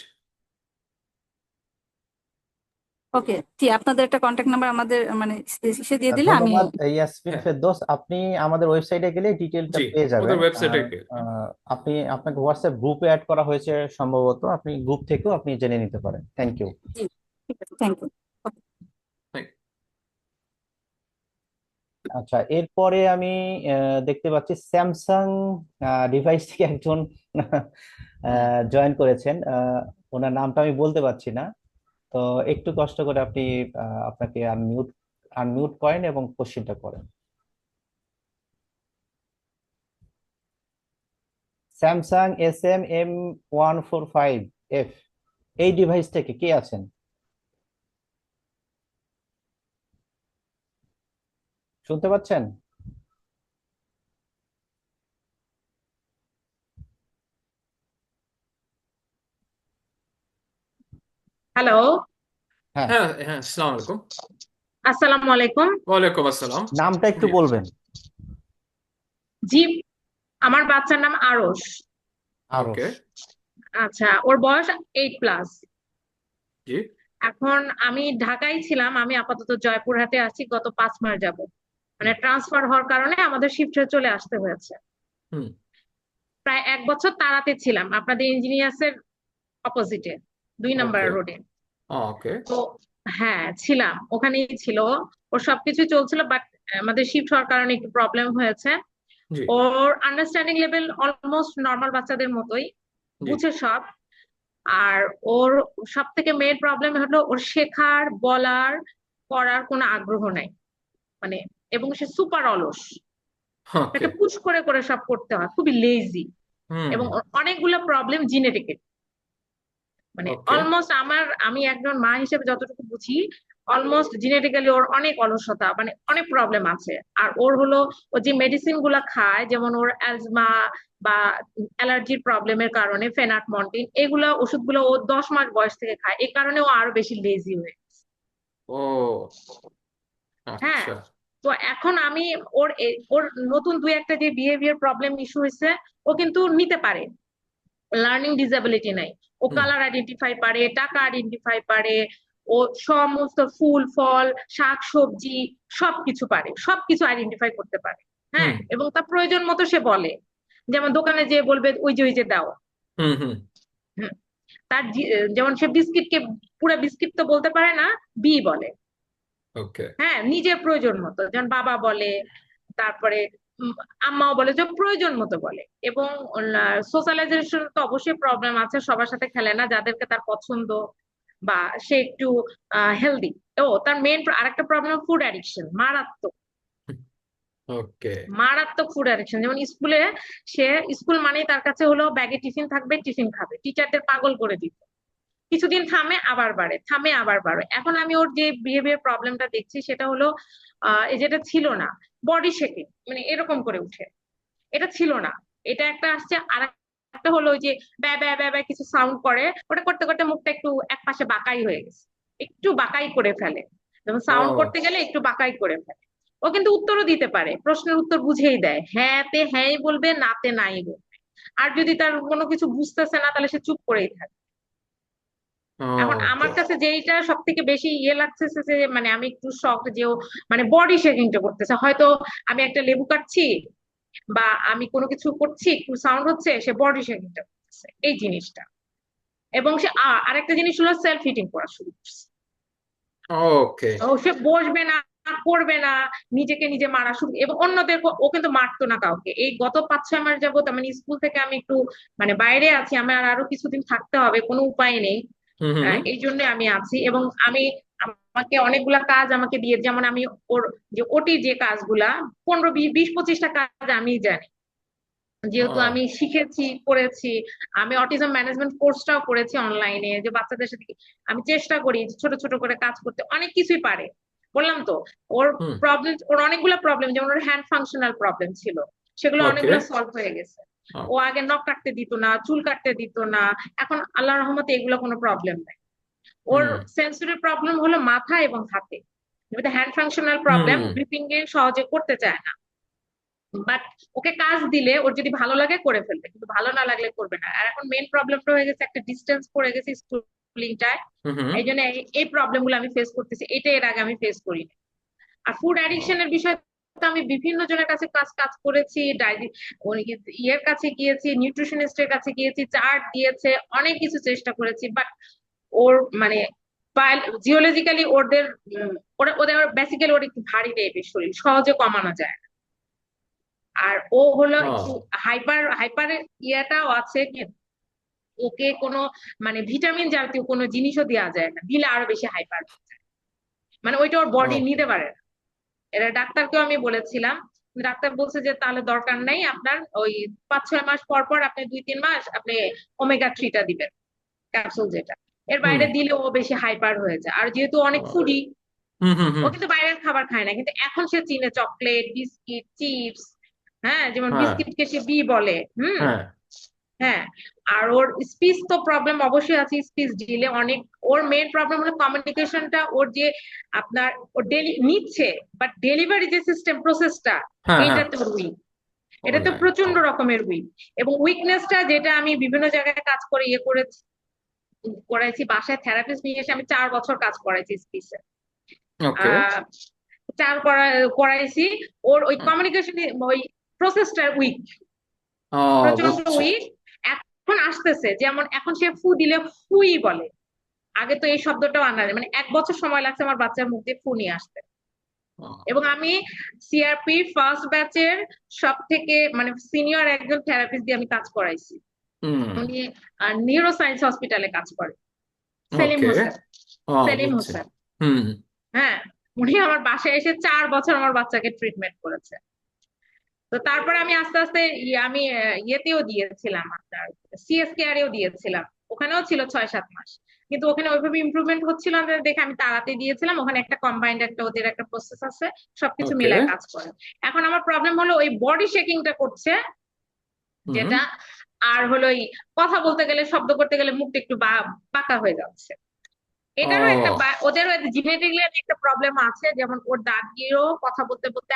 ওকে, ঠিক, আপনাদের একটা কন্ট্যাক্ট নাম্বার আমাদের মানে সে দিয়ে দিলে আমি। ধন্যবাদ ইয়াসমিন হ্যাঁ, ফেরদৌস। আপনি আমাদের ওয়েবসাইটে গেলে ডিটেলটা জি, পেয়ে ওদের যাবেন। ওয়েবসাইটে আর গিয়ে। আপনাকে হোয়াটসঅ্যাপ গ্রুপে অ্যাড করা হয়েছে সম্ভবত, আপনি গ্রুপ থেকেও আপনি জেনে নিতে পারেন। Thank you. জি, ঠিক আছে, থ্যাংক ইউ। আচ্ছা, এরপরে আমি দেখতে পাচ্ছি স্যামসাং ডিভাইস থেকে একজন জয়েন করেছেন। ওনার নামটা আমি বলতে পারছি না, তো একটু কষ্ট করে আপনি আপনাকে আনমিউট আনমিউট করেন এবং কোশ্চেনটা করেন। স্যামসাং SM M145F, এই ডিভাইস থেকে কে আছেন? শুনতে পাচ্ছেন? হ্যালো, হ্যাঁ, হ্যাঁ হ্যাঁ, আসসালামু আলাইকুম। আসসালামু আলাইকুম। ওয়ালাইকুম আসসালাম। নামটা একটু জি। বলবেন। জি, আমার বাচ্চার নাম আরশ। আরো। ওকে। আচ্ছা, ওর বয়স 8+। জি। এখন আমি ঢাকায় ছিলাম, আমি আপাতত জয়পুরহাটে আছি গত 5 মাস যাবত। মানে ট্রান্সফার হওয়ার কারণে আমাদের শিফটে চলে আসতে হয়েছে। হুম। প্রায় 1 বছর তারাতে ছিলাম, আপনাদের ইঞ্জিনিয়ার্স এর অপোজিটে, 2 নম্বর ওকে। রোডে। ওকে। তো হ্যাঁ, ছিলাম ওখানেই ছিল। ওর সবকিছু চলছিল, বাট আমাদের শিফট হওয়ার কারণে একটু প্রবলেম হয়েছে। জি। ওর আন্ডারস্ট্যান্ডিং লেভেল অলমোস্ট নর্মাল বাচ্চাদের মতোই, জি। বুঝে সব। আর ওর সব থেকে মেইন প্রবলেম হলো ওর শেখার, বলার, পড়ার কোনো আগ্রহ নাই। মানে, এবং সে সুপার অলস। ওকে। তাকে পুশ করে করে সব করতে হয়, খুবই লেজি। হুম। এবং ওর অনেকগুলো প্রবলেম জিনেটিক। মানে ওকে। অলমোস্ট আমি একজন মা হিসেবে যতটুকু বুঝি, অলমোস্ট জেনেটিক্যালি ওর অনেক অলসতা, মানে অনেক প্রবলেম আছে। আর ওর হলো, ও যে মেডিসিন গুলা খায়, যেমন ওর অ্যাজমা বা অ্যালার্জির প্রবলেমের কারণে ফেনাটমন্টিন, এগুলা ওষুধগুলো ও 10 মাস বয়স থেকে খায়, এই কারণে ও আরো বেশি লেজি হয়ে গেছে। ও হ্যাঁ, আচ্ছা। তো এখন আমি ওর নতুন দুই একটা যে বিহেভিয়ার প্রবলেম ইস্যু হয়েছে, ও কিন্তু নিতে পারে, লার্নিং ডিসেবিলিটি নাই। ও হুম। কালার আইডেন্টিফাই পারে, টাকা আইডেন্টিফাই পারে, ও সমস্ত ফুল ফল শাক সবজি সবকিছু পারে, সবকিছু আইডেন্টিফাই করতে পারে। হ্যাঁ, হুম। এবং তার প্রয়োজন মতো সে বলে, যেমন দোকানে যে বলবে ওই যে দাও। হুম। হুম। হুম, যেমন সে বিস্কিটকে পুরো বিস্কিট তো বলতে পারে না, বি বলে। ওকে। হ্যাঁ, নিজের প্রয়োজন মতো, যেমন বাবা বলে, তারপরে আম্মাও বলে, যে প্রয়োজন মতো বলে। এবং সোশ্যালাইজেশন তো অবশ্যই প্রবলেম আছে, সবার সাথে খেলে না, যাদেরকে তার পছন্দ, বা সে একটু হেলদি। তার মেইন আরেকটা প্রবলেম ফুড অ্যাডিকশন, মারাত্মক। ওকে। মারাত্মক ফুড অ্যাডিকশন। যেমন স্কুলে, সে স্কুল মানেই তার কাছে হলো ব্যাগে টিফিন থাকবে, টিফিন খাবে, টিচারদের পাগল করে দিত। কিছুদিন থামে আবার বাড়ে, থামে আবার বাড়ে। এখন আমি ওর যে বিহেভিয়ার প্রবলেমটা দেখছি সেটা হলো, এই যেটা ছিল না, বডি শেকিং, মানে এরকম করে উঠে, এটা ছিল না, এটা একটা আসছে। আর একটা হলো ওই যে ব্যা ব্যা ব্যা ব্যা কিছু সাউন্ড করে, ওটা করতে করতে মুখটা একটু এক পাশে বাঁকাই হয়ে গেছে, একটু বাঁকাই করে ফেলে, যেমন সাউন্ড করতে ও গেলে একটু বাঁকাই করে ফেলে। ও কিন্তু উত্তরও দিতে পারে, প্রশ্নের উত্তর বুঝেই দেয়, হ্যাঁ তে হ্যাঁই বলবে, না তে নাই বলবে। আর যদি তার কোনো কিছু বুঝতেছে না, তাহলে সে চুপ করেই থাকে। এখন ওকে। আমার কাছে যেইটা সব থেকে বেশি ইয়ে লাগতেছে, যে মানে আমি একটু শখ যে ও মানে বডি শেকিংটা করতেছে, হয়তো আমি একটা লেবু কাটছি বা আমি কোনো কিছু করছি, একটু সাউন্ড হচ্ছে, সে বডি শেকিংটা করতেছে, এই জিনিসটা। এবং সে আরেকটা জিনিস হলো সেলফ হিটিং করা শুরু করছে। ওকে। ও সে বসবে না, করবে না, নিজেকে নিজে মারা শুরু, এবং অন্যদের ও কিন্তু মারতো না কাউকে। এই গত 5-6 মাস যাবত মানে স্কুল থেকে আমি একটু মানে বাইরে আছি, আমার আরো কিছুদিন থাকতে হবে, কোনো উপায় নেই। হুম হুম এই জন্য আমি আছি। এবং আমাকে অনেকগুলা কাজ আমাকে দিয়ে, যেমন আমি ওর যে ওটি যে কাজগুলা 15-20-25টা কাজ আমি জানি, যেহেতু ও, আমি শিখেছি করেছি। আমি অটিজম ম্যানেজমেন্ট কোর্সটাও করেছি অনলাইনে, যে বাচ্চাদের সাথে আমি চেষ্টা করি যে ছোট ছোট করে কাজ করতে। অনেক কিছুই পারে, বললাম তো। ওর হুম, ওর অনেকগুলো প্রবলেম, যেমন ওর হ্যান্ড ফাংশনাল প্রবলেম ছিল, সেগুলো ওকে, অনেকগুলো সলভ হয়ে গেছে। ও আগে নখ কাটতে দিত না, চুল কাটতে দিত না, এখন আল্লাহর রহমতে এগুলো কোনো প্রবলেম নাই। ওর হুম সেন্সরি প্রবলেম হলো মাথা এবং হাতে, হ্যান্ড ফাংশনাল প্রবলেম, হুম, গ্রিপিং এ সহজে করতে চায় না। বাট ওকে কাজ দিলে ওর যদি ভালো লাগে করে ফেলবে, কিন্তু ভালো না লাগলে করবে না। আর এখন মেইন প্রবলেমটা হয়ে গেছে, একটা ডিস্টেন্স পড়ে গেছে স্কুলিংটায়। হুম হুম, এই জন্য এই প্রবলেম গুলো আমি ফেস করতেছি, এটা এর আগে আমি ফেস করিনি। আর ফুড অ্যাডিকশনের বিষয় তো আমি বিভিন্ন জনের কাছে কাজ কাজ করেছি, ইয়ের কাছে গিয়েছি, নিউট্রিশনিস্টের কাছে গিয়েছি, চার্ট দিয়েছে, অনেক কিছু চেষ্টা করেছি। বাট ওর মানে জিওলজিক্যালি ওদের ওদের বেসিক্যালি ওর একটু ভারী টাইপের শরীর, সহজে কমানো যায় না। আর ও হলো একটু ও, হাইপার হাইপার ইয়াটাও আছে কি, ওকে কোনো মানে ভিটামিন জাতীয় কোনো জিনিসও দেওয়া যায় না, দিলে আরো বেশি হাইপার, মানে ওইটা ওর বডি ওকে, নিতে পারে না। এটা ডাক্তারকেও আমি বলেছিলাম, ডাক্তার বলছে যে তাহলে দরকার নাই আপনার, ওই 5-6 মাস পর পর আপনি 2-3 মাস আপনি ওমেগা 3টা দিবেন, ক্যাপসুল যেটা। এর হুম, বাইরে দিলে ও বেশি হাইপার হয়ে যায়। আর যেহেতু অনেক ও, ফুডি, হুম হুম ও হুম, কিন্তু বাইরের খাবার খায় না, কিন্তু এখন সে চিনে চকলেট, বিস্কিট, চিপস। হ্যাঁ, যেমন হ্যাঁ বিস্কিটকে সে বি বলে। হ্যাঁ, হ্যাঁ। আর ওর স্পিচ তো প্রবলেম অবশ্যই আছে, স্পিচ ডিলে অনেক। ওর মেইন প্রবলেম হলো কমিউনিকেশনটা, ওর যে আপনার ও ডেলি নিচ্ছে, বাট ডেলিভারি যে সিস্টেম প্রসেসটা, হ্যাঁ হ্যাঁ, এইটাতে ওর উইক। ও এটা তো নাই, প্রচন্ড রকমের উইক। এবং উইকনেসটা যেটা আমি বিভিন্ন জায়গায় কাজ করে করাইছি, বাসায় থেরাপিস্ট নিয়ে এসে আমি 4 বছর কাজ করাইছি স্পিচে। ওকে, আহ 4 করাইছি। ওর ওই কমিউনিকেশন, ওই প্রসেসটা উইক, ও, প্রচন্ড বুঝছি, উইক। এখন আসতেছে, যেমন এখন সে ফু দিলে ফুই বলে। আগে তো এই শব্দটাও আনা যায়, মানে 1 বছর সময় লাগছে আমার বাচ্চার মুখ দিয়ে ফু নিয়ে আসতে। ও, এবং আমি সিআরপি ফার্স্ট ব্যাচের সব থেকে মানে সিনিয়র একজন থেরাপিস্ট দিয়ে আমি কাজ করাইছি। হুম, উনি নিউরো সায়েন্স হসপিটালে কাজ করে, সেলিম ওকে, হোসেন। ও, সেলিম বুঝছি, হোসেন। হুম, হ্যাঁ, উনি আমার বাসায় এসে 4 বছর আমার বাচ্চাকে ট্রিটমেন্ট করেছে। তো তারপরে আমি আস্তে আস্তে আমি ইয়েতেও দিয়েছিলাম, আপনার সিএসকেআরেও দিয়েছিলাম। ওখানেও ছিল 6-7 মাস, কিন্তু ওখানে ওইভাবে ইমপ্রুভমেন্ট হচ্ছিল না দেখে আমি তাড়াতে দিয়েছিলাম। ওখানে একটা কম্বাইন্ড একটা ওদের একটা প্রসেস আছে, সবকিছু ওকে, মিলায় কাজ করে। এখন আমার প্রবলেম হলো ওই বডি শেকিংটা করছে, হুম, যেটা। আর হলো এই কথা বলতে গেলে, শব্দ করতে গেলে মুখটা একটু বাঁকা হয়ে যাচ্ছে। এটারও একটা ও, ওদেরও জেনেটিক্যালি একটা প্রবলেম আছে, যেমন ওর দাঁত দিয়েও কথা বলতে বলতে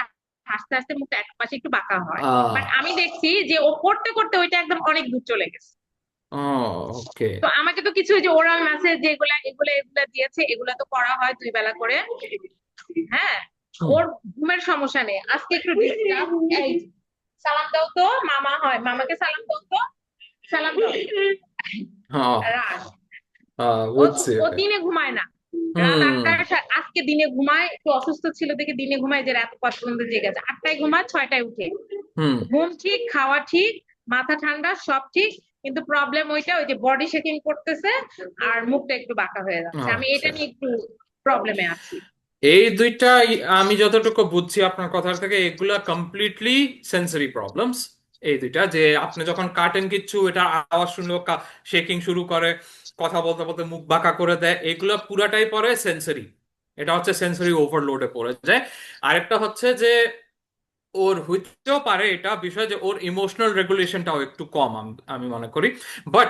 হাসতে হাসতে মুখটা এক পাশে একটু বাঁকা হয়। বাট আমি দেখছি যে ও করতে করতে ওইটা একদম অনেক দূর চলে গেছে। ও, ওকে, তো আমাকে তো কিছু ওই যে ওরাল মেসেজ যেগুলা এগুলা দিয়েছে, এগুলা তো করা হয় 2 বেলা করে। হ্যাঁ। হুম, ওর ঘুমের সমস্যা নেই, আজকে একটু ডিস্টার্ব। এই সালাম দাও তো, মামা হয়, মামাকে সালাম দাও তো, সালাম দাও। ও, রাত ও বুঝছি, ও ওকে, দিনে ঘুমায় না। রাত হুম 8টায় আজকে দিনে ঘুমায়, একটু অসুস্থ ছিল দেখে দিনে ঘুমায়, যে রাত কত পর্যন্ত জেগে আছে। 8টায় ঘুমায়, 6টায় উঠে। হুম, ঘুম ঠিক, খাওয়া ঠিক, মাথা ঠান্ডা, সব ঠিক। কিন্তু প্রবলেম ওইটা, ওই যে বডি শেকিং করতেছে, আর মুখটা একটু বাঁকা হয়ে যাচ্ছে। আমি এটা আচ্ছা, নিয়ে একটু প্রবলেমে আছি। এই দুইটা আমি যতটুকু বুঝছি আপনার কথা থেকে, এগুলা কমপ্লিটলি সেন্সরি প্রবলেমস। এই দুইটা, যে আপনি যখন কাটেন কিচ্ছু, এটা আওয়াজ শুনলেও শেকিং শুরু করে, কথা বলতে বলতে মুখ বাঁকা করে দেয়, এগুলা পুরাটাই পড়ে সেন্সরি। এটা হচ্ছে সেন্সরি ওভারলোডে পড়ে যায়। আরেকটা হচ্ছে যে ওর হইতেও পারে এটা বিষয় যে ওর ইমোশনাল রেগুলেশনটাও একটু কম, আমি মনে করি। বাট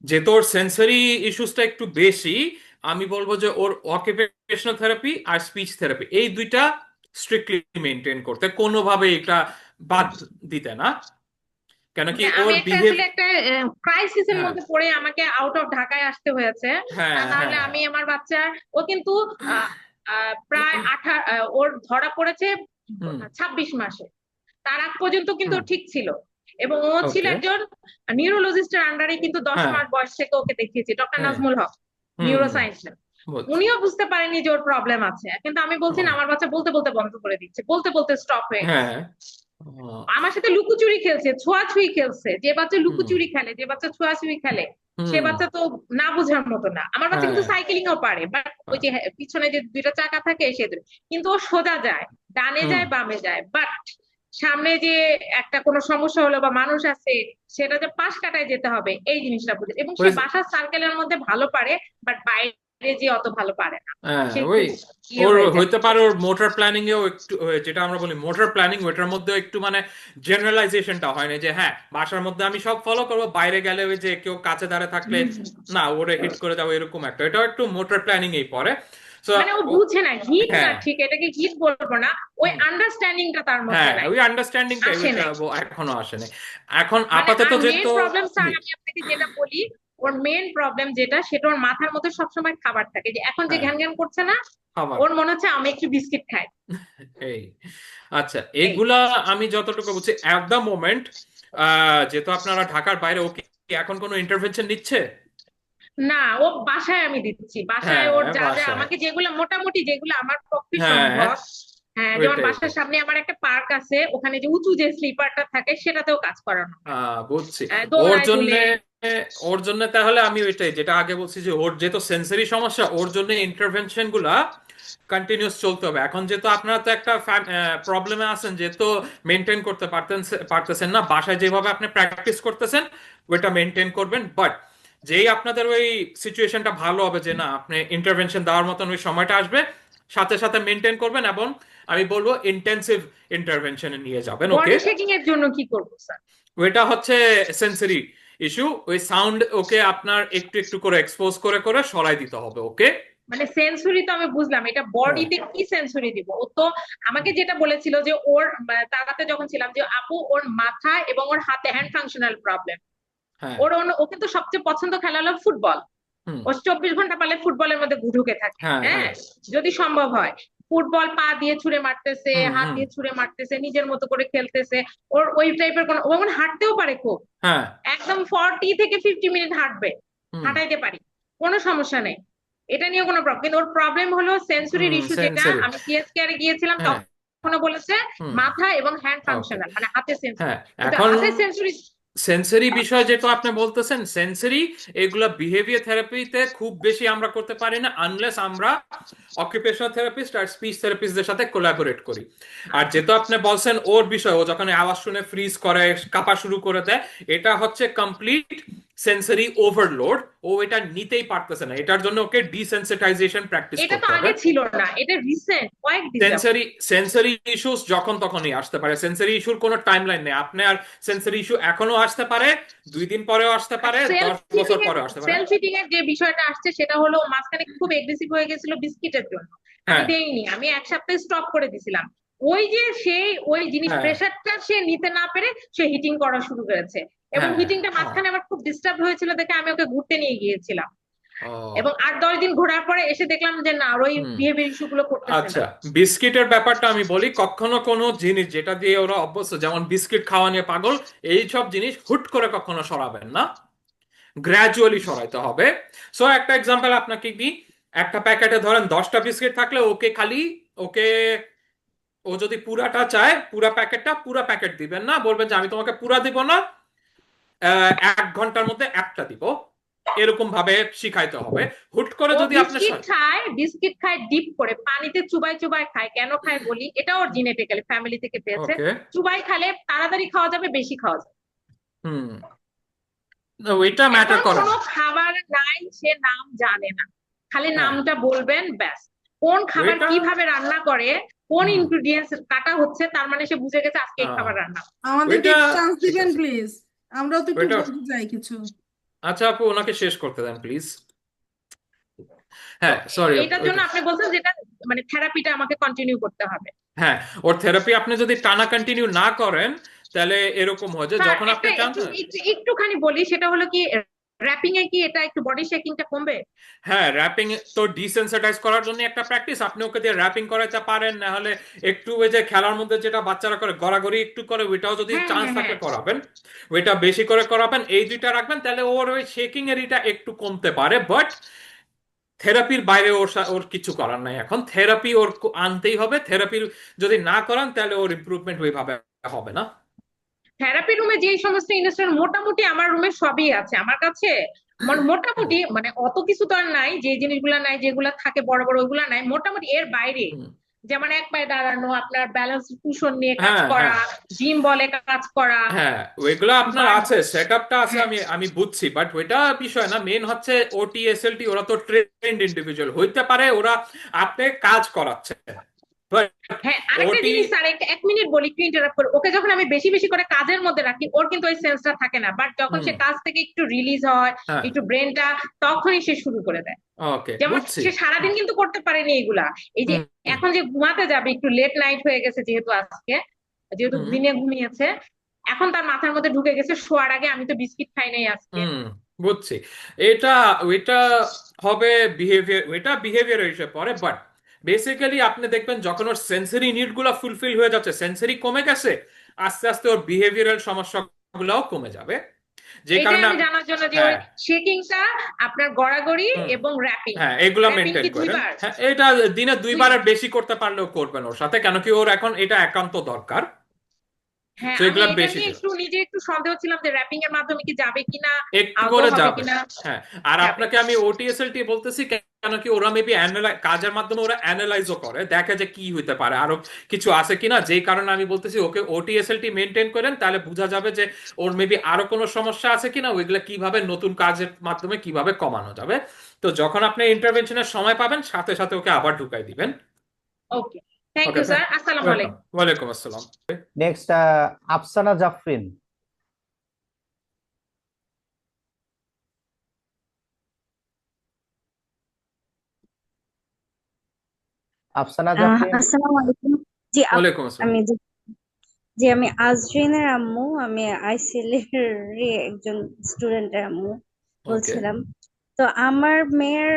যেহেতু ওর সেন্সরি ইস্যুসটা একটু বেশি, আমি বলবো যে ওর অকুপেশনাল থেরাপি আর স্পিচ থেরাপি এই দুইটা স্ট্রিক্টলি মেনটেন করতে, কোনোভাবে এটা বাদ দিতে না। কেন কি মানে আমি ওর একটা বিহেভ, আসলে একটা ক্রাইসিসের হ্যাঁ মধ্যে পড়ে আমাকে আউট অফ ঢাকায় আসতে হয়েছে। তা হ্যাঁ না হলে হ্যাঁ, আমি আমার বাচ্চার, ও কিন্তু প্রায় ওর ধরা পড়েছে হুম, 26 মাসে। তার আগ পর্যন্ত কিন্তু হুম, ও ঠিক ছিল। এবং ও ছিল ওকে, একজন নিউরোলজিস্টের আন্ডারে, কিন্তু 10 হ্যাঁ মাস বয়স থেকে ওকে দেখিয়েছি, ডক্টর হ্যাঁ, নাজমুল হক, হুম, নিউরো সায়েন্স। বুঝছি। উনিও বুঝতে পারেনি যে ওর প্রবলেম আছে, কিন্তু আমি বলছি না ও, আমার বাচ্চা বলতে বলতে বন্ধ করে দিচ্ছে, বলতে বলতে স্টপ হয়ে গেছে। হ্যাঁ। ও, আমার সাথে লুকোচুরি খেলছে, ছোঁয়াছুঁই খেলছে। যে বাচ্চা হুম লুকোচুরি খেলে, যে বাচ্চা ছোঁয়াছুঁই খেলে, সে হুম বাচ্চা তো না বোঝার মতো না। আমার বাচ্চা হ্যাঁ কিন্তু সাইকেলিং ও পারে, বাট ওই যে পিছনে যে দুইটা চাকা থাকে সে কিন্তু ও সোজা যায়, ডানে হুম যায় বামে যায়, বাট সামনে যে একটা কোনো সমস্যা হলো বা মানুষ আছে, সেটা যে পাশ কাটায় যেতে হবে এই জিনিসটা বুঝে। এবং সে ওই বাসার সার্কেলের মধ্যে ভালো পারে, বাট বাইরে যে অত ভালো পারে না। হ্যাঁ সে ওই একটু ইয়ে ওর হয়ে যায়। হইতে পারে ওর মোটর প্ল্যানিং এও একটু যেটা আমরা বলি মোটর প্ল্যানিং, ওইটার মধ্যে একটু মানে জেনারেলাইজেশনটা হয় না, যে হ্যাঁ বাসার মধ্যে আমি সব ফলো করবো, বাইরে গেলে ওই যে কেউ কাছে দাঁড়িয়ে থাকলে না ওরে হিট করে দাও, এরকম একটা, এটাও একটু মোটর প্ল্যানিং এই পড়ে। সো মানে ও বুঝে না, হিট না, হ্যাঁ ঠিক এটাকে হিট বলবো না, ওই হুম, আন্ডারস্ট্যান্ডিংটা তার মধ্যে হ্যাঁ নাই, ওই আন্ডারস্ট্যান্ডিংটাই আসে ওইটা নাই। এখনো আসেনি। এখন মানে আপাতত আর মেন যেহেতু প্রবলেম স্যার, জি আমি আপনাকে যেটা বলি, ওর মেন প্রবলেম যেটা, সেটা ওর মাথার মধ্যে সবসময় খাবার থাকে। যে এখন যে হ্যাঁ ঘ্যান ঘ্যান করছে না, খাবার ওর মনে হচ্ছে আমি একটু বিস্কিট খাই। এই আচ্ছা এই এইগুলা আমি যতটুকু বুঝছি অ্যাট দ্য মোমেন্ট, যেহেতু আপনারা ঢাকার বাইরে, ওকে এখন কোনো ইন্টারভেনশন নিচ্ছে? না, ও বাসায় আমি দিচ্ছি, বাসায় ওর হ্যাঁ যা যা বাসায়, আমাকে যেগুলো মোটামুটি যেগুলো আমার পক্ষে হ্যাঁ সম্ভব। হ্যাঁ, যেমন ওইটাই, বাসার সামনে আমার একটা পার্ক আছে, ওখানে যে উঁচু যে স্লিপারটা থাকে সেটাতেও কাজ করানো হয়। বুঝছি। ওর দৌড়ায় জন্য, দুলে। তাহলে আমি ওইটাই যেটা আগে বলছি, যে ওর যেহেতু সেন্সরি সমস্যা, ওর জন্য ইন্টারভেনশন গুলা কন্টিনিউস চলতে হবে। এখন যেহেতু আপনারা তো একটা প্রবলেমে আছেন, যেহেতু মেনটেন করতে পারতেছেন না, বাসায় যেভাবে আপনি প্র্যাকটিস করতেছেন ওইটা মেনটেন করবেন, বাট যেই আপনাদের ওই সিচুয়েশনটা ভালো হবে, যে না আপনি ইন্টারভেনশন দেওয়ার মতন ওই সময়টা আসবে, সাথে সাথে মেনটেন করবেন, এবং আমি বলবো ইন্টেন্সিভ ইন্টারভেনশনে নিয়ে যাবেন ওকে। বডি শেকিং এর জন্য কি করবো স্যার? ওইটা হচ্ছে সেন্সরি ইস্যু, ওই সাউন্ড ওকে আপনার একটু একটু করে এক্সপোজ করে করে সরাই দিতে হবে ওকে। মানে সেন্সরি তো আমি বুঝলাম, এটা হ্যাঁ বডিতে কি সেন্সরি দিব? ও তো আমাকে যেটা বলেছিল যে ওর তারাতে যখন ছিলাম, যে আপু ওর মাথা এবং ওর হাতে হ্যান্ড ফাংশনাল প্রবলেম। হ্যাঁ ও কিন্তু সবচেয়ে পছন্দ খেলা হলো ফুটবল। হুম ও 24 ঘন্টা পারলে ফুটবলের মধ্যে ঢুকে থাকে, হ্যাঁ হ্যাঁ, হ্যাঁ যদি সম্ভব হয়। ফুটবল পা দিয়ে ছুঁড়ে মারতেছে, হুম হাত হুম দিয়ে ছুঁড়ে মারতেছে, নিজের মতো করে খেলতেছে। ওর ওই টাইপের কোনো, ও এখন হাঁটতেও পারে খুব, হ্যাঁ একদম 40 থেকে 50 মিনিট হাঁটবে, হুম হাঁটাইতে পারি, কোনো সমস্যা নেই। এটা নিয়ে কোনো প্রবলেম, কিন্তু ওর প্রবলেম হলো সেন্সরির হুম ইস্যু, যেটা সেন্সরি, আমি সিএস কেয়ারে গিয়েছিলাম হ্যাঁ তখনও বলেছে হুম মাথা এবং হ্যান্ড ওকে ফাংশনাল, মানে হাতে সেন্সরি। হ্যাঁ। কিন্তু এখন হাতে সেন্সরি। সেন্সরি বিষয় যেটা আপনি বলতেছেন, সেন্সরি এগুলা বিহেভিয়ার থেরাপিতে খুব বেশি আমরা করতে পারি না, আনলেস আমরা অকুপেশনাল থেরাপিস্ট আর স্পিচ থেরাপিস্টদের সাথে কোলাবোরেট করি। আর আচ্ছা, যেহেতু আপনি বলছেন ওর বিষয়, ও যখন আওয়াজ শুনে ফ্রিজ করে, কাঁপা শুরু করে দেয়, এটা হচ্ছে কমপ্লিট সেন্সরি ওভারলোড। ও এটা নিতেই পারতেছে না, এটার জন্য ওকে ডিসেন্সিটাইজেশন প্র্যাকটিস এটা তো করতে হবে। আগে ছিল না, এটা রিসেন্ট কয়েকদিন যাবত। সেন্সরি সেন্সরি ইস্যুস যখন তখনই আসতে পারে, সেন্সরি ইস্যুর কোনো টাইমলাইন নেই। আপনার সেন্সরি ইস্যু এখনো আসতে পারে, 2 দিন পরেও আসতে আর পারে, সেলফ 10 বছর ফিটিং এর পরেও আসতে পারে। সেলফ ফিটিং এর যে বিষয়টা আসছে, সেটা হলো ও মাঝখানে খুব এগ্রেসিভ হয়ে গেছিল বিস্কিটের জন্য। আমি হ্যাঁ দেইনি, আমি 1 সপ্তাহ স্টপ করে দিছিলাম। ওই যে সেই ওই জিনিস হ্যাঁ প্রেশারটা সে নিতে না পেরে সে হিটিং করা শুরু করেছে। এবং হ্যাঁ হিটিংটা মাঝখানে আমার খুব ডিস্টার্ব হয়েছিল দেখে আমি ওকে ঘুরতে নিয়ে গিয়েছিলাম। এবং ও 8-10 দিন ঘোরার পরে এসে দেখলাম যে না, আর ওই হুম বিহেভিয়ার ইস্যু গুলো করতেছে আচ্ছা, না। বিস্কিটের ব্যাপারটা আমি বলি, কখনো কোনো জিনিস যেটা দিয়ে ওরা অভ্যস্ত, যেমন বিস্কিট খাওয়া নিয়ে পাগল, এই সব জিনিস হুট করে কখনো সরাবেন না, গ্র্যাজুয়ালি সরাইতে হবে। সো একটা এক্সাম্পল আপনাকে দিই, একটা প্যাকেটে ধরেন 10টা বিস্কিট থাকলে ওকে ও যদি পুরাটা চায়, পুরা প্যাকেট দিবেন না, বলবেন যে আমি তোমাকে পুরা দিব না, 1 ঘন্টার মধ্যে একটা দিব, এরকম ভাবে শিখাইতে হবে। হুট করে ও যদি আপনি বিস্কিট খায় ডিপ করে পানিতে, চুবাই চুবাই খায়। কেন খায় বলি, এটা ওর জিনেটিক্যালি ফ্যামিলি থেকে পেয়েছে। ওকে চুবাই খালে তাড়াতাড়ি খাওয়া যাবে, বেশি খাওয়া যাবে। হুম ওইটা ম্যাটার এখন করে কোনো না, খাবার নাই, সে নাম জানে না, খালি হ্যাঁ নামটা বলবেন ব্যাস। কোন খাবার ওইটা কিভাবে রান্না করে, কোন হুম ইনগ্রিডিয়েন্টস কাটা হচ্ছে, তার মানে সে বুঝে গেছে আজকে এই আহ, খাবার রান্না হবে। আমাদেরকে ওইটা একটু চান্স ঠিক দিবেন আছে, প্লিজ, আমরাও তো একটু ওইটা বলতে চাই কিছু। আচ্ছা আপু ওনাকে শেষ করতে দেন প্লিজ। হ্যাঁ সরি এটার জন্য ওইটা, আপনি বলছেন যেটা, মানে থেরাপিটা আমাকে কন্টিনিউ করতে হবে। হ্যাঁ ওর থেরাপি আপনি যদি টানা কন্টিনিউ না করেন, তাহলে এরকম হয় যে স্যার, যখন আপনি একটা চান, একটুখানি বলি, সেটা হলো কি, র্যাপিং এ কি এটা একটু বডি শেকিংটা কমবে? হ্যাঁ র্যাপিং তো ডিসেন্সিটাইজ করার জন্য একটা প্র্যাকটিস, আপনি ওকে দিয়ে র্যাপিং করাতে পারেন, না হলে একটু ওই যে খেলার মধ্যে যেটা বাচ্চারা করে গড়াগড়ি একটু করে, ওইটাও যদি হ্যাঁ চান্স হ্যাঁ থাকে হ্যাঁ। করাবেন, ওইটা বেশি করে করাবেন, এই দুইটা রাখবেন, তাহলে ওর ওই শেকিং এর এটা একটু কমতে পারে। বাট থেরাপির বাইরে ওর কিছু করার নাই, এখন থেরাপি ওর আনতেই হবে। থেরাপির যদি না করান তাহলে ওর ইমপ্রুভমেন্ট ওইভাবে হবে না। থেরাপি রুমে যে সমস্ত ইনস্ট্রুমেন্ট মোটামুটি আমার রুমে সবই আছে আমার কাছে, মানে হুম, মোটামুটি, মানে অত কিছু তো আর নাই যে জিনিসগুলা নাই যেগুলা থাকে বড় বড় ওইগুলা নাই, মোটামুটি এর বাইরে হুম। যেমন এক পায়ে দাঁড়ানো, আপনার ব্যালেন্স কুশন নিয়ে কাজ হ্যাঁ, করা, হ্যাঁ, জিম বলে কাজ করা, হ্যাঁ, ওইগুলো আপনার বা আছে, সেট আপটা আছে, হ্যাঁ আমি আমি বুঝছি, বাট ওইটা বিষয় না। মেন হচ্ছে ওটি এসএলটি, ওরা তো ট্রেন্ড ইন্ডিভিজুয়াল হইতে পারে, ওরা আপনি কাজ করাচ্ছে, হ্যাঁ, আরেকটা ওটি। জিনিস স্যার, একটা 1 মিনিট বলি, একটু ইন্টারাপ্ট করে, ওকে যখন আমি বেশি বেশি করে কাজের মধ্যে রাখি ওর কিন্তু ওই সেন্সটা থাকে না, বাট যখন হুম। সে কাজ থেকে একটু রিলিজ হয়, হ্যাঁ, একটু ব্রেনটা, তখনই সে শুরু করে দেয়। ওকে, যেমন বুঝছি। সে সারাদিন কিন্তু করতে পারেনি এগুলা, এই যে হুম, এখন যে ঘুমাতে যাবে, একটু লেট নাইট হয়ে গেছে যেহেতু আজকে, যেহেতু হুম, দিনে ঘুমিয়েছে, এখন তার মাথার মধ্যে ঢুকে গেছে শোয়ার আগে আমি তো বিস্কিট খাই নাই আজকে। হুম, বুঝছি। এটা ওইটা হবে বিহেভিয়ার, ওইটা বিহেভিয়ার হিসেবে পড়ে, বাট বেসিক্যালি আপনি দেখবেন যখন ওর সেন্সরি নিড গুলা ফুলফিল হয়ে যাচ্ছে, সেন্সরি কমে গেছে, আস্তে আস্তে ওর বিহেভিয়ারাল সমস্যাগুলোও কমে যাবে, যে এটাই কারণে আমি জানার জন্য যে ওই হ্যাঁ। শেকিংটা, আপনার গড়াগড়ি হুম। এবং র্যাপিং, হ্যাঁ, এগুলা র্যাপিং মেনটেন কি করেন। 2 বার? হ্যাঁ, এটা দিনে দুই 2 বারের বেশি করতে পারলেও করবেন ওর সাথে, কেন কি ওর এখন এটা একান্ত দরকার। হ্যাঁ, তো আমি এগুলা এটা বেশি নিয়ে একটু নিজে একটু সন্দেহ ছিলাম যে র্যাপিং এর মাধ্যমে কি যাবে কিনা, একটু আদৌ করে হবে যাবে। কিনা। হ্যাঁ, আর যাবে। আপনাকে আমি ওটিএসএলটি বলতেছি কেন কি ওরা মেবি কাজের মাধ্যমে ওরা অ্যানালাইজও করে, দেখে যে কি হইতে পারে, আরো কিছু আছে কিনা, যেই কারণে আমি বলতেছি ওকে ওটিএসএলটি মেনটেন করেন, তাহলে বোঝা যাবে যে ওর মেবি আরো কোনো সমস্যা আছে কিনা, ওইগুলা কিভাবে নতুন কাজের মাধ্যমে কিভাবে কমানো যাবে। তো যখন আপনি ইন্টারভেনশনের সময় পাবেন সাথে সাথে ওকে আবার ঢুকাই দিবেন। ওকে, থ্যাংক ওকে, ইউ স্যার, আসসালামু ওয়েলকাম। আলাইকুম। ওয়ালাইকুম আসসালাম। নেক্সট আফসানা জাফরিন। আফসানা জাফরিন। আসসালামু আলাইকুম। জি ওয়ালাইকুম আসসালাম। আমি আমি আজরিনের আম্মু, আমি আইসিএল এর একজন স্টুডেন্টের আম্মু ওকে। বলছিলাম। তো আমার মেয়ের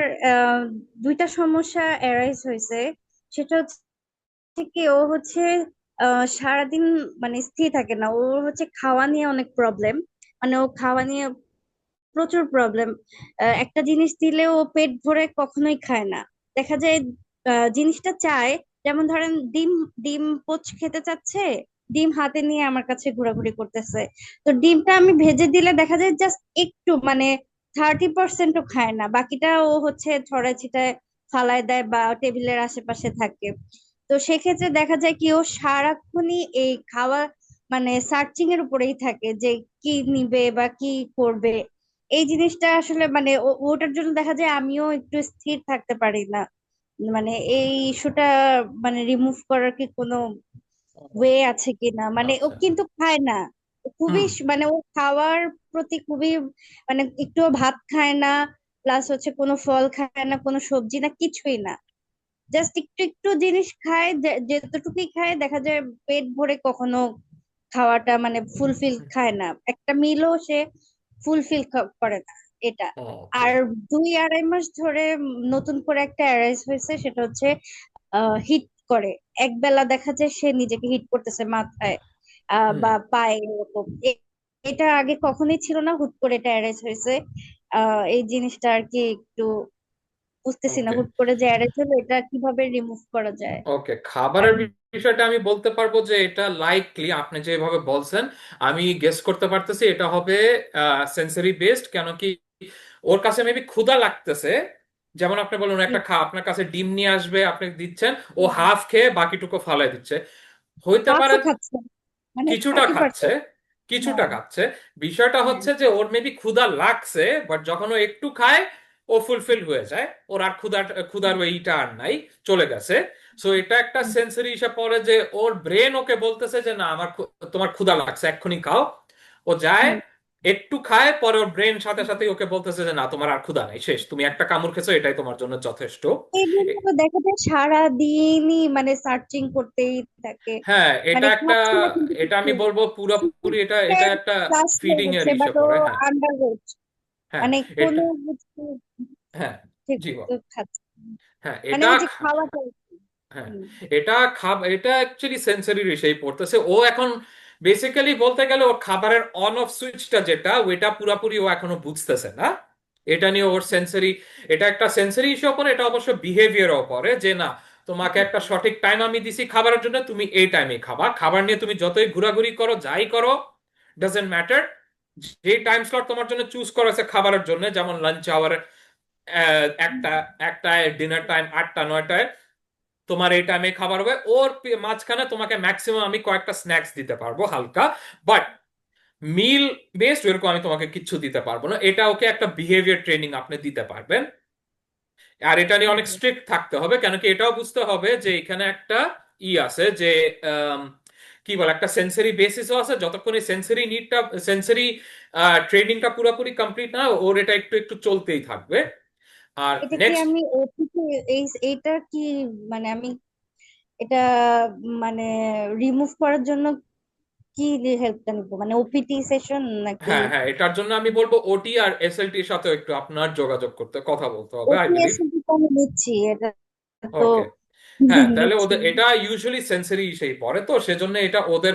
দুইটা সমস্যা অ্যারাইজ হয়েছে। সেটা হচ্ছে কি, ও হচ্ছে সারাদিন মানে স্থির থাকে না। ওর হচ্ছে খাওয়া নিয়ে অনেক প্রবলেম, মানে ও খাওয়া নিয়ে প্রচুর প্রবলেম। একটা জিনিস দিলে ও পেট ভরে কখনোই খায় না। দেখা যায় জিনিসটা চায়, যেমন ধরেন ডিম, ডিম পোচ খেতে চাচ্ছে, ডিম হাতে নিয়ে আমার কাছে ঘোরাঘুরি করতেছে। তো ডিমটা আমি ভেজে দিলে দেখা যায় জাস্ট একটু, মানে 30%ও খায় না, বাকিটা ও হচ্ছে ছড়ায় ছিটায় ফালায় দেয় বা টেবিলের আশেপাশে থাকে। তো সেক্ষেত্রে দেখা যায় কি, ও সারাক্ষণই এই খাওয়া মানে সার্চিং এর উপরেই থাকে যে কি নিবে বা কি করবে। এই জিনিসটা আসলে মানে ওটার জন্য দেখা যায় আমিও একটু স্থির থাকতে পারি না। মানে এই ইস্যুটা মানে রিমুভ করার কি কোনো ওয়ে আছে কিনা? মানে ও আচ্ছা। কিন্তু খায় না। ও খুবই হুম। মানে ও খাওয়ার প্রতি খুবই, মানে একটু ভাত খায় না, প্লাস হচ্ছে কোনো ফল খায় না, কোনো সবজি না, কিছুই না। জাস্ট একটু একটু জিনিস খায়, যেতটুকুই খায় দেখা যায় পেট ভরে কখনো খাওয়াটা মানে ফুলফিল খায় না, একটা মিলও সে ফুলফিল করে না এটা। ওকে। আর 2-2.5 মাস ধরে নতুন করে একটা অ্যারাইজ হয়েছে, সেটা হচ্ছে হিট করে। একবেলা দেখা যায় সে নিজেকে হিট করতেছে মাথায় হুম। বা পায়ে, এরকম এটা আগে কখনোই ছিল না, হুট করে এটা অ্যারাইজ হয়েছে। এই জিনিসটা আর কি একটু বুঝতেছি না, ওকে। হুট করে যে অ্যারাইজ হলো এটা কিভাবে রিমুভ করা যায়। ওকে, আর খাবারের বিষয়টা আমি বলতে পারবো যে এটা লাইকলি আপনি যেভাবে বলছেন আমি গেস করতে পারতেছি এটা হবে সেন্সরি বেসড, কেন কি ওর কাছে মেবি ক্ষুধা লাগতেছে। যেমন আপনি বলুন একটা আপনার কাছে ডিম নিয়ে আসবে, আপনি দিচ্ছেন, ও হাফ খেয়ে বাকিটুকু ফালাই দিচ্ছে, হইতে পারে হাফও খাচ্ছে, মানে কিছুটা খাচ্ছে, 30%। কিছুটা হ্যাঁ, খাচ্ছে। বিষয়টা হ্যাঁ, হচ্ছে যে ওর মেবি ক্ষুধা লাগছে, বাট যখন ও একটু খায় ও ফুলফিল হয়ে যায়, ওর আর ক্ষুধার ক্ষুধার ওইটা আর নাই, চলে গেছে। সো এটা একটা হুম, সেন্সরি হিসেবে পড়ে যে ওর ব্রেন ওকে বলতেছে যে না আমার তোমার ক্ষুধা লাগছে এক্ষুনি খাও। ও যায়, হুম। একটু খায়, পরে ওর ব্রেন সাথে সাথে ওকে বলতেছে যে না তোমার আর ক্ষুধা নাই, শেষ, তুমি একটা কামড় খেছো, এটাই তোমার জন্য যথেষ্ট। এই জন্য দেখা যায় সারাদিনই মানে সার্চিং করতেই থাকে, হ্যাঁ, এটা মানে একটা, খাচ্ছে না কিন্তু এটা আমি বলবো পুরোপুরি এটা এটা একটা ক্লাস হয়ে ফিডিং এর গেছে, ইসে বাট ও পড়ে। হ্যাঁ, আন্ডার ওয়েট, হ্যাঁ, মানে এটা, কোনো কিছু হ্যাঁ, ঠিক জি বল। মতো খাচ্ছে না। হ্যাঁ, মানে এটা ওই যে খাওয়াটা। হ্যাঁ, হুম। এটা অ্যাকচুয়ালি সেন্সরি রিসেই পড়তেছে ও এখন। বেসিক্যালি বলতে গেলে ওর খাবারের অন অফ সুইচটা যেটা, ওইটা পুরাপুরি ও এখনো বুঝতেছে না। এটা নিয়ে ওর সেন্সরি, এটা একটা সেন্সরি ইস্যু পরে, এটা অবশ্য বিহেভিয়ারও পরে, যে না তোমাকে একটা সঠিক টাইম আমি দিছি খাবারের জন্য, তুমি এই টাইমে খাবা। খাবার নিয়ে তুমি যতই ঘোরাঘুরি করো, যাই করো, ডাজেন্ট ম্যাটার। যে টাইম স্লট তোমার জন্য চুজ করেছে খাবারের জন্য, যেমন লাঞ্চ আওয়ার একটা, একটায়, ডিনার টাইম 8টা 9টায়, তোমার এই টাইমে খাবার হবে। ওর মাঝখানে তোমাকে ম্যাক্সিমাম আমি কয়েকটা স্ন্যাক্স দিতে পারবো হালকা, বাট মিল বেসড এরকম আমি তোমাকে কিচ্ছু দিতে পারবো না। এটা ওকে একটা বিহেভিয়ার ট্রেনিং আপনি দিতে পারবেন। আর এটা নিয়ে অনেক স্ট্রিক্ট থাকতে হবে, কেন কি এটাও বুঝতে হবে যে এখানে একটা আছে যে আম, কি বলে, একটা সেন্সরি বেসিসও আছে। যতক্ষণ এই সেন্সরি নিডটা, সেন্সরি ট্রেনিংটা পুরোপুরি কমপ্লিট না, ওর এটা একটু একটু চলতেই থাকবে। আর এটা কি নেক্সট, আমি ওটিতে এইটা কি মানে আমি এটা মানে রিমুভ করার জন্য কি হেল্পটা নিবো, মানে ওপিটি সেশন নাকি? হ্যাঁ হ্যাঁ, এটার জন্য আমি বলবো ওটি আর এসএলটির সাথে একটু আপনার যোগাযোগ করতে, কথা বলতে হবে, আই বিলিভ। ওপিএসসি তো আমি নিচ্ছি, এটা তো ওকে, হ্যাঁ, তাহলে নিচ্ছি। ওদের এটা ইউজুয়ালি সেন্সরি সেই পড়ে, তো সেজন্য এটা ওদের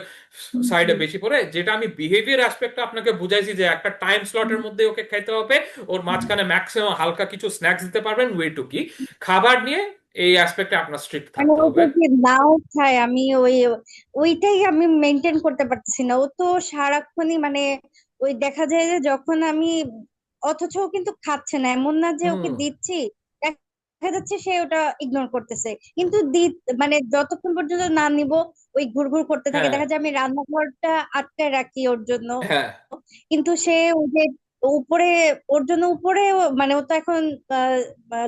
সাইডে বেশি পড়ে। যেটা আমি বিহেভিয়ার অ্যাসপেক্টটা আপনাকে বুঝাইছি, যে একটা টাইম স্লটের মধ্যে ওকে খেতে হবে, ওর মাঝখানে ম্যাক্সিমাম হালকা কিছু স্ন্যাক্স দিতে পারবেন, ওয়ে টু কি। খাবার নিয়ে এই অ্যাসপেক্টে আপনার স্ট্রিক্ট মানে থাকতে ও হবে। যদি নাও খায়, আমি ওইটাই আমি মেনটেন করতে পারতেছি না। ও তো সারাক্ষণই মানে ওই দেখা যায় যে যখন আমি, অথচ ও কিন্তু খাচ্ছে না, এমন না যে ওকে হুম। দিচ্ছি, দেখা যাচ্ছে সে ওটা ইগনোর করতেছে, কিন্তু মানে যতক্ষণ পর্যন্ত না নিব ওই ঘুরঘুর করতে থাকে। হ্যাঁ দেখা যায় আমি রান্নাঘরটা আটকায় রাখি ওর জন্য, হ্যাঁ। কিন্তু সে ওই যে উপরে, ওর জন্য উপরে মানে ও তো এখন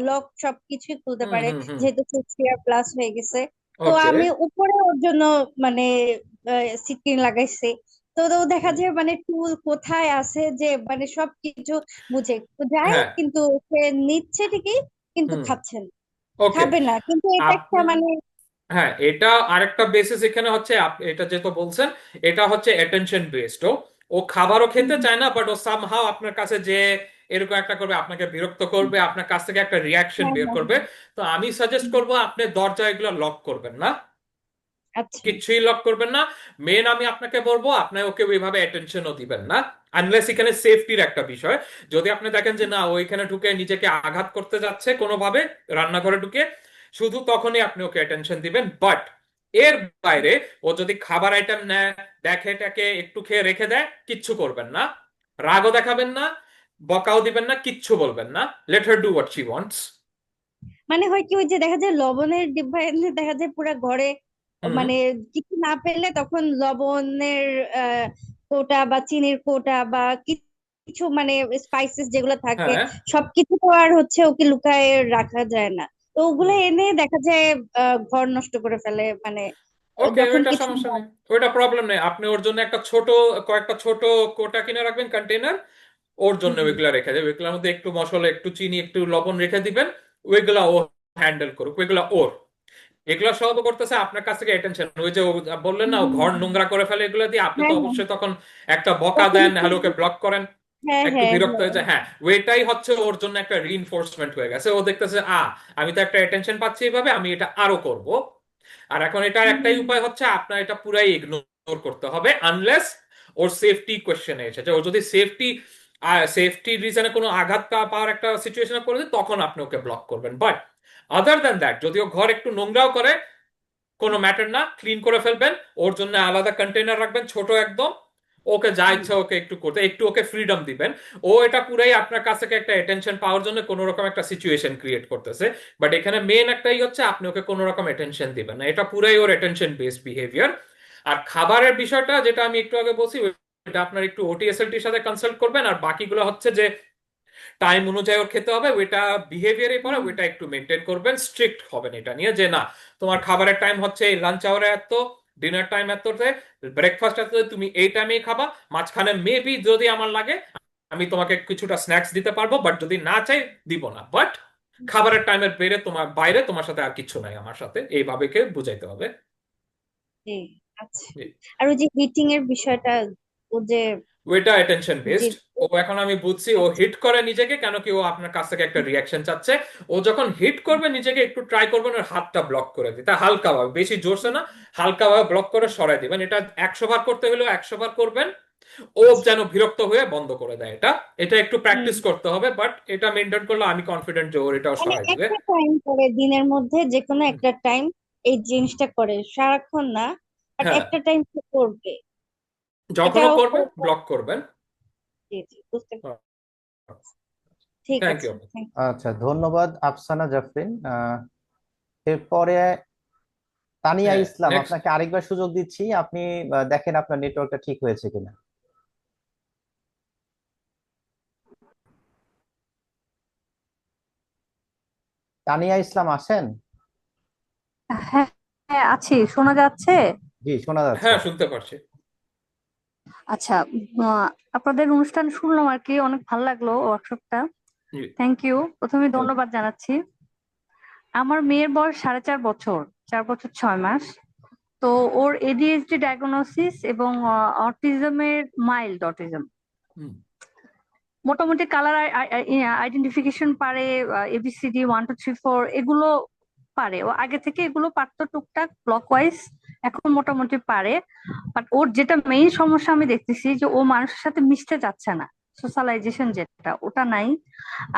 লক সবকিছুই খুলতে হুম পারে, হুম হুম। যেহেতু 6 ইয়ার প্লাস হয়ে গেছে। তো ওকে। আমি উপরে ওর জন্য মানে সিটকিন লাগাইছি। তো ও দেখা যায় মানে টুল কোথায় আছে যে মানে সবকিছু বুঝে তো যায়, হ্যাঁ। কিন্তু সে নিচ্ছে ঠিকই, কিন্তু হুম। খাচ্ছে না, ওকে। খাবে না, কিন্তু এটা একটা আপনি, মানে। হ্যাঁ, এটা আরেকটা বেসিস এখানে হচ্ছে, এটা যেহেতু বলছেন, এটা হচ্ছে অ্যাটেনশন বেসড। ও ও খাবারও খেতে চায় না, বাট ও সামহাও আপনার কাছে যে এরকম একটা করবে, আপনাকে বিরক্ত করবে, আপনার কাছ থেকে একটা রিয়াকশন হ্যাঁ, বের হ্যাঁ, করবে। হ্যাঁ। তো আমি সাজেস্ট করবো আপনি দরজা এগুলো লক করবেন না, আচ্ছা। কিছুই লক করবেন না। মেন আমি আপনাকে বলবো, আপনি ওকে ওইভাবে অ্যাটেনশনও দিবেন না, আনলেস এখানে সেফটির একটা বিষয়। যদি আপনি দেখেন যে না, ও এখানে ঢুকে নিজেকে আঘাত করতে যাচ্ছে কোনোভাবে রান্নাঘরে ঢুকে, শুধু তখনই আপনি ওকে অ্যাটেনশন দিবেন। বাট এর বাইরে ও যদি খাবার আইটেম নেয়, দেখে এটাকে একটু খেয়ে রেখে দেয়, কিচ্ছু করবেন না, রাগও দেখাবেন না, বকাও দিবেন না, কিচ্ছু বলবেন না। Let her do what she wants. মানে হয় কি, ওই যে দেখা যায় লবণের ডিব্বা এনে দেখা যায় পুরো ঘরে, হুম। মানে কিছু না পেলে তখন লবণের আহ কোটা বা চিনির কোটা বা কিছু মানে স্পাইসেস যেগুলো থাকে, হ্যাঁ। সবকিছু তো আর হচ্ছে ওকে লুকায়ে রাখা যায় না। তো ওগুলো হুম। এনে দেখা যায় ঘর নষ্ট করে ফেলে, মানে ওকে, যখন ওইটা কিছু সমস্যা নেই, ওইটা প্রবলেম নেই। আপনি ওর জন্য একটা ছোট, কয়েকটা ছোট কোটা কিনে রাখবেন, কন্টেনার, ওর জন্য ওইগুলা রেখে দেবেন। ওইগুলোর মধ্যে একটু মশলা, একটু চিনি, একটু লবণ রেখে দিবেন। ওইগুলা ও হ্যান্ডেল করুক, ওইগুলা ওর। এগুলা সব করতেছে আপনার কাছ থেকে অ্যাটেনশন। ওই যে ও বললেন না, ও ঘর নোংরা করে ফেলে এগুলো দিয়ে, আপনি তো হ্যাঁ, হ্যাঁ, অবশ্যই তখন একটা বকা তখন দেন, একটু, নাহলে ওকে ব্লক করেন, হ্যাঁ, একটু হ্যাঁ, বিরক্ত হ্যাঁ। হয়ে যায়। হ্যাঁ, ওইটাই হচ্ছে ওর জন্য একটা রিইনফোর্সমেন্ট হয়ে গেছে। ও দেখতেছে আমি তো একটা অ্যাটেনশন পাচ্ছি এইভাবে, আমি এটা আরো করব। আর এখন এটার একটাই উপায় হচ্ছে আপনার এটা পুরাই ইগনোর করতে হবে, আনলেস ওর সেফটি কোয়েশ্চেনে এসেছে। ও যদি সেফটি রিজনে কোনো আঘাত পাওয়ার একটা সিচুয়েশনে পড়ে যায়, তখন আপনি ওকে ব্লক করবেন। বাট আদার দ্যান দ্যাট, যদি ও ঘর একটু নোংরাও করে, কোনো ম্যাটার না, ক্লিন করে ফেলবেন। ওর জন্য আলাদা কন্টেনার রাখবেন, ছোট একদম। ওকে যা ইচ্ছা ওকে একটু করতে, একটু ওকে ফ্রিডম দিবেন। ও এটা পুরাই আপনার কাছ থেকে একটা অ্যাটেনশন পাওয়ার জন্য কোনো রকম একটা সিচুয়েশন ক্রিয়েট করতেছে। বাট এখানে মেন একটাই হচ্ছে, আপনি ওকে কোনো রকম অ্যাটেনশন দিবেন না, এটা পুরাই ওর অ্যাটেনশন বেসড বিহেভিয়ার। আর খাবারের বিষয়টা যেটা আমি একটু আগে বলছি, এটা আপনার একটু ওটিএসএলটির সাথে কনসাল্ট করবেন। আর বাকিগুলো হচ্ছে যে টাইম অনুযায়ী ওর খেতে হবে, ওইটা বিহেভিয়ারে পড়ে, ওইটা একটু মেনটেন করবেন, স্ট্রিক্ট হবেন এটা নিয়ে, যে না তোমার খাবারের টাইম হচ্ছে লাঞ্চ আওয়ারে এত, ডিনার টাইম এততে, ব্রেকফাস্ট এততে, তুমি এই টাইমেই খাবা। মাঝখানে মেবি যদি আমার লাগে আমি তোমাকে কিছুটা স্ন্যাক্স দিতে পারবো, বাট যদি না চাই দিব না। বাট খাবারের টাইমের বাইরে তোমার সাথে আর কিছু নাই, আমার সাথে, এইভাবে কে বুঝাইতে হবে। জি। আচ্ছা। জি। আর ওই যে হিটিং এর বিষয়টা, ও যে, ওইটা অ্যাটেনশন জি, বেসড। ও এখন আমি বুঝছি, ও আচ্ছা। হিট করে নিজেকে, কেন কি ও আপনার কাছ থেকে একটা রিয়াকশন চাচ্ছে। ও যখন হিট করবে নিজেকে, একটু ট্রাই করবেন ওর হাতটা ব্লক করে দিতে, হালকা ভাবে, বেশি জোরসে না, হালকা ভাবে ব্লক করে সরাই দিবেন। এটা 100 বার করতে হলেও 100 বার করবেন। ও যেন বিরক্ত হয়ে বন্ধ করে দেয়। এটা এটা একটু হুম। প্র্যাকটিস করতে হবে, বাট এটা মেনটেন করলে আমি কনফিডেন্ট যে ওর এটাও মানে সহায় দিবে। একটা টাইম করে দিনের মধ্যে যে কোনো একটা টাইম এই জিনিসটা করে, সারাক্ষণ না, বাট হ্যাঁ, একটা টাইম করবে। যখনও এটাও করবে ব্লক করবেন। জি জি বুঝতে পারছি। ঠিক থ্যাংক আছে, ইউ। thank আচ্ছা, ধন্যবাদ আফসানা জাফরিন। এরপরে তানিয়া হ্যাঁ, ইসলাম, নেক্সট। আপনাকে আরেকবার সুযোগ দিচ্ছি, আপনি দেখেন আপনার নেটওয়ার্কটা ঠিক হয়েছে কিনা। তানিয়া ইসলাম আছেন? হ্যাঁ, হ্যাঁ আছি, শোনা যাচ্ছে? জি, শোনা যাচ্ছে। হ্যাঁ, শুনতে পারছি। আচ্ছা, আপনাদের অনুষ্ঠান শুনলাম আর কি, অনেক ভালো লাগলো ওয়ার্কশপটা। জি, থ্যাংক ইউ, প্রথমে ধন্যবাদ জানাচ্ছি। আমার মেয়ের বয়স 4.5 বছর, 4 বছর 6 মাস। তো ওর এডিএইচডি ডায়াগনোসিস এবং অটিজমের মাইল্ড অটিজম। হুম, মোটামুটি কালার আইডেন্টিফিকেশন পারে, এবিসিডি 1 2 3 4 এগুলো পারে। ও আগে থেকে এগুলো পারতো টুকটাক ক্লকওয়াইজ, এখন মোটামুটি পারে। বাট ওর যেটা মেইন সমস্যা আমি দেখতেছি যে ও মানুষের সাথে মিশতে চাচ্ছে না, সোশ্যালাইজেশন যেটা ওটা নাই।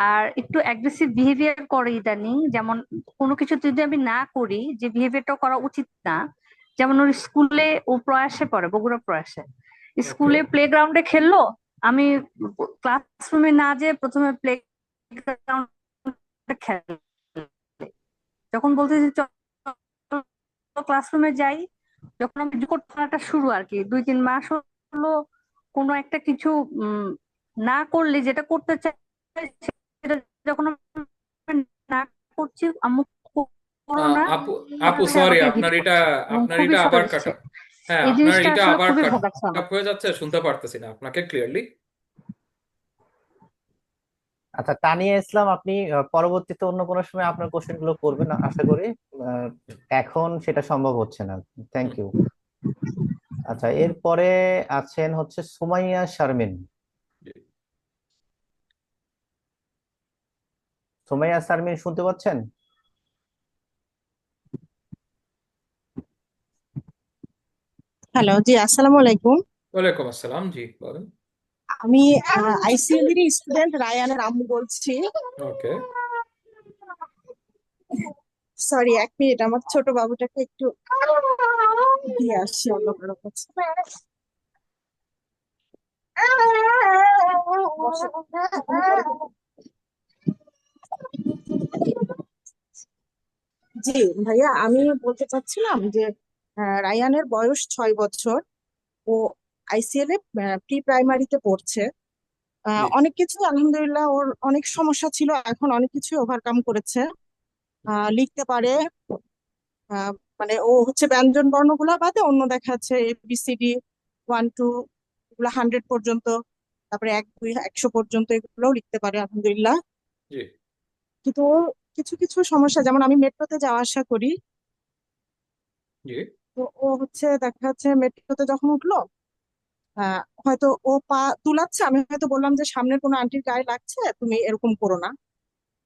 আর একটু অ্যাগ্রেসিভ বিহেভিয়ার করে ইদানিং, যেমন কোনো কিছু যদি আমি না করি, যে বিহেভিয়ারটা করা উচিত না। যেমন ওর স্কুলে, ও প্রয়াসে পড়ে, বগুড়া প্রয়াসে। ওকে। স্কুলে প্লে গ্রাউন্ডে খেললো, আমি ক্লাসরুমে না যেয়ে প্রথমে প্লে গ্রাউন্ডে খেলে, যখন বলতেছি ক্লাসরুমে যাই, যখন আমি করাটা শুরু আর কি 2 3 মাস হলো, কোনো একটা কিছু উম না করলে যেটা করতে চাই সেটা যখন আমি না করছি, আম্মু করো না, আপু আপু সে সরি, আমাকে হিট আপনার এটা করছে এবং খুবই শত আবার কাট দিচ্ছে। আপ। হ্যাঁ, এই আপনার জিনিসটা এটা আসলে আবার খুবই কাট ভোগাচ্ছে আপ আমার। হয়ে যাচ্ছে, শুনতে পারতেছি না আপনাকে ক্লিয়ারলি। আচ্ছা, তানিয়া ইসলাম, আপনি পরবর্তীতে অন্য কোনো সময় আপনার কোশ্চেন গুলো করবেন আশা করি। আহ, এখন সেটা সম্ভব হচ্ছে না। Thank you. আচ্ছা, এরপরে আছেন হচ্ছে সুমাইয়া শারমিন। সুমাইয়া শারমিন, শুনতে পাচ্ছেন? হ্যালো, জি আসসালামু আলাইকুম। ওয়ালাইকুম আসসালাম, জি বলেন। আমি আইসিএল এর স্টুডেন্ট রায়ানের আম্মু বলছি। ওকে। সরি, 1 মিনিট, আমার ছোট বাবুটাকে একটু দিয়ে আসছি অন্য কারো কাছে। জি ভাইয়া, আমি বলতে চাচ্ছিলাম যে রায়ানের বয়স 6 বছর। ও আইসিএল এ প্রি প্রাইমারিতে পড়ছে। জি, অনেক কিছু আলহামদুলিল্লাহ, ওর অনেক সমস্যা ছিল, এখন অনেক কিছু ওভারকাম করেছে। লিখতে পারে। আহ, মানে ও হচ্ছে ব্যঞ্জন বর্ণগুলা বাদে অন্য দেখা যাচ্ছে এবিসিডি 1 2 এগুলো 100 পর্যন্ত, তারপরে 1 2 100 পর্যন্ত এগুলোও লিখতে পারে আলহামদুলিল্লাহ। জি, কিন্তু ওর কিছু কিছু সমস্যা, যেমন আমি মেট্রোতে যাওয়া আসা করি, জি। তো ও হচ্ছে দেখা যাচ্ছে মেট্রোতে যখন উঠলো, হয়তো ও পা তুলাচ্ছে, আমি হয়তো বললাম যে সামনের কোনো আন্টির গায়ে লাগছে, তুমি এরকম করো না।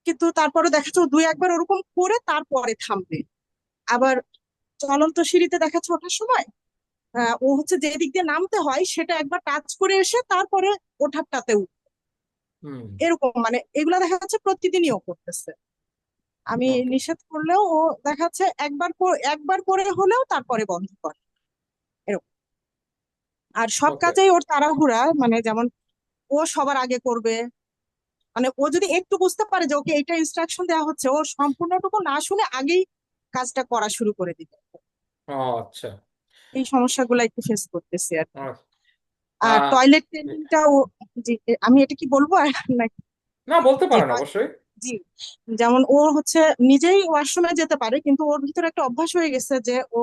কিন্তু তারপরে দেখা যাচ্ছে ও 2 1 বার ওরকম করে তারপরে থামবে। আবার চলন্ত সিঁড়িতে দেখা যাচ্ছে ওঠার সময় ও হচ্ছে যে দিক দিয়ে নামতে হয় সেটা একবার টাচ করে এসে তারপরে ওঠারটাতে হুম। এরকম, মানে এগুলা দেখা যাচ্ছে প্রতিদিনই ও করতেছে। আমি ওকে, নিষেধ করলেও ও দেখা যাচ্ছে একবার করে হলেও তারপরে বন্ধ করে এরকম। আর সব ওকে। কাজেই ওর তাড়াহুড়া, মানে যেমন ও সবার আগে করবে। মানে ও যদি একটু বুঝতে পারে যে ওকে এইটা ইনস্ট্রাকশন দেওয়া হচ্ছে, ও সম্পূর্ণটুকু না শুনে আগেই কাজটা করা শুরু করে দিবে। আচ্ছা। এই সমস্যাগুলো একটু ফেস করতেছি আর কি। আহ, আর আহ, টয়লেট ট্রেনিংটাও, জি, আমি এটা কি বলবো নাকি? না, বলতে জি পারেন অবশ্যই। জি, যেমন ও হচ্ছে নিজেই ওয়াশরুমে যেতে পারে, কিন্তু ওর ভিতরে একটা অভ্যাস হয়ে গেছে যে ও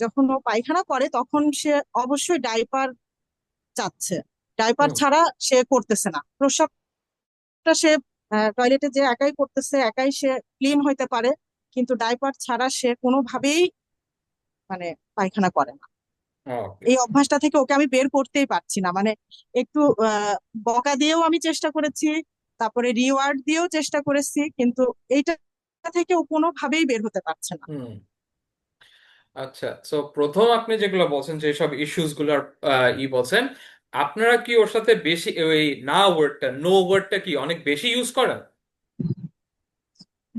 যখন ও পায়খানা করে তখন সে অবশ্যই ডাইপার চাচ্ছে। ডাইপার হুম, ছাড়া সে করতেছে না প্রস্রাবটা। সে টয়লেটে যে একাই করতেছে, একাই সে ক্লিন হইতে পারে, কিন্তু ডাইপার ছাড়া সে কোনোভাবেই মানে পায়খানা করে না। ওকে, এই অভ্যাসটা থেকে ওকে আমি বের করতেই পারছি না। মানে একটু বকা দিয়েও আমি চেষ্টা করেছি, তারপরে রিওয়ার্ড দিয়েও চেষ্টা করেছি, কিন্তু এইটা থেকে ও কোনোভাবেই বের হতে পারছে না। হুম। আচ্ছা, সো প্রথম আপনি যেগুলো বলছেন, যে সব ইস্যুস গুলার বলছেন, আপনারা কি ওর সাথে বেশি ওই না ওয়ার্ডটা নো ওয়ার্ডটা কি অনেক বেশি ইউজ করেন?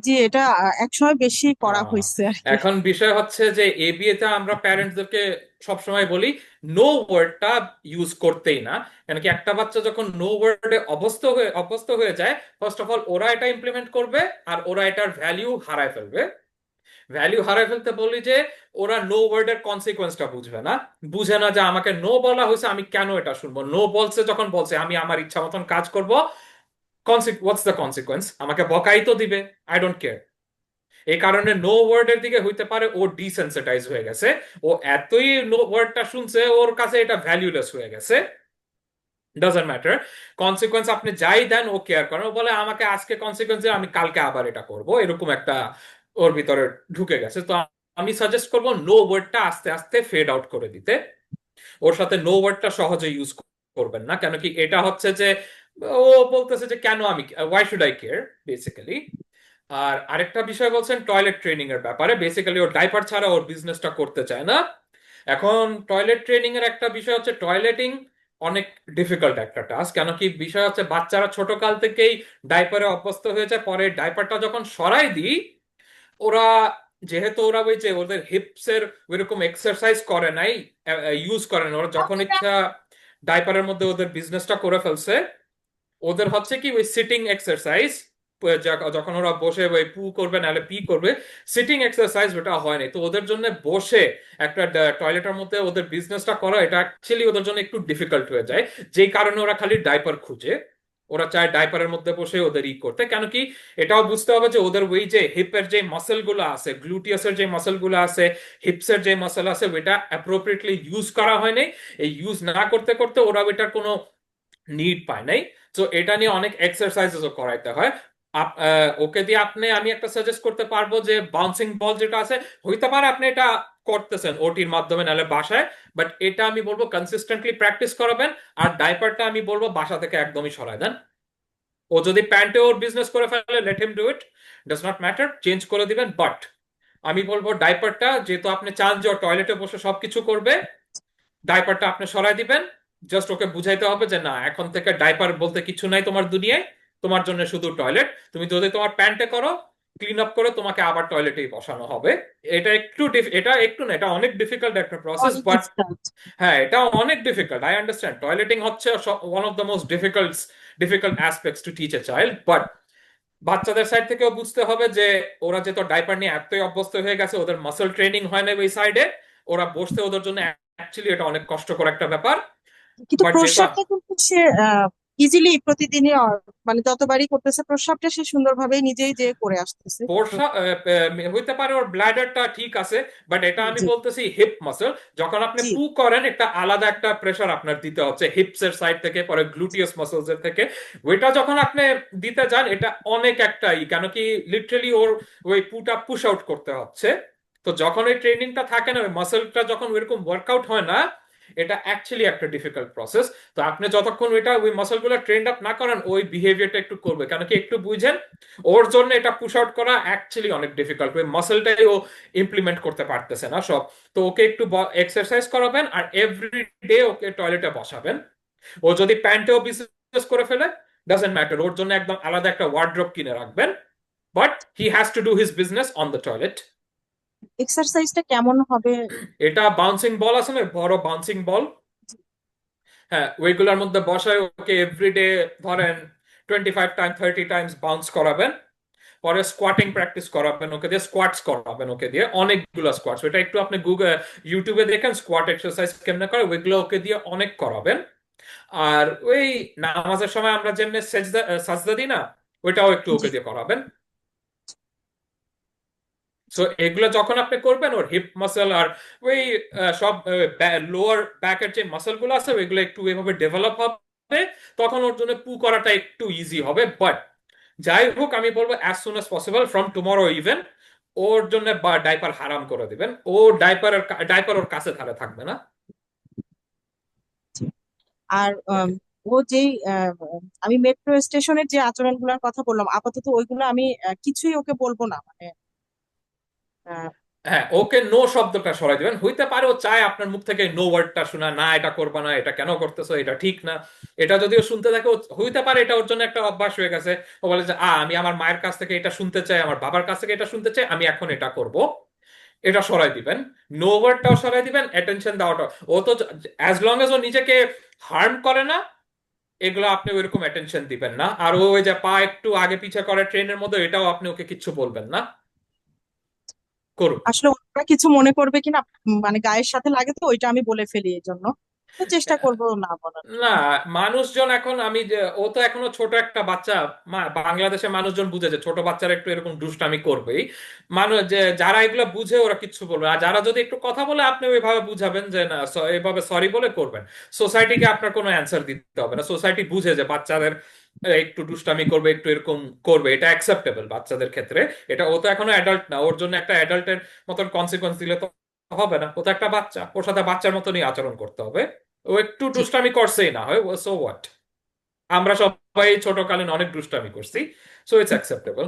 জি, এটা একসময় বেশি করা আহ, হয়েছে আর কি। এখন বিষয় হচ্ছে যে এবিএ তে আমরা প্যারেন্টসদেরকে সবসময় বলি নো ওয়ার্ডটা ইউজ করতেই না। কেন কি একটা বাচ্চা যখন নো ওয়ার্ডে অভ্যস্ত হয়ে যায়, ফার্স্ট অফ অল ওরা এটা ইমপ্লিমেন্ট করবে আর ওরা এটার ভ্যালিউ হারায় ফেলবে। ভ্যালিউ হারায় ফেলতে বলি যে ওরা নো ওয়ার্ডের কনসিকোয়েন্সটা বুঝবে না, বুঝে না যে আমাকে নো বলা হয়েছে, আমি কেন এটা শুনবো। নো বলছে যখন বলছে আমি আমার ইচ্ছা মতন কাজ করব, হোয়াটস দ্য কনসিকোয়েন্স? আমাকে বকাই তো দিবে, আই ডোন্ট কেয়ার। এই কারণে নো ওয়ার্ডের দিকে হইতে পারে ও ডিসেন্সিটাইজ হয়ে গেছে, ও এতই নো ওয়ার্ডটা শুনছে ওর কাছে এটা ভ্যালুলেস হয়ে গেছে। ডাজন্ট ম্যাটার কনসিকোয়েন্স আপনি যাই দেন, ও কেয়ার করে না। ও বলে আমাকে আজকে কনসিকোয়েন্স দিয়ে আমি কালকে আবার এটা করব, এরকম একটা ওর ভিতরে ঢুকে গেছে। তো আমি সাজেস্ট করব নো ওয়ার্ডটা আস্তে আস্তে ফেড আউট করে দিতে। ওর সাথে নো ওয়ার্ডটা সহজে ইউজ করবেন না, কেন কি এটা হচ্ছে যে ও বলতেছে যে কেন আমি, why should I care basically. আর আরেকটা বিষয় বলছেন টয়লেট ট্রেনিং এর ব্যাপারে, বেসিক্যালি ওর ডাইপার ছাড়া ওর বিজনেসটা করতে চায় না। এখন টয়লেট ট্রেনিং এর একটা বিষয় হচ্ছে টয়লেটিং অনেক ডিফিকাল্ট একটা টাস্ক। কেন কি বিষয় হচ্ছে বাচ্চারা ছোট কাল থেকেই ডাইপারে অভ্যস্ত হয়ে যায়, পরে ডাইপারটা যখন সরাই দিই ওরা, যেহেতু ওরা ওই যে ওদের হিপস এর ওইরকম এক্সারসাইজ করে নাই, ইউজ করে না, ওরা যখন ইচ্ছা ডাইপারের মধ্যে ওদের বিজনেসটা করে ফেলছে। ওদের হচ্ছে কি ওই সিটিং এক্সারসাইজ, যখন ওরা বসে ওই পু করবে নাহলে পি করবে, সিটিং এক্সারসাইজ ওটা হয়নি। তো ওদের জন্য বসে একটা টয়লেটের মধ্যে ওদের বিজনেসটা করা এটা অ্যাকচুয়ালি ওদের জন্য একটু ডিফিকাল্ট হয়ে যায়, যেই কারণে ওরা খালি ডাইপার খুঁজে। ওরা চায় ডাইপারের মধ্যে বসে ওদের করতে। কেন কি এটাও বুঝতে হবে যে ওদের ওই যে হিপের যে মাসেল গুলো আছে, গ্লুটিয়াসের যে মাসেল গুলো আছে, হিপসের যে মাসেল আছে, ওইটা অ্যাপ্রোপ্রিয়েটলি ইউজ করা হয়নি। এই ইউজ না করতে করতে ওরা ওইটার কোনো নিড পায় নাই। তো এটা নিয়ে অনেক এক্সারসাইজেসও করাইতে হয়। ওকে দিয়ে আমি একটা সাজেস্ট করতে পারবো যে বাউন্সিং বল যেটা আছে, হইতে পারে আপনি এটা করতেছেন ওটির মাধ্যমে নাহলে বাসায়, বাট এটা আমি বলবো কনসিস্টেন্টলি প্র্যাকটিস করাবেন। আর ডাইপারটা আমি বলবো বাসা থেকে একদমই সরাই দেন। ও যদি প্যান্টে ওর বিজনেস করে ফেলে late him do it, does not matter, change করে দিবেন। বাট আমি বলবো ডাইপারটা, যেহেতু আপনি চান যে ও টয়লেটে বসে সবকিছু করবে, ডাইপারটা আপনি সরাই দিবেন। জাস্ট ওকে বুঝাইতে হবে যে না, এখন থেকে ডাইপার বলতে কিছু নাই তোমার দুনিয়ায়, তোমার জন্য শুধু টয়লেট। তুমি যদি তোমার প্যান্টে করো, ক্লিন আপ করে তোমাকে আবার টয়লেটেই বসানো হবে। এটা একটু না, এটা অনেক ডিফিকাল্ট একটা প্রসেস, অনেক বাট difficult। হ্যাঁ এটা অনেক ডিফিকাল্ট, আই আন্ডারস্ট্যান্ড। টয়লেটিং হচ্ছে one of the most difficult aspects to teach a child, but বাচ্চাদের সাইড থেকেও বুঝতে হবে যে ওরা যে তো ডাইপার নিয়ে এতই অভ্যস্ত হয়ে গেছে, ওদের মাসল ট্রেনিং হয় না ওই সাইডে, ওরা বসতে ওদের জন্য অ্যাকচুয়ালি এটা অনেক কষ্টকর একটা ব্যাপার। কিন্তু বাট যেহেতু প্রস্রাবটা কিন্তু সে ইজিলি প্রতিদিনই মানে যতবারই করতেছে প্রস্রাবটা সে সুন্দরভাবেই নিজেই যে করে আসতেছে। তো হইতে পারে ওর ব্লাডারটা ঠিক আছে, বাট এটা আমি জি বলতেছি হিপ মাসল। যখন আপনি জি পু করেন একটা আলাদা একটা প্রেসার আপনার দিতে হচ্ছে হিপস এর সাইড থেকে, পরে গ্লুটিয়াস মাসলস এর থেকে। ওইটা যখন আপনি দিতে যান এটা অনেক একটা কেন কি লিটারালি ওর ওই পুটা পুশ আউট করতে হচ্ছে। তো যখন ওই ট্রেনিংটা থাকে না, ওই মাসলটা যখন ওইরকম ওয়ার্কআউট হয় না, এটা অ্যাকচুয়ালি একটা ডিফিকাল্ট প্রসেস। তো আপনি যতক্ষণ ওই মাসল গুলো ট্রেন্ড আপ না করেন, ওই বিহেভিয়ারটা একটু করবে। কেন কি একটু বুঝেন, ওর জন্য এটা পুশ আউট করা অ্যাকচুয়ালি অনেক ডিফিকাল্ট, ওই মাসলটাই ও ইমপ্লিমেন্ট করতে পারতেছে না সব। তো ওকে একটু এক্সারসাইজ করাবেন আর এভরি ডে ওকে টয়লেটে বসাবেন। ও যদি প্যান্টেও বিজনেস করে ফেলে, ডাজন্ট ম্যাটার, ওর জন্য একদম আলাদা একটা ওয়ার্ড্রপ কিনে রাখবেন, but he has to do his business on the toilet. এক্সারসাইজটা কেমন হবে? এটা বাউন্সিং বল আছে না, বড় বাউন্সিং বল, হ্যাঁ ওইগুলোর মধ্যে বসায় ওকে এভরিডে ধরেন 25 টাইম 30 টাইমস বাউন্স করাবেন। পরে স্কোয়াটিং প্র্যাকটিস করাবেন ওকে দিয়ে, স্কোয়াটস করাবেন ওকে দিয়ে অনেকগুলো স্কোয়াটস। ওইটা একটু আপনি ইউটিউবে দেখেন স্কোয়াট এক্সারসাইজ কেমনে করে, ওইগুলো ওকে দিয়ে অনেক করাবেন। আর ওই নামাজের সময় আমরা যেমনি সাজদা দিই না, ওইটাও একটু জি ওকে দিয়ে করাবেন। সো এগুলো যখন আপনি করবেন, ওর হিপ মাসল আর ওই সব লোয়ার ব্যাকের যে মাসল গুলো আছে ওইগুলো একটু এভাবে ডেভেলপ হবে, তখন ওর জন্য পু করাটা একটু ইজি হবে। বাট যাই হোক আমি বলবো as soon as possible from tomorrow even ওর জন্য ডাইপার হারাম করে দিবেন। ও ডাইপার ওর কাছে ধারে থাকবে না। জি। আর ও যেই আমি মেট্রো স্টেশনের যে আচরণগুলোর কথা বললাম আপাতত ওইগুলো আমি কিছুই ওকে বলবো না, মানে হ্যাঁ, ওকে নো শব্দটা সরাই দিবেন। হইতে পারে ও চায় আপনার মুখ থেকে নো ওয়ার্ডটা শোনা, না এটা করবা না, এটা কেন করতেছো, এটা ঠিক না। এটা যদি ও শুনতে থাকে, হইতে পারে এটা ওর জন্য একটা অভ্যাস হয়ে গেছে। ও বলে যে আমি আমার মায়ের কাছ থেকে এটা শুনতে চাই, আমার বাবার কাছ থেকে এটা শুনতে চাই, আমি এখন এটা করব। এটা সরাই দিবেন। নো ওয়ার্ডটাও সরাই দিবেন, অ্যাটেনশন দেওয়াটা। ও তো অ্যাজ লং এজ ও নিজেকে হার্ম করে না, এগুলো আপনি ওইরকম অ্যাটেনশন দিবেন না। আর ও ওই যে পা একটু আগে পিছে করে ট্রেনের মধ্যে, এটাও আপনি ওকে কিচ্ছু বলবেন না, করুক। আসলে ওরা কিছু মনে করবে কিনা, মানে গায়ের সাথে লাগে তো ওইটা আমি বলে ফেলি এই জন্য। তো চেষ্টা করবো না বলার। না, মানুষজন এখন ও তো এখনো ছোট একটা বাচ্চা। বাংলাদেশে মানুষজন বুঝে যে ছোট বাচ্চারা একটু এরকম দুষ্টামি করবেই। মানুষ যে যারা এগুলো বুঝে ওরা কিচ্ছু বলবে, আর যারা যদি একটু কথা বলে আপনি ওইভাবে বুঝাবেন যে না, এইভাবে সরি বলে করবেন। সোসাইটিকে আপনার কোনো অ্যান্সার দিতে হবে না। সোসাইটি বুঝে যে বাচ্চাদের একটু দুষ্টামি করবে, একটু এরকম করবে, এটা অ্যাকসেপ্টেবল বাচ্চাদের ক্ষেত্রে। এটা ও তো এখনো অ্যাডাল্ট না, ওর জন্য একটা অ্যাডাল্টের মতন কনসিকোয়েন্স দিলে তো হবে না। ও তো একটা বাচ্চা, ওর সাথে বাচ্চার মতনই আচরণ করতে হবে। ও একটু জি। দুষ্টামি করছেই না হয়, সো হোয়াট। আমরা সবাই ছোটকালীন অনেক দুষ্টামি করছি, so it's acceptable.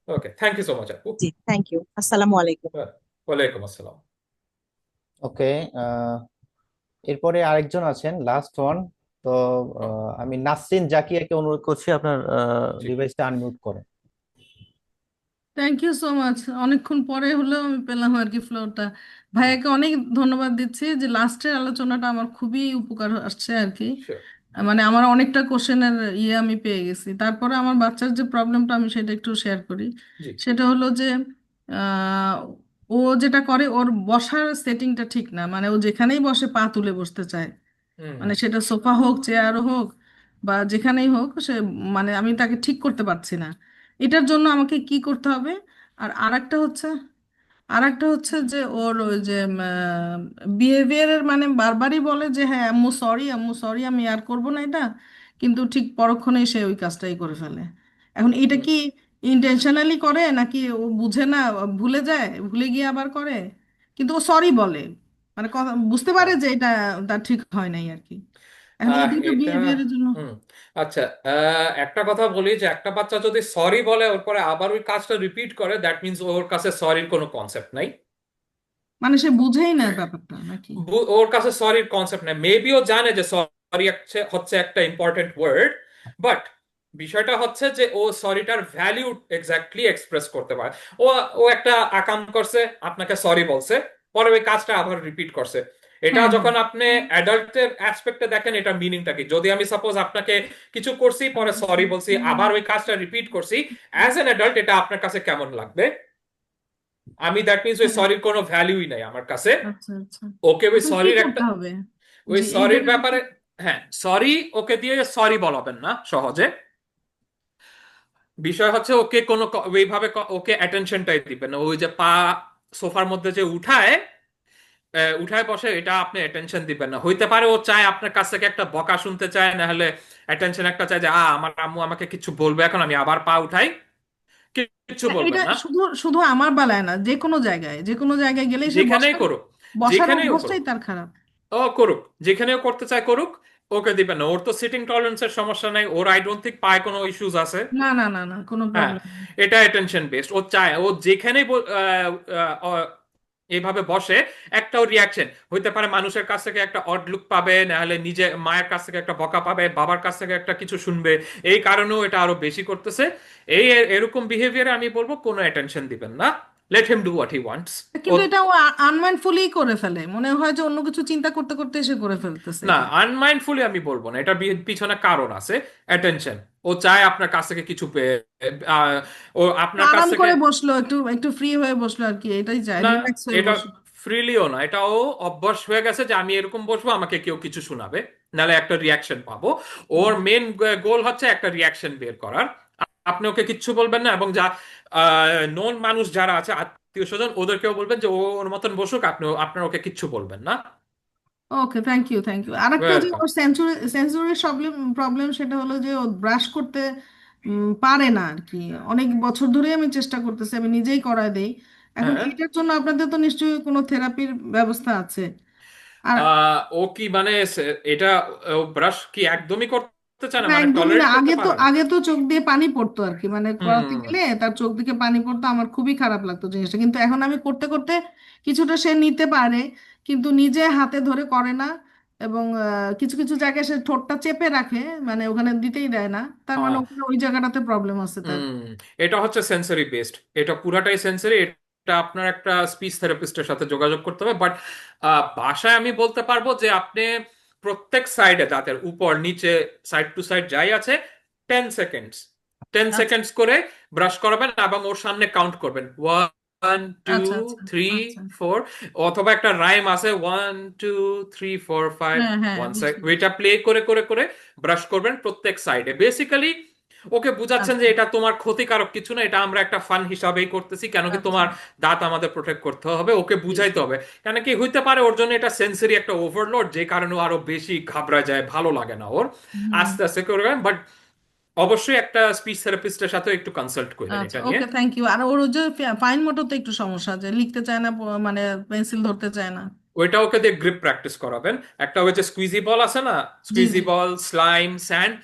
Okay, thank you so much আপু। জি, থ্যাংক ইউ, আসসালামু আলাইকুম। ওয়ালাইকুম আসসালাম। ওকে, এরপরে আরেকজন আছেন, লাস্ট ওয়ান। তো আমি নাসরিন জাকিয়াকে অনুরোধ করছি আপনার জি। ডিভাইসটা আনমিউট করেন। Thank you so much. অনেকক্ষণ পরে হলেও আমি পেলাম আর কি ফ্লোরটা। ভাইয়াকে অনেক ধন্যবাদ দিচ্ছি যে লাস্টের আলোচনাটা আমার খুবই উপকার আসছে আর কি। শিওর। মানে আমার অনেকটা কোশ্চেনের আমি পেয়ে গেছি। তারপরে আমার বাচ্চার যে প্রবলেমটা আমি সেটা একটু শেয়ার করি। জি। সেটা হলো যে আহ, ও যেটা করে, ওর বসার সেটিংটা ঠিক না। মানে ও যেখানেই বসে পা তুলে বসতে চায়। হুম। মানে সেটা সোফা হোক, চেয়ার হোক, বা যেখানেই হোক সে, মানে আমি তাকে ঠিক করতে পারছি না। এটার জন্য আমাকে কি করতে হবে? আর আরেকটা হচ্ছে যে ওর ওই যে বিহেভিয়ারের, মানে বারবারই বলে যে হ্যাঁ আম্মু সরি, আম্মু সরি, আমি আর করব না এটা, কিন্তু ঠিক পরক্ষণেই সে ওই কাজটাই করে ফেলে। এখন এটা হুম। কি ইন্টেনশনালি করে নাকি ও বুঝে না, ভুলে যায়, ভুলে গিয়ে আবার করে, কিন্তু ও সরি বলে, মানে কথা বুঝতে পারে হ্যাঁ। যে এটা তার ঠিক হয় নাই আর কি। এখন এই দুটো এটা বিহেভিয়ারের জন্য হুম। আচ্ছা, একটা কথা বলি যে একটা বাচ্চা যদি সরি বলে ওর পরে আবার ওই কাজটা রিপিট করে, দ্যাট মিনস ওর কাছে সরির কোনো কনসেপ্ট নাই। মানে সে বুঝেই না ব্যাপারটা নাকি? ওর কাছে সরির কনসেপ্ট নাই। মেবি ও জানে যে সরি হচ্ছে একটা ইম্পর্টেন্ট ওয়ার্ড, বাট বিষয়টা হচ্ছে যে ও সরিটার ভ্যালিউ এক্স্যাক্টলি এক্সপ্রেস করতে পারে। ও ও একটা আকাম করছে, আপনাকে সরি বলছে, পরে ওই কাজটা আবার রিপিট করছে। এটা হ্যাঁ, হ্যাঁ। যখন আপনি অ্যাডাল্টের অ্যাসপেক্টে দেখেন, এটা মিনিংটা কি? যদি আমি সাপোজ আপনাকে কিছু করছি, পরে সরি বলছি, আবার ওই কাজটা রিপিট করছি, অ্যাজ এন অ্যাডাল্ট এটা আপনার কাছে কেমন লাগবে? দ্যাট মিনস ওই হ্যাঁ, সরির কোনো ভ্যালুই নাই আমার কাছে। আচ্ছা আচ্ছা। ওকে ওই এখন কি সরির একটা করতে হবে? ওই জি, এই সরির জায়গাটা ব্যাপারে, হ্যাঁ, সরি ওকে দিয়ে সরি বলাবেন না সহজে। বিষয় হচ্ছে ওকে ওইভাবে ওকে অ্যাটেনশনটাই দিবেন না। ওই যে পা সোফার মধ্যে যে উঠায় উঠায় বসে, এটা আপনি অ্যাটেনশন দিবেন না। হইতে পারে ও চায় আপনার কাছ থেকে একটা বকা শুনতে চায়, না হলে অ্যাটেনশন একটা চায় যে আমার আম্মু আমাকে কিছু বলবে, এখন আমি আবার পা উঠাই। কিচ্ছু না, এটা বলবেন না, শুধু শুধু আমার বেলায় না, যে কোনো জায়গায় গেলেই সে যেখানেই বসার করুক। বসার যেখানেই ও অভ্যাসটাই করুক, তার খারাপ। ও করুক, যেখানেও করতে চায় করুক, ওকে দিবেন না। ওর তো সিটিং টলারেন্সের সমস্যা নাই, ওর আই ডোন্ট থিঙ্ক পায় কোনো ইস্যুস আছে। না না না না, কোনো হ্যাঁ, প্রবলেম নেই। এটা অ্যাটেনশন বেসড। ও চায় ও যেখানেই এইভাবে বসে একটা ওর রিয়াকশন হইতে পারে, মানুষের কাছ থেকে একটা অড লুক পাবে, নাহলে নিজে মায়ের কাছ থেকে একটা বকা পাবে, বাবার কাছ থেকে একটা কিছু শুনবে, এই কারণেও এটা আরো বেশি করতেছে। এরকম বিহেভিয়ারে আমি বলবো কোনো অ্যাটেনশন দিবেন না, let him do what he wants. ও কিন্তু এটা ও আনমাইন্ডফুলি করে ফেলে, মনে হয় যে অন্য কিছু চিন্তা করতে করতে এসে করে ফেলতেছে না, এটা। আনমাইন্ডফুলি আমি বলবো না, এটা পিছনে কারণ আছে। অ্যাটেনশন, ও চায় আপনার কাছ থেকে কিছু আহ, ও আপনার কাছ আরাম থেকে, করে বসলো, একটু একটু ফ্রি হয়ে বসলো আর কি, এটাই চায়, না, রিল্যাক্স হয়ে এটা বসলো। ফ্রিলিও না, এটা ও অভ্যাস হয়ে গেছে যে আমি এরকম বসবো, আমাকে কেউ কিছু শোনাবে, নাহলে একটা রিয়াকশন পাবো। ওর মেন গোল হচ্ছে একটা রিয়াকশন বের করার। আপনি ওকে কিচ্ছু বলবেন না, এবং যা নন মানুষ যারা আছে, আত্মীয় স্বজন, ওদেরকেও বলবেন যে ও ওর মতন বসুক, আপনার ওকে কিচ্ছু বলবেন না। ওকে, থ্যাংক ইউ থ্যাংক ইউ। আরেকটা যে ওয়েলকাম। ওর সেন্সুরি প্রবলেম প্রবলেম সেটা হলো যে ও ব্রাশ করতে পারে না আর কি। অনেক বছর ধরেই আমি চেষ্টা করতেছি, আমি নিজেই করায় দেই। এখন হ্যাঁ। এইটার জন্য আপনাদের তো নিশ্চয়ই কোনো থেরাপির ব্যবস্থা আছে। আর ও কি মানে এটা, ও ব্রাশ কি একদমই করতে করতে চায় না, না মানে একদমই না, টলারেট করতে পারে না। আগে তো চোখ দিয়ে পানি পড়তো আর কি, মানে করাতে হুম গেলে তার চোখ থেকে পানি পড়তো, আমার খুবই খারাপ লাগতো জিনিসটা। কিন্তু এখন আমি করতে করতে কিছুটা সে নিতে পারে, কিন্তু নিজে হাতে ধরে করে না। এবং কিছু কিছু জায়গায় সে ঠোঁটটা চেপে রাখে, মানে ওখানে দিতেই দেয় না, তার মানে হ্যাঁ ওখানে ওই জায়গাটাতে প্রবলেম আছে তার। হুম এটা হচ্ছে সেন্সরি বেসড, এটা পুরাটাই সেন্সরি। এটা আপনার একটা স্পিচ থেরাপিস্টের সাথে যোগাযোগ করতে হবে। বাট ভাষায় আমি বলতে পারবো যে আপনি প্রত্যেক সাইডে, দাঁতের উপর নিচে সাইড টু সাইড যাই আছে, 10 সেকেন্ডস, টেন আচ্ছা সেকেন্ডস করে ব্রাশ করাবেন এবং ওর সামনে কাউন্ট করবেন, 1 2 আচ্ছা আচ্ছা 3 4, অথবা একটা রাইম আছে 1 2 3 4 5, হ্যাঁ হ্যাঁ, ওয়ান সাইড, বুঝতে ওইটা প্লে করে করে করে ব্রাশ করবেন প্রত্যেক সাইডে। বেসিক্যালি ওকে বুঝাচ্ছেন যে আচ্ছা এটা তোমার ক্ষতিকারক কিছু না, এটা আমরা একটা ফান হিসাবেই করতেছি, কেন কি আচ্ছা তোমার দাঁত আমাদের প্রোটেক্ট করতে হবে, ওকে বুঝাইতে হবে। কেন কি হইতে পারে ওর জন্য এটা সেন্সরি একটা ওভারলোড, যে কারণে ও আরো বেশি ঘাবড়া যায়, ভালো লাগে না ওর। হুম। আস্তে আস্তে করবেন, বাট অবশ্যই একটা স্পিচ থেরাপিস্টের সাথে একটু কনসাল্ট করবেন আচ্ছা এটা নিয়ে। ওকে, থ্যাংক ইউ। আর ওর ওই যে ফাইন মোটরতে একটু সমস্যা, যে লিখতে চায় না, মানে পেন্সিল ধরতে চায় না। ওইটা ওকে দিয়ে গ্রিপ প্র্যাকটিস করাবেন। একটা ওই যে স্কুইজি বল আছে না, জি স্কুইজি জি। বল, স্লাইম, স্যান্ড,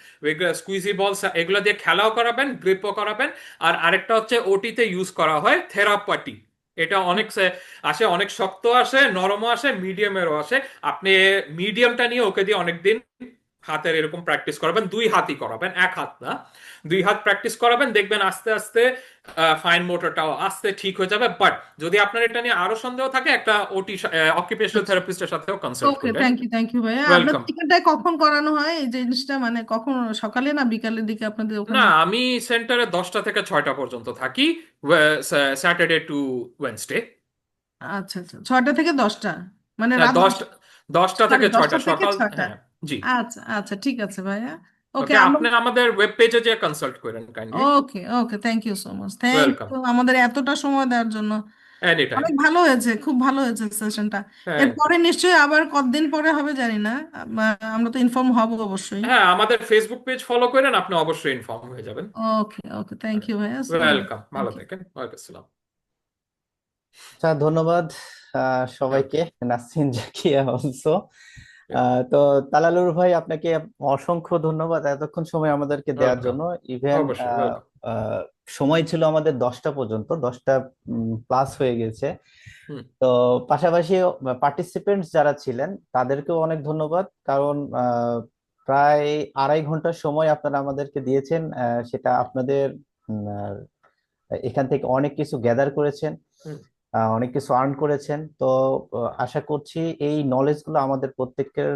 স্কুইজি বল এগুলো দিয়ে খেলাও করাবেন, গ্রিপও করাবেন। আর আরেকটা হচ্ছে ওটিতে ইউজ করা হয় থেরাপাটি, এটা অনেক আসে, অনেক শক্ত আসে, নরমও আসে, মিডিয়ামেরও আসে। আপনি মিডিয়ামটা নিয়ে ওকে দিয়ে অনেকদিন হাতের এরকম প্র্যাকটিস করাবেন, 2 হাতই করাবেন, 1 হাত না, 2 হাত প্র্যাকটিস করাবেন, দেখবেন আস্তে আস্তে ফাইন মোটরটাও আস্তে ঠিক হয়ে যাবে। বাট যদি আপনার এটা নিয়ে আরো সন্দেহ থাকে, একটা অকুপেশনাল আচ্ছা থেরাপিস্টের সাথেও কনসাল্ট ওকে, করবেন। থ্যাংক ইউ ভাইয়া। আপনার ওয়েলকাম। টিকাটা কখন করানো হয় এই জিনিসটা, মানে কখন, সকালে না বিকালের দিকে আপনাদের না, ওখানে? আমি সেন্টারে 10টা থেকে 6টা পর্যন্ত থাকি, স্যাটারডে টু ওয়েডনেসডে। আচ্ছা আচ্ছা, 6টা থেকে 10টা, মানে রাত 10টা 10টা সরি থেকে 6টা 10টা থেকে সকাল, 6টা। হ্যাঁ। জি। আচ্ছা আচ্ছা, ঠিক আছে ভাইয়া। ওকে ওকে, আমরা, আপনি আমাদের ওয়েব পেজে যে কনসাল্ট করেন kindly. Okay okay, thank you so much, thank welcome. You আমাদের এতটা সময় দেওয়ার জন্য। Any time. অনেক ভালো হয়েছে, খুব ভালো হয়েছে সেশনটা। Thank you. এরপরে নিশ্চয়ই আবার কতদিন পরে হবে জানি না, আমরা তো ইনফর্ম হব অবশ্যই। হ্যাঁ, আমাদের ফেসবুক পেজ ফলো করেন, আপনি অবশ্যই ইনফর্ম হয়ে যাবেন। ওকে ওকে, থ্যাংক ইউ ভাইয়া, ওয়েলকাম, থ্যাংক ভালো ইউ। থাকেন, ওয়ালাইকুম আসসালাম। আচ্ছা, ধন্যবাদ হ্যাঁ, সবাইকে, নাসরিন, জাকিয়া অলসো। তো তালালুর ভাই, আপনাকে অসংখ্য ধন্যবাদ এতক্ষণ সময় আমাদেরকে দেওয়ার ওয়েলকাম, জন্য। ইভেন অবশ্যই ওয়েলকাম। সময় ছিল আমাদের 10টা পর্যন্ত, 10টা প্লাস হয়ে গেছে। হুম তো পাশাপাশি পার্টিসিপেন্টস যারা ছিলেন তাদেরকেও অনেক ধন্যবাদ, কারণ প্রায় 2.5 ঘন্টার সময় আপনারা আমাদেরকে দিয়েছেন। সেটা আপনাদের এখান থেকে অনেক কিছু গ্যাদার করেছেন, হুম অনেক কিছু আর্ন করেছেন। তো আশা করছি এই নলেজ গুলো আমাদের প্রত্যেকের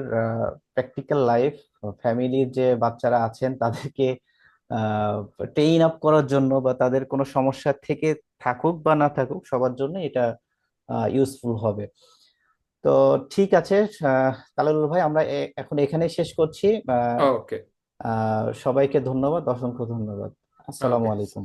প্র্যাকটিক্যাল লাইফ, ফ্যামিলির যে বাচ্চারা আছেন তাদেরকে ট্রেইন আপ করার জন্য, বা তাদের কোনো সমস্যা থেকে থাকুক বা না থাকুক, সবার জন্য এটা ইউজফুল হবে। তো ঠিক আছে, তালালুর ভাই, আমরা এখন এখানেই শেষ করছি। ওকে সবাইকে ধন্যবাদ, অসংখ্য ধন্যবাদ। আসসালামু ওকে। আলাইকুম।